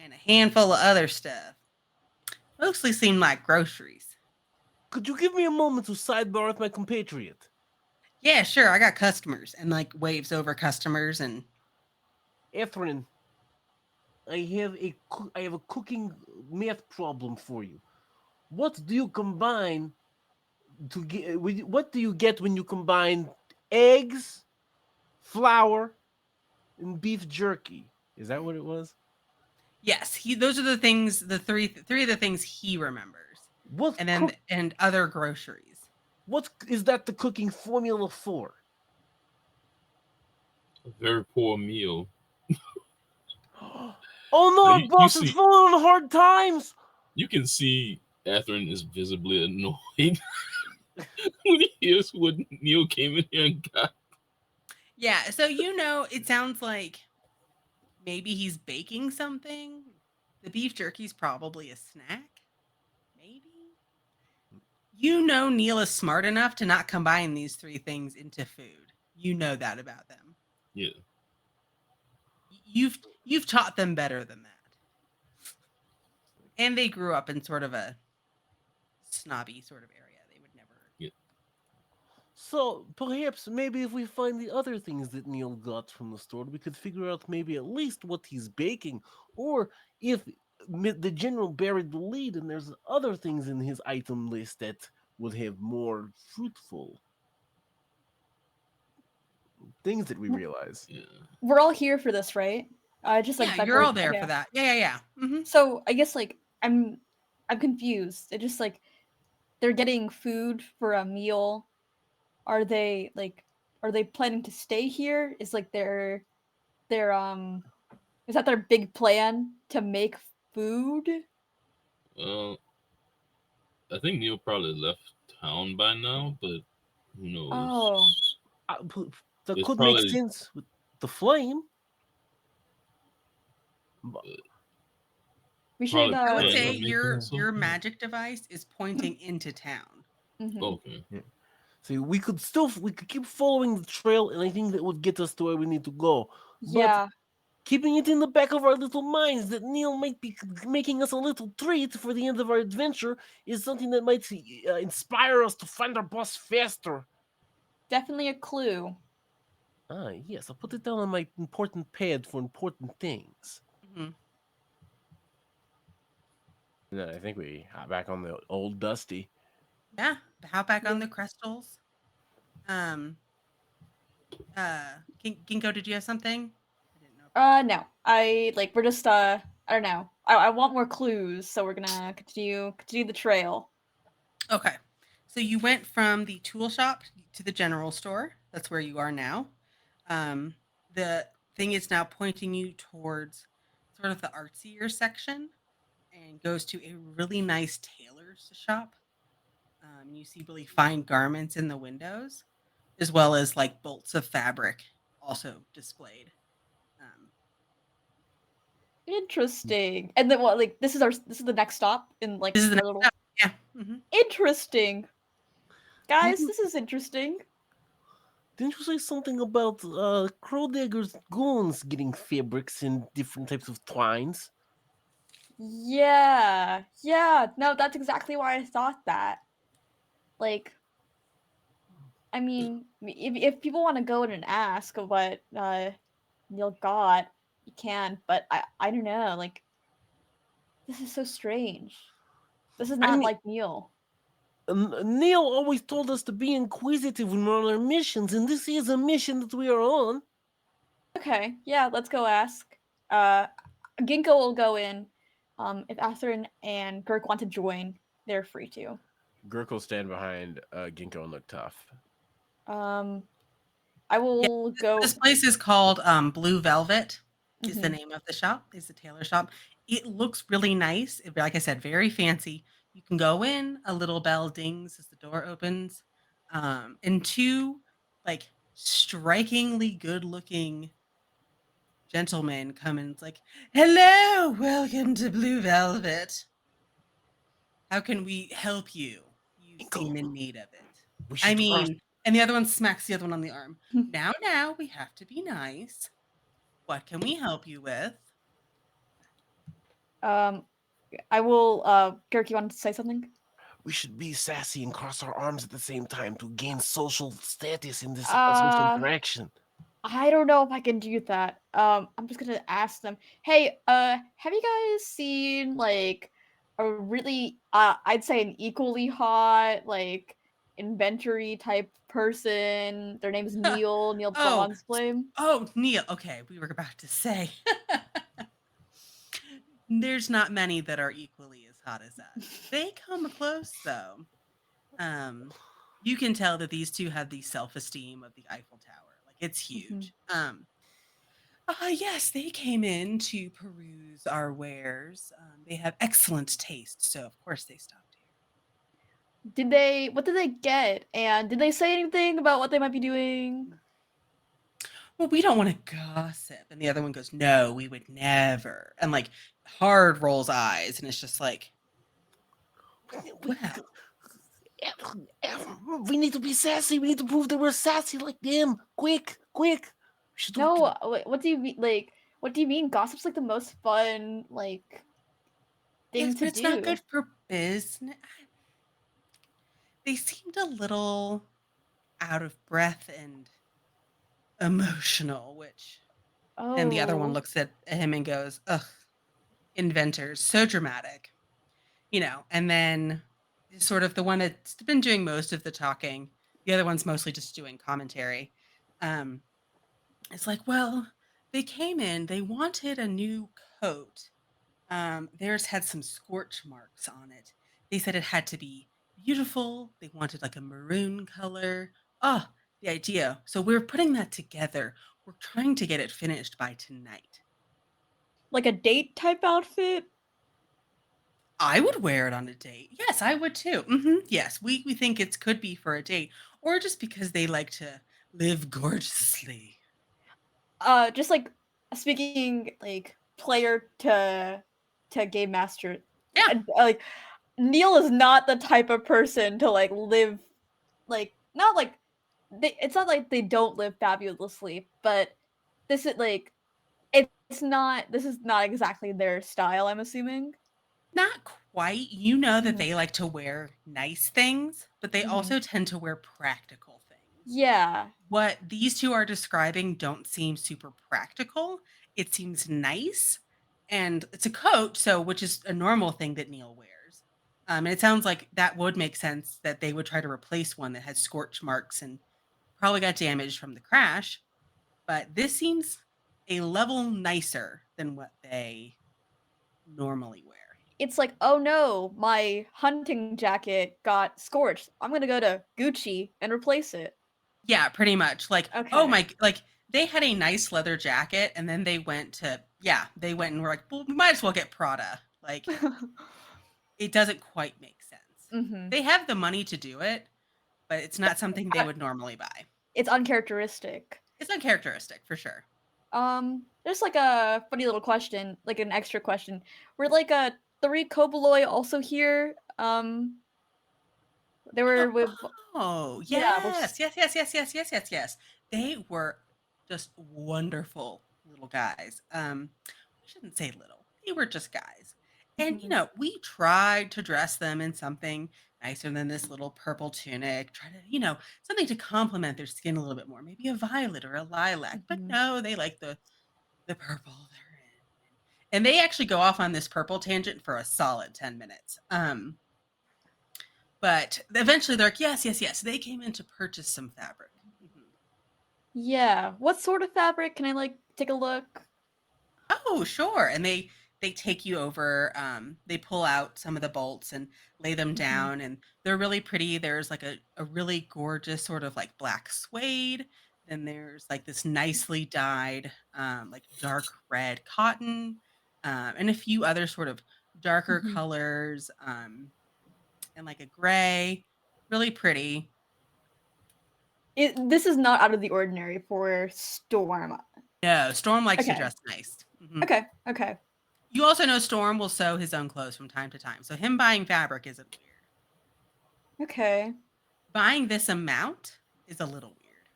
and a handful of other stuff. Mostly seemed like groceries. Could you give me a moment to sidebar with my compatriot? Yeah, sure. I got customers and like waves over customers and Ephraim, I have a cooking math problem for you. What do you combine to get? What do you get when you combine eggs, flour, and beef jerky? Is that what it was? yes, those are the things, the three of the things he remembers. What And then and other groceries. What is that the cooking formula for? A very poor meal. Oh no, Like, our boss is falling on hard times. You can see Athrun is visibly annoyed when he hears what Neil came in here and got. Yeah, so it sounds like maybe he's baking something. The beef jerky's probably a snack. Maybe. Neil is smart enough to not combine these three things into food. You know that about them. Yeah. You've taught them better than that. And they grew up in sort of a snobby sort of area. They would never. Yeah. So perhaps maybe if we find the other things that Neil got from the store, we could figure out maybe at least what he's baking, or if the general buried the lead and there's other things in his item list that would have more fruitful things that we realize. Yeah. We're all here for this, right? Just like Yeah, you're all there for that. Yeah. Mm-hmm. So I guess like I'm confused. It just like they're getting food for a meal. are they planning to stay here? Is like their is that their big plan to make food? Well, I think Neil probably left town by now, but who Oh, knows? That It's could make probably sense with the flame. we should probably I would planning say on making your something. magic device is pointing into town. mhm. Okay. See, we could keep following the trail, and I think that would get us to where we need to go. But Yeah, keeping it in the back of our little minds that Neil might be making us a little treat for the end of our adventure is something that might inspire us to find our boss faster. definitely a clue. Ah, yes, I'll put it down on my important pad for important things. Mhm. And then I think we hop back on the old Dusty. Yeah, how back on Yeah. the crystals. Um, Ginkgo, did you have something? I didn't know. No. We're just I don't know. I want more clues, so we're gonna continue the trail. Okay, so you went from the tool shop to the general store. That's where you are now. Um, the thing is now pointing you towards sort of the artsier section and goes to a really nice tailor's shop. You see really fine garments in the windows, as well as like bolts of fabric also displayed. Um, Interesting. And then what? Like this is the next stop in like this is the our next little. step. Yeah. Interesting, guys. Didn't This is interesting. didn't you say something about Crowdagger's goons getting fabrics in different types of twines? Yeah, yeah. No, that's exactly why I thought that. Like, I mean, if people want to go in and ask what Neil got, you can. But I don't know. Like, this is so strange. This is I not mean, like Neil. Neil always told us to be inquisitive when we're on our missions, and this is a mission that we are on. Okay, yeah, let's go ask. Uh, Ginkgo will go in. If Atherin and Girk want to join, they're free to. Gurk will stand behind Ginkgo and look tough. Um, I Yeah, will this go. place is called Blue Velvet. Is the Mhm. name of the shop? Is the tailor shop? It looks really nice. Like I said, very fancy. You can go in. A little bell dings as the door opens, and two like strikingly good-looking gentlemen come in. It's like, hello, welcome to Blue Velvet. How can we help you? You seem Ginkgo, in need of it. we I should do our. mean, and the other one smacks the other one on the arm. Now, we have to be nice. What can we help you with? um, I will. Girk, you wanted to say something? We should be sassy and cross our arms at the same time to gain social status in this social Uh, interaction. I don't know if I can do that. I'm just gonna ask them. Hey, have you guys seen like a really, I'd say an equally hot like inventory type person? Their name is Neil Oh, Bronzeflame. Neil. Okay, we were about to say. There's not many that are equally as hot as that. They come close though. Um, you can tell that these two have the self-esteem of the Eiffel Tower. Like it's Mhm. huge. Yes, they came in to peruse our wares. They have excellent taste, so of course they stopped here. What did they get? And did they say anything about what they might be doing? Well, we don't want to gossip. And the other one goes, no, we would never. And like hard rolls eyes. And it's just like, We, well, we need to be sassy. We need to prove that we're sassy like them. Quick, quick. We should do No, what do you mean? Like, what do you mean? Gossip's like the most fun like yes, thing to but it's not do. good for business. They seemed a little out of breath and emotional, which, and the other one Oh. looks at him and goes, ugh, inventors, so dramatic, and then sort of the one that's been doing most of the talking, the other one's mostly just doing commentary. Um, it's like, well, they came in, they wanted a new coat. Theirs had some scorch marks on it. They said it had to be beautiful. They wanted like a maroon color Oh, the idea. So we're putting that together. We're trying to get it finished by tonight. Like a date type outfit? I would wear it on a date. Yes, I would too. Yes, we think it could be for a date, or just because they like to live gorgeously. Just like speaking like player to game master. Yeah, Like Neil is not the type of person to like live like not like it's not like they don't live fabulously, but this is like it's not this is not exactly their style, I'm assuming. not quite. You know that Mhm, they like to wear nice things, but they mhm. also tend to wear practical things. Yeah. What these two are describing don't seem super practical. It seems nice, and it's a coat, so which is a normal thing that Neil wears. And it sounds like that would make sense that they would try to replace one that has scorch marks and probably got damaged from the crash. But this seems a level nicer than what they normally wear. It's like, "Oh no, my hunting jacket got scorched. I'm gonna go to Gucci and replace it." Yeah, pretty much. Like, oh Okay. my, like they had a nice leather jacket, and then they went to, yeah, they went and were like, well, we might as well get Prada. Like, it doesn't quite make sense. Mhm. They have the money to do it, but it's not something they I would normally buy. It's uncharacteristic. It's uncharacteristic for sure. There's like a funny little question, like an extra question. Were like three Koboloi also here? They were with Oh, yeah, with yes. They were just wonderful little guys. I shouldn't say little. They were just guys. And mhm, we tried to dress them in something nicer than this little purple tunic, try to, something to complement their skin a little bit more, maybe a violet or a lilac. But mhm. no, they like the purple they're in. And they actually go off on this purple tangent for a solid 10 minutes. But eventually they're like, yes. They came in to purchase some fabric. Yeah. What sort of fabric? Can I like take a look? Oh, sure. And they take you over. They pull out some of the bolts and lay them Mhm, down, and they're really pretty. There's like a really gorgeous sort of like black suede. Then there's like this nicely dyed, like dark red cotton, and a few other sort of darker mhm. colors, and like a gray. Really pretty. This is not out of the ordinary for Storm. No, Storm likes to Okay. dress nice. Okay. You also know Storm will sew his own clothes from time to time, so him buying fabric isn't weird. Okay. Buying this amount is a little weird.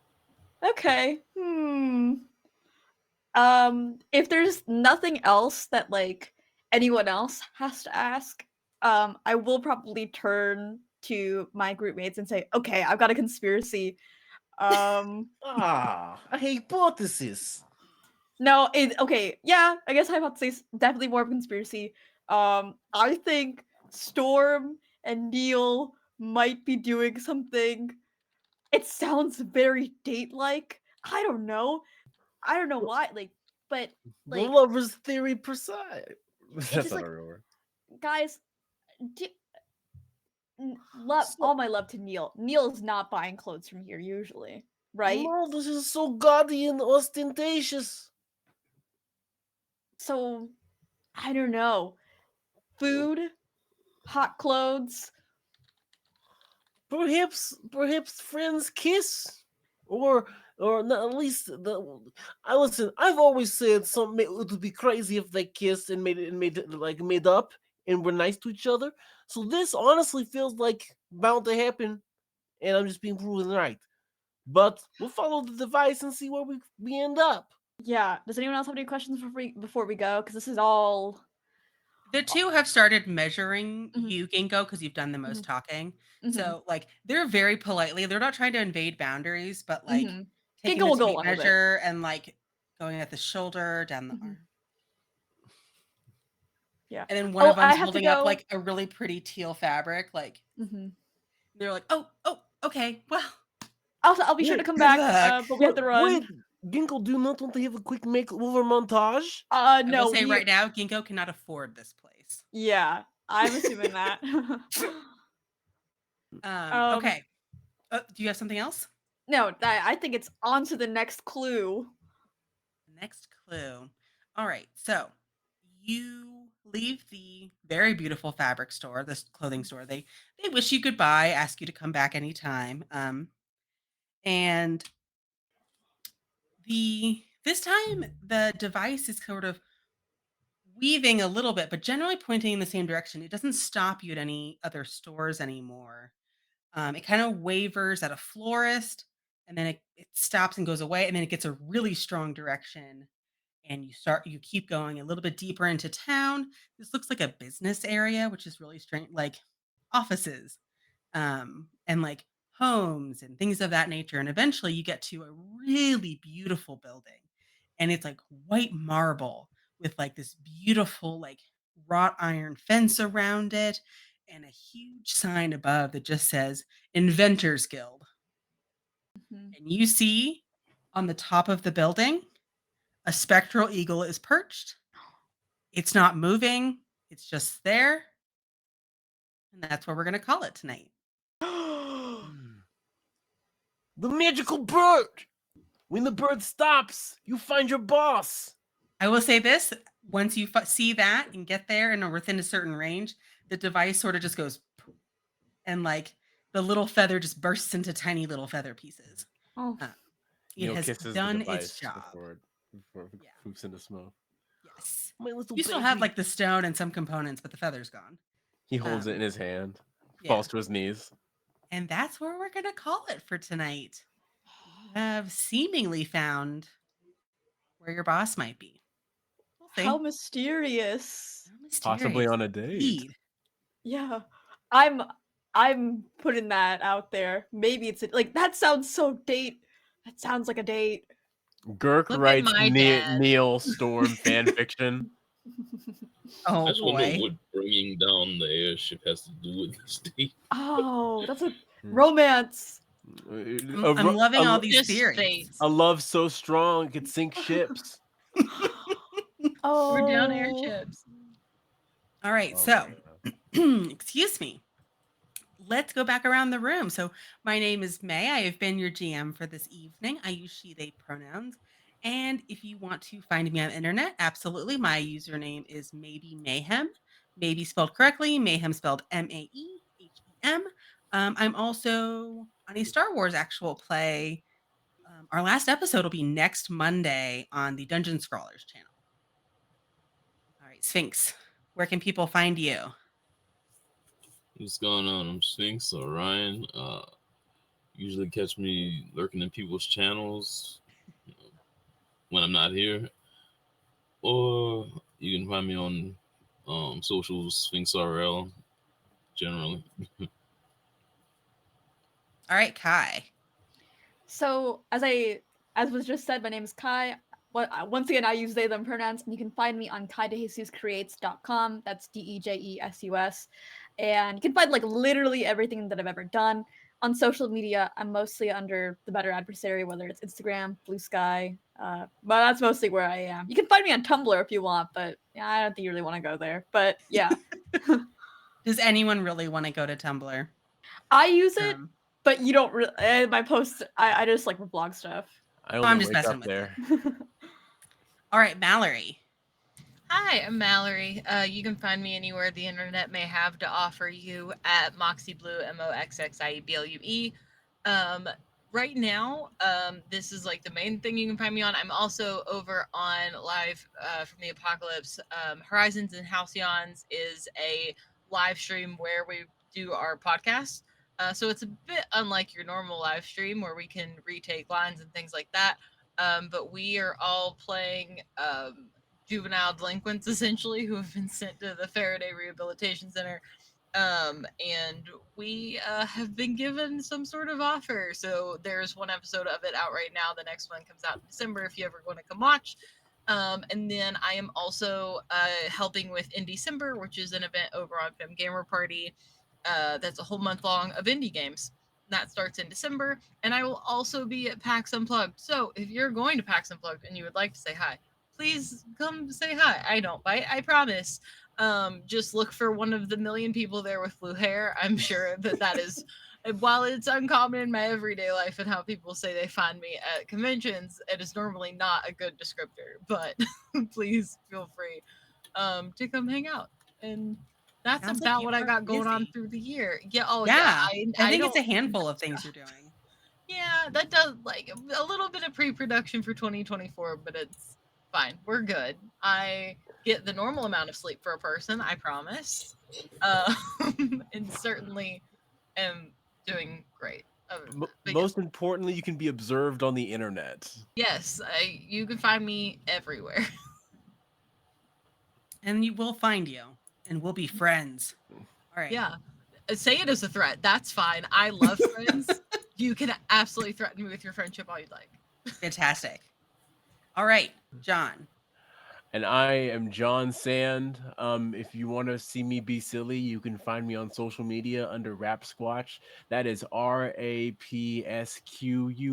Okay. If there's nothing else that like anyone else has to ask, I will probably turn to my group mates and say, "Okay, I've got a conspiracy." Um, A hypothesis. no, okay, yeah, I guess hypothesis definitely more of a conspiracy. I think Storm and Neil might be doing something. It sounds very date-like. I don't know why, like, but The like lover's theory precise. it's That's just not a like, real word. guys, love So, all my love to Neil. Neil is not buying clothes from here usually, right? no, this is so gaudy and ostentatious. So I don't know. Food, hot clothes. Perhaps friends kiss, or not, at least the. I listen. I've always said it would be crazy if they kissed and made up and were nice to each other. So this honestly feels like bound to happen, and I'm just being proven right. But we'll follow the device and see where we end up. Yeah. Does anyone else have any questions before we go? Because this is all. The two have started measuring Mhm, you, Ginkgo, because you've done the most mhm, talking. mhm, So, like, they're very politely, they're not trying to invade boundaries, but like mhm. taking Ginkgo the will go tape along with it. measure and like going at the shoulder, down the Mhm, arm. yeah. And then one Oh, of I them's have to holding up go. like a really pretty teal fabric. Like, Mhm. they're like, oh, okay, well, I'll be sure to Wait, come good back. luck. But we have to run. wait, Ginkle, do you not want to have a quick makeover montage? I will No, say right now, Ginkgo cannot afford this place. yeah, I'm assuming that. Um, Okay. Do you have something else? No, I think it's on to the next clue. Next clue. All right. So you leave the very beautiful fabric store, this clothing store. They wish you goodbye, ask you to come back anytime. And the this time the device is sort of weaving a little bit, but generally pointing in the same direction. It doesn't stop you at any other stores anymore. It kind of wavers at a florist, and then it stops and goes away, and then it gets a really strong direction. And you keep going a little bit deeper into town. This looks like a business area, which is really strange, like offices, and like homes and things of that nature. And eventually you get to a really beautiful building, and it's like white marble with like this beautiful, like wrought iron fence around it, and a huge sign above that just says Inventors Guild. Mhm. And you see on the top of the building, a spectral eagle is perched. It's not moving, it's just there. And that's what we're going to call it tonight. The magical bird! When the bird stops, you find your boss. I will say this, once you see that and get there and are within a certain range, the device sort of just goes poof, and like the little feather just bursts into tiny little feather pieces. Oh, Uh, it Neil has kisses the done its device job. before it Yeah. poofs into smoke. Yes. My little You still baby. have like the stone and some components, but the feather's gone. He holds it Um, in his hand, yeah. falls to his knees. And that's where we're going to call it for tonight. You have seemingly found where your boss might be. We'll how see. mysterious. How Possibly mysterious on a date. indeed. Yeah. I'm I'm putting that out there. Maybe it's like that sounds so date. That sounds like a date. Girk Look at writes my dad. Neil Storm fan fiction. I Oh just want to know boy. what bringing down the airship has to do with this thing. Oh, that's a Hmm. romance. I'm loving all these Just theories. fate. A love so strong it could sink ships. We're down Oh. airships. All right, Oh so my excuse me. Let's go back around the room. So, my name is May. I have been your GM for this evening. I use she, they pronouns. And if you want to find me on the internet, absolutely. My username is maybe mayhem, maybe spelled correctly, mayhem spelled Maehem. I'm also on a Star Wars actual play. Our last episode will be next Monday on the Dungeon Scrollers channel. All right, Sphinx, where can people find you? What's going on? I'm Sphinx or Ryan. Usually catch me lurking in people's channels, you know, when I'm not here, or you can find me on socials, Sphinx RL generally. All right, Kai. So as was just said, my name is Kai. Once again, I use they them pronouns, and you can find me on kaidejesuscreates.com. That's DEJESUS, and you can find like literally everything that I've ever done on social media. I'm mostly under the Better Adversary, whether it's Instagram, Blue Sky, but that's mostly where I am. You can find me on Tumblr if you want, but yeah, I don't think you really want to go there. But yeah, Does anyone really want to go to Tumblr? I use it, Um, but you don't really. My posts, I just like blog stuff. I I'm only just wake messing up with there. all right, Mallory. Hi, I'm Mallory. You can find me anywhere the internet may have to offer you at Moxie Blue, MOXXIEBLUE. Right now, this is like the main thing you can find me on. I'm also over on Live from the Apocalypse. Horizons and Halcyons is a live stream where we do our podcast. So it's a bit unlike your normal live stream where we can retake lines and things like that. But we are all playing juvenile delinquents essentially who have been sent to the Faraday Rehabilitation Center. And we have been given some sort of offer. So there's one episode of it out right now. The next one comes out in December if you ever want to come watch. And then I am also helping with In December, which is an event over on Fem Gamer Party. That's a whole month long of indie games. That starts in December. And I will also be at PAX Unplugged. So if you're going to PAX Unplugged and you would like to say hi, please come say hi. I don't bite, I promise. Just look for one of the million people there with blue hair. I'm sure that is And while it's uncommon in my everyday life and how people say they find me at conventions, it is normally not a good descriptor. But please feel free to come hang out. And that's Sounds like about you what I are got going on busy. through the year. Yeah. Oh yeah. Yeah, I I think it's don't. a handful of things you're doing. Yeah, that does like a little bit of pre-production for 2024, but it's fine. We're good. I get the normal amount of sleep for a person, I promise. And certainly am doing great. Other than that. But yes, Most importantly, you can be observed on the internet. yes, you can find me everywhere. And we'll find you, and we'll be friends. All right. Yeah, say it as a threat. That's fine. I love friends. You can absolutely threaten me with your friendship all you'd like. Fantastic. All right, John. And I am John Sand. If you want to see me be silly, you can find me on social media under Rap Squatch. That is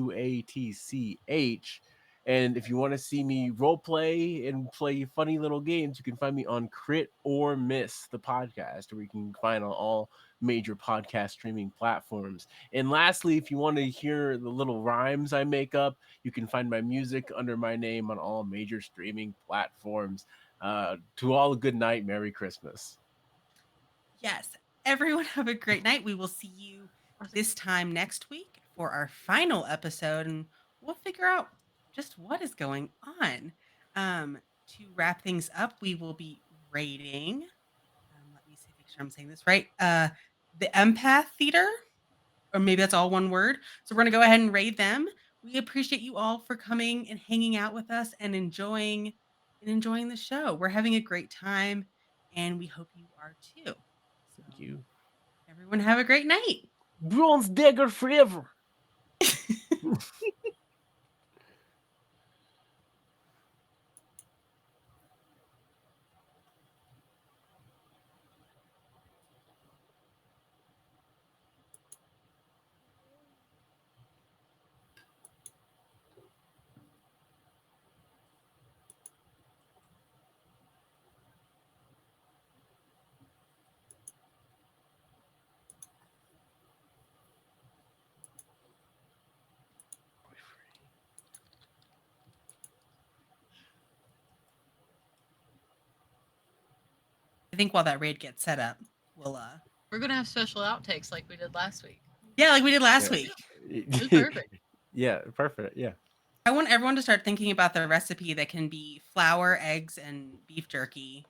RAPSQUATCH. And if you want to see me role play and play funny little games, you can find me on Crit or Miss, the podcast, where you can find on all major podcast streaming platforms. And lastly, if you want to hear the little rhymes I make up, you can find my music under my name on all major streaming platforms. To all a good night. Merry Christmas. Yes, everyone have a great night. We will see you this time next week for our final episode, and we'll figure out just what is going on. To wrap things up, we will be rating. Let me see, make sure I'm saying this right. The Empath Theater, or maybe that's all one word. So we're gonna go ahead and rate them. We appreciate you all for coming and hanging out with us and enjoying the show. We're having a great time, and we hope you are too. So Thank you. everyone have a great night. Bronze Dagger forever. I think while that raid gets set up, we'll We're gonna have special outtakes like we did last week. yeah, like we did last Yeah. week. It was perfect. Yeah, perfect. Yeah. I want everyone to start thinking about the recipe that can be flour, eggs, and beef jerky.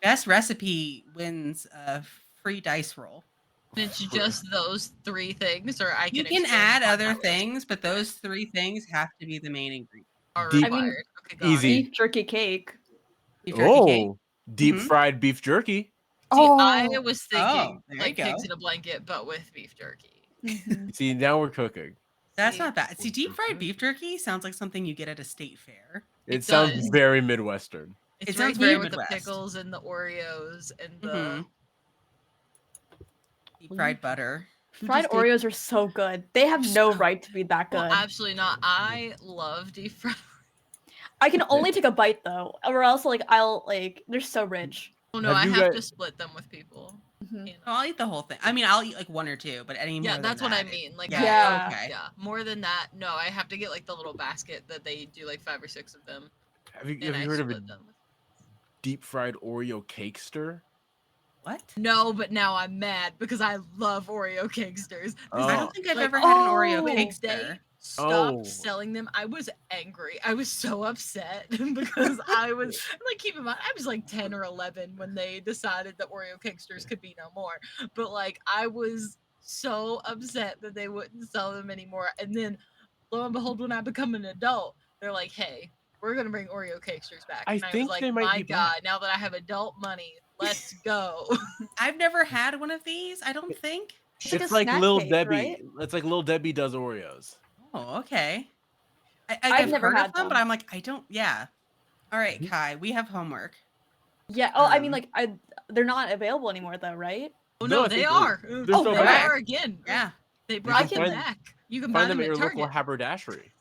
Best recipe wins a free dice roll. And it's just those 3 things, or I You can can expand add upon other that list. things, but those 3 things have to be the main ingredient. Are Deep- required. I mean, Okay, got easy. it. Beef jerky cake. Beef jerky cake. Deep Mhm. fried beef jerky. See, Oh. I was thinking there like you go. pigs in a blanket, but with beef jerky. Mhm. See, now we're cooking. That's See, not bad. See, deep fried beef jerky sounds like something you get at a state fair. It It sounds does. very Midwestern. It's It right sounds there very with Midwest. the pickles and the Oreos and the Mhm. Deep fried butter. Fried Oreos are so good. They have no right to be that good. Well, absolutely not. I love deep fried. I can only take a bite though, or else they're so rich. Oh no, Have I you have guys- to split them with people. Mhm. You know? Oh, I'll eat the whole thing. I mean, I'll eat like 1 or 2, but any more Yeah, than that's what I that, mean. Like, yeah, Yeah. okay. yeah, more than that, no. I have to get like the little basket that they do like 5 or 6 of them, Have you, and have I you heard of a split them. deep fried Oreo cakester? What? No, but now I'm mad because I love Oreo cakesters. I don't think I've Like, ever had an Oreo oh, When cakester. they stopped Oh. selling them, I was angry. I was so upset because I was like, keep in mind, I was like 10 or 11 when they decided that Oreo cakesters could be no more. But like, I was so upset that they wouldn't sell them anymore. And then, lo and behold, when I become an adult, they're like, "Hey, we're gonna bring Oreo cakesters back." I And I was think like, they might "My be God! back. Now that I have adult money, let's go." I've never had one of these, I don't think. It's like a snack Lil cake, Debbie. right? It's like Lil Debbie does Oreos. Oh, okay. I've I've never heard had of them, but them. I'm like, I don't. Yeah. All right, Mhm. Kai, we have homework. Yeah. Oh, I mean, Um, they're not available anymore though, right? Oh No, no, I they think are. they're Oh, still they They back. are again. Yeah. They can brought them find- back. You can buy Find them them at at your local Target. haberdashery.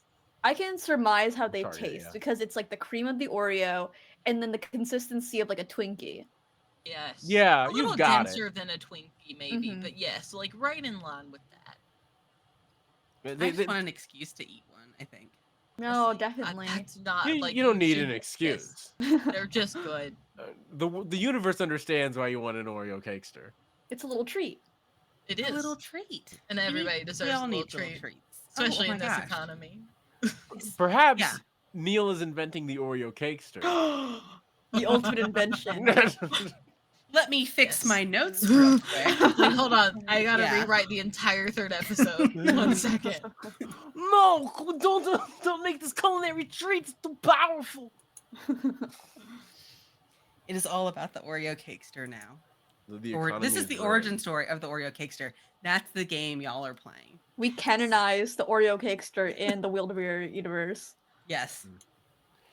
I can surmise how they Target, taste yeah. because it's like the cream of the Oreo and then the consistency of like a Twinkie. Yes. Yeah, A little you've got denser than a Twinkie, maybe, Mhm. but yes, like right in line with that. I just want an excuse to eat one, I think. No, Honestly, definitely. that's not you, like you don't need should- an yes, excuse. they're just good. The universe understands why you want an Oreo cakester. It's a little treat. It A is, little treat. and We everybody we deserves all a little need little treat, treats. especially oh in my this gosh. economy. Perhaps Yeah. Neil is inventing the Oreo cakester. The ultimate invention. Let me fix Yes. my notes real quick. Like, hold on, I gotta Yeah. rewrite the entire third episode. 1 second. No, don't make this culinary treat. It's too powerful. It is all about the Oreo cakester now. The Or economy this is the growing. origin story of the Oreo cakester. That's the game y'all are playing. We canonized the Oreo cakester in the Wildebeer universe. Yes.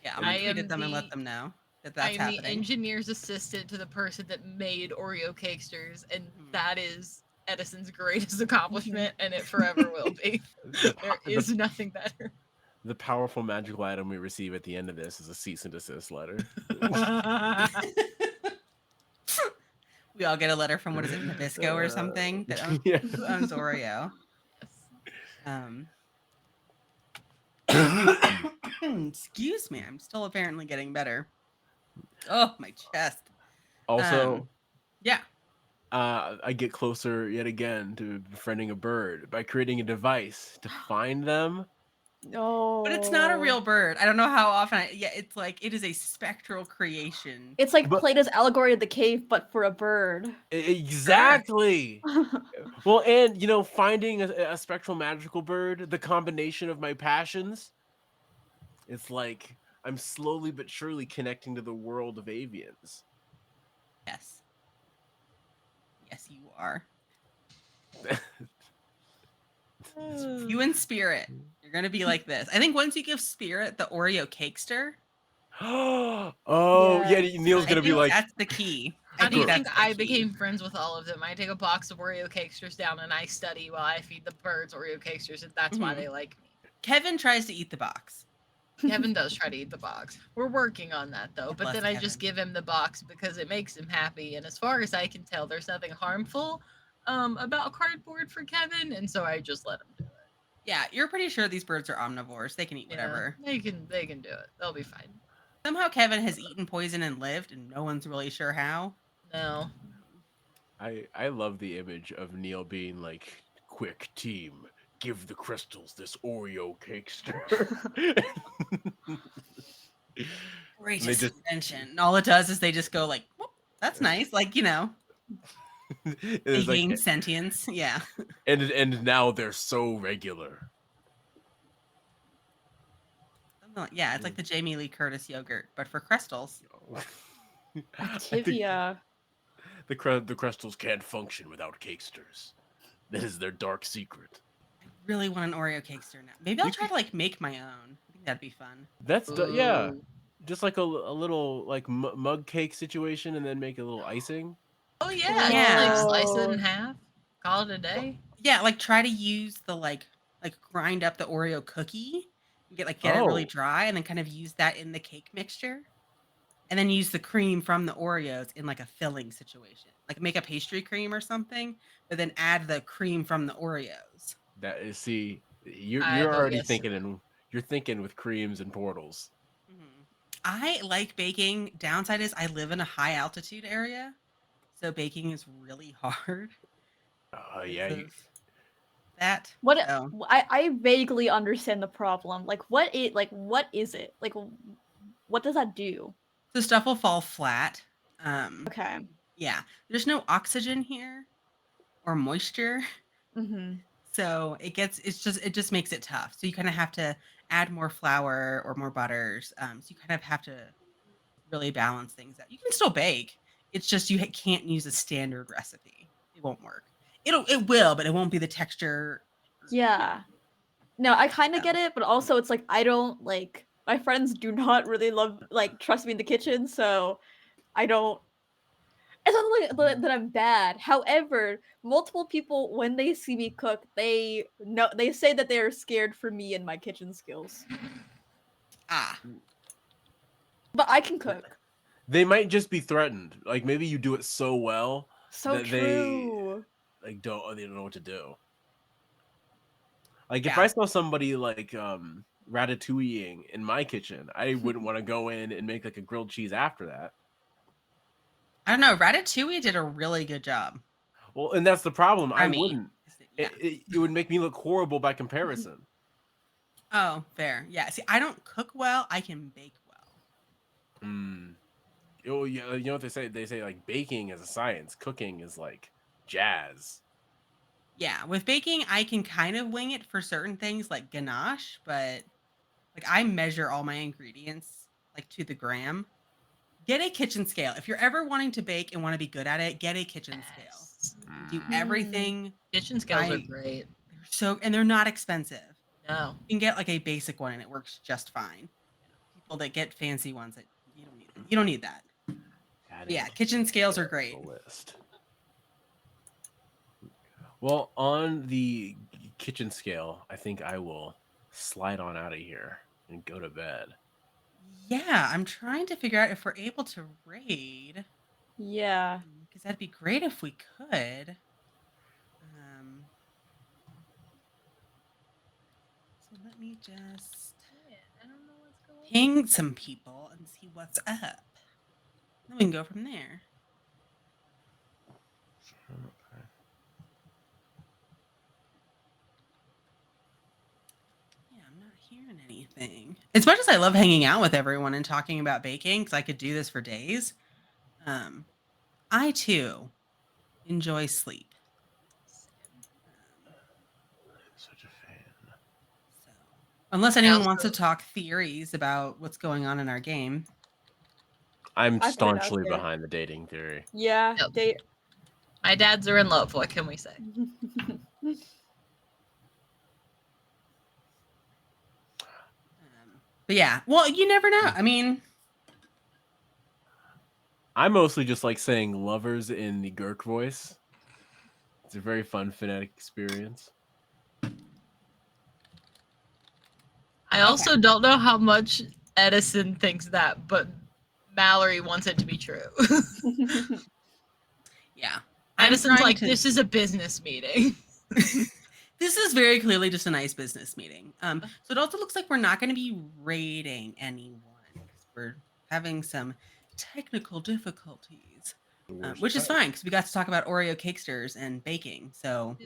Yeah, I'm I gonna tweet am at them and the- let them know that I that's am the happening. engineer's assistant to the person that made Oreo cakesters, and that is Edison's greatest accomplishment, and it forever will be. There is nothing better. The powerful magical item we receive at the end of this is a cease and desist letter. We all get a letter from, what is it, Nabisco or something? That owns, Yeah. who owns Oreo? Excuse me, I'm still apparently getting better. Oh, my chest. Also, Yeah. I get closer yet again to befriending a bird by creating a device to find them. No. But it's not a real bird. I don't know how often it's like it is a spectral creation. It's like But- Plato's allegory of the cave, but for a bird. Exactly. Well, and finding a spectral magical bird, the combination of my passions, it's like I'm slowly but surely connecting to the world of avians. Yes. Yes, you are. You and Spirit. You're gonna be like this. I think once you give Spirit the Oreo cakester, Oh, yeah, Yes. Neil's I gonna be think like, that's the key. How do you that's think the I key. became friends with all of them? I take a box of Oreo cakesters down and I study while I feed the birds Oreo cakesters, and that's why Mhm. they like me. Kevin tries to eat the box. Kevin does try to eat the box. We're working on that though, but Bless then I just Kevin. give him the box because it makes him happy, and as far as I can tell, there's nothing harmful about cardboard for Kevin, and so I just let him do it. Yeah, you're pretty sure these birds are omnivores. They can eat whatever. Yeah, they can do it. They'll be fine. Somehow Kevin has eaten poison and lived, and no one's really sure how. No. I love the image of Neil being like, quick team, give the crystals this Oreo cakester. Greatest they just- invention. And all it does is they just go like, "Whoop, that's nice. Like, they It's like, gain sentience. Yeah. and now they're so regular. Something like, yeah, it's like the Jamie Lee Curtis yogurt, but for crystals. I think Activia. the crystals can't function without cakesters. That is their dark secret. I really want an Oreo cakester now. Maybe I'll You try to like make my own. I think that'd be fun. That's yeah, Ooh. just like a little like mug cake situation, and then make a little icing. Oh yeah, Yeah. just like slice it in half. Call it a day. Yeah, like try to use the like grind up the Oreo cookie, and get it really Oh. dry, and then kind of use that in the cake mixture, and then use the cream from the Oreos in like a filling situation, like make a pastry cream or something, but then add the cream from the Oreos. That is, see, you're I vote already yes to thinking you're thinking with creams and portals. Mhm. I like baking. Downside is I live in a high altitude area, so baking is really hard. Yeah. because of that. What So, I vaguely understand the problem. Like what is it? Like what does that do? so stuff will fall flat. Okay. Yeah, there's no oxygen here or moisture. Mm-hmm. So it just makes it tough. So you kind of have to add more flour or more butters. So you kind of have to really balance things out. You can still bake. It's just you can't use a standard recipe. It won't work. It will, but it won't be the texture. Yeah. No, I kind of Yeah. get it, but also it's like I don't like my friends do not really trust me in the kitchen, so I don't. It's not like that I'm bad. However, multiple people when they see me cook, they say that they are scared for me and my kitchen skills. Ah, But I can cook. They might just be threatened. Like maybe you do it so well So that true. they don't know what to do. Like if Yeah. I saw somebody like ratatouilleing in my kitchen, I wouldn't want to go in and make like a grilled cheese after that. I don't know. Ratatouille did a really good job. Well, and that's the problem. I Remy. wouldn't. Yeah. It would make me look horrible by comparison. Oh, fair. Yeah. See, I don't cook well. I can bake well. Mm. Oh, yeah, you know what they say? They say like baking is a science, cooking is like jazz. Yeah. With baking, I can kind of wing it for certain things like ganache, but like I measure all my ingredients like to the gram. Get a kitchen scale. If you're ever wanting to bake and want to be good at it, get a kitchen scale. Yes. Do Mm. everything Kitchen skills are great. and they're not expensive. No. You can get like a basic one and it works just fine. People that get fancy ones, that you don't need that. You don't need that. Yeah, kitchen scales are great. List. Well, on the kitchen scale, I think I will slide on out of here and go to bed. Yeah, I'm trying to figure out if we're able to raid. Yeah. Because that'd be great if we could. So let me just I don't know what's going on. ping some people and see what's up. Then we can go from there. Yeah, I'm not hearing anything. As much as I love hanging out with everyone and talking about baking, because I could do this for days, I too enjoy sleep. Such a fan. So, unless anyone wants to talk theories about what's going on in our game. I'm I put it out staunchly there. behind the dating theory. Yeah. Yep. My dads are in love. What can we say? But yeah, well, you never know. I mean, I mostly just like saying lovers in the Gurk voice. It's a very fun phonetic experience. I also don't know how much Edison thinks that, but Mallory wants it to be true. yeah. Edison's like, this is a business meeting. This is very clearly just a nice business meeting. So it also looks like we're not going to be raiding anyone because we're having some technical difficulties, which is fine because we got to talk about Oreo cakesters and baking. So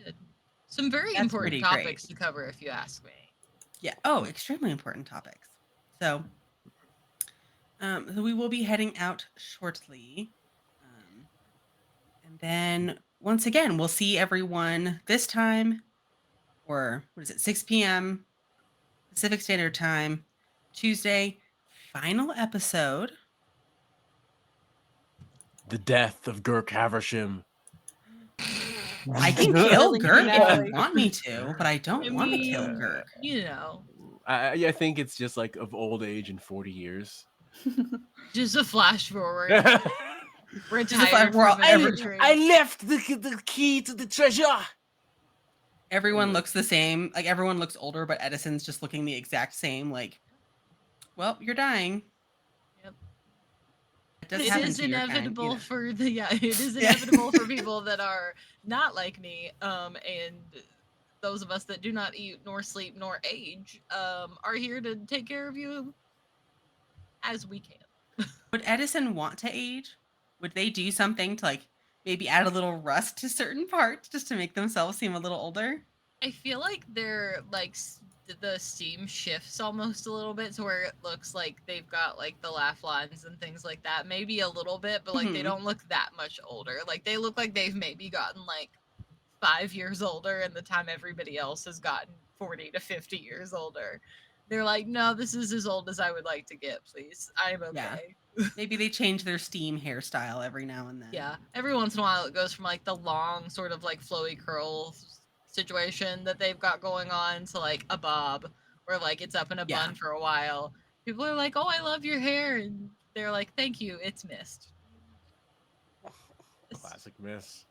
some very that's important pretty topics great. to cover, if you ask me. Yeah. Oh, extremely important topics. So we will be heading out shortly. And then once again, we'll see everyone this time, or what is it, 6 p.m. Pacific Standard Time, Tuesday, final episode. The death of Gurk Haversham. I can kill Killing Gurk if finale. you want me to, but I don't want to kill mean, Gurk. You know. I think it's just like of old age in 40 years. Just a flash forward. Retired from I left the key to the treasure. Everyone looks the same. Like everyone looks older, but Edison's just looking the exact same. Like, well, you're dying. Yep. It is inevitable kind, for the it is inevitable for people that are not like me, and those of us that do not eat nor sleep nor age, are here to take care of you as we can. Would Edison want to age? Would they do something to like maybe add a little rust to certain parts just to make themselves seem a little older? I feel like they're like the steam shifts almost a little bit to where it looks like they've got like the laugh lines and things like that, maybe a little bit, but like they don't look that much older. Like they look like they've maybe gotten like 5 years older in the time everybody else has gotten 40 to 50 years older. They're like, no, this is as old as I would like to get, please. I'm okay. Yeah. Maybe they change their steam hairstyle every now and then. Yeah. Every once in a while it goes from like the long sort of like flowy curl situation that they've got going on to like a bob where like it's up in a bun for a while. People are like, oh, I love your hair. And they're like, thank you. It's mist. Classic mist.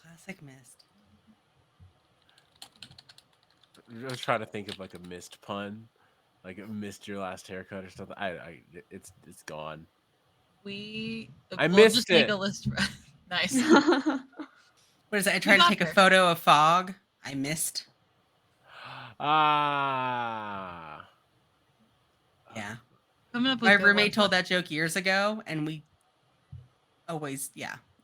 Classic mist. I was trying to think of like a mist pun. like missed your last haircut or something. It's gone. We I we'll just missed make a it. list. Nice. What is it? I We tried to got take a there. photo of fog. I missed. Ah. Yeah. Coming up with My good roommate ones. told that joke years ago, and we always,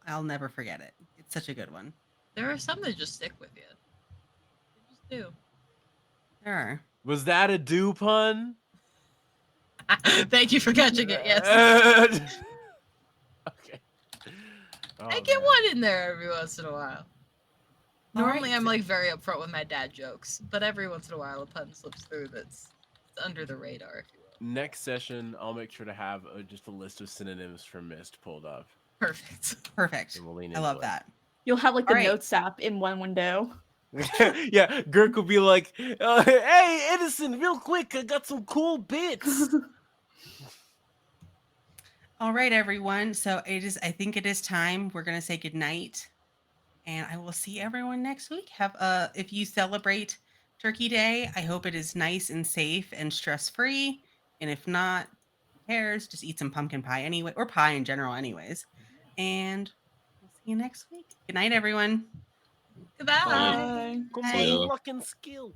I'll never forget it. It's such a good one. There are some that just stick with you. They just do. There are. Was that a do pun? Thank you for catching it. Yes. Okay. I Oh, get man. one in there every once in a while. All Normally, right. I'm like very upfront with my dad jokes, but every once in a while, a pun slips through that's under the radar, if you will. Next session, I'll make sure to have just a list of synonyms for mist pulled up. Perfect. Perfect. And we'll lean I into love it. that. You'll have like the All right. notes app in one window. Yeah, Girk will be like, "Hey, Edison, real quick, I got some cool bits." All right, everyone. So I think it is time. We're gonna say goodnight. And I will see everyone next week. If you celebrate Turkey Day, I hope it is nice and safe and stress-free. And if not, who cares? Just eat some pumpkin pie anyway, or pie in general, anyways. And we'll see you next week. Good night, everyone. Goodbye. Bye. Come Bye. on, luck and skill.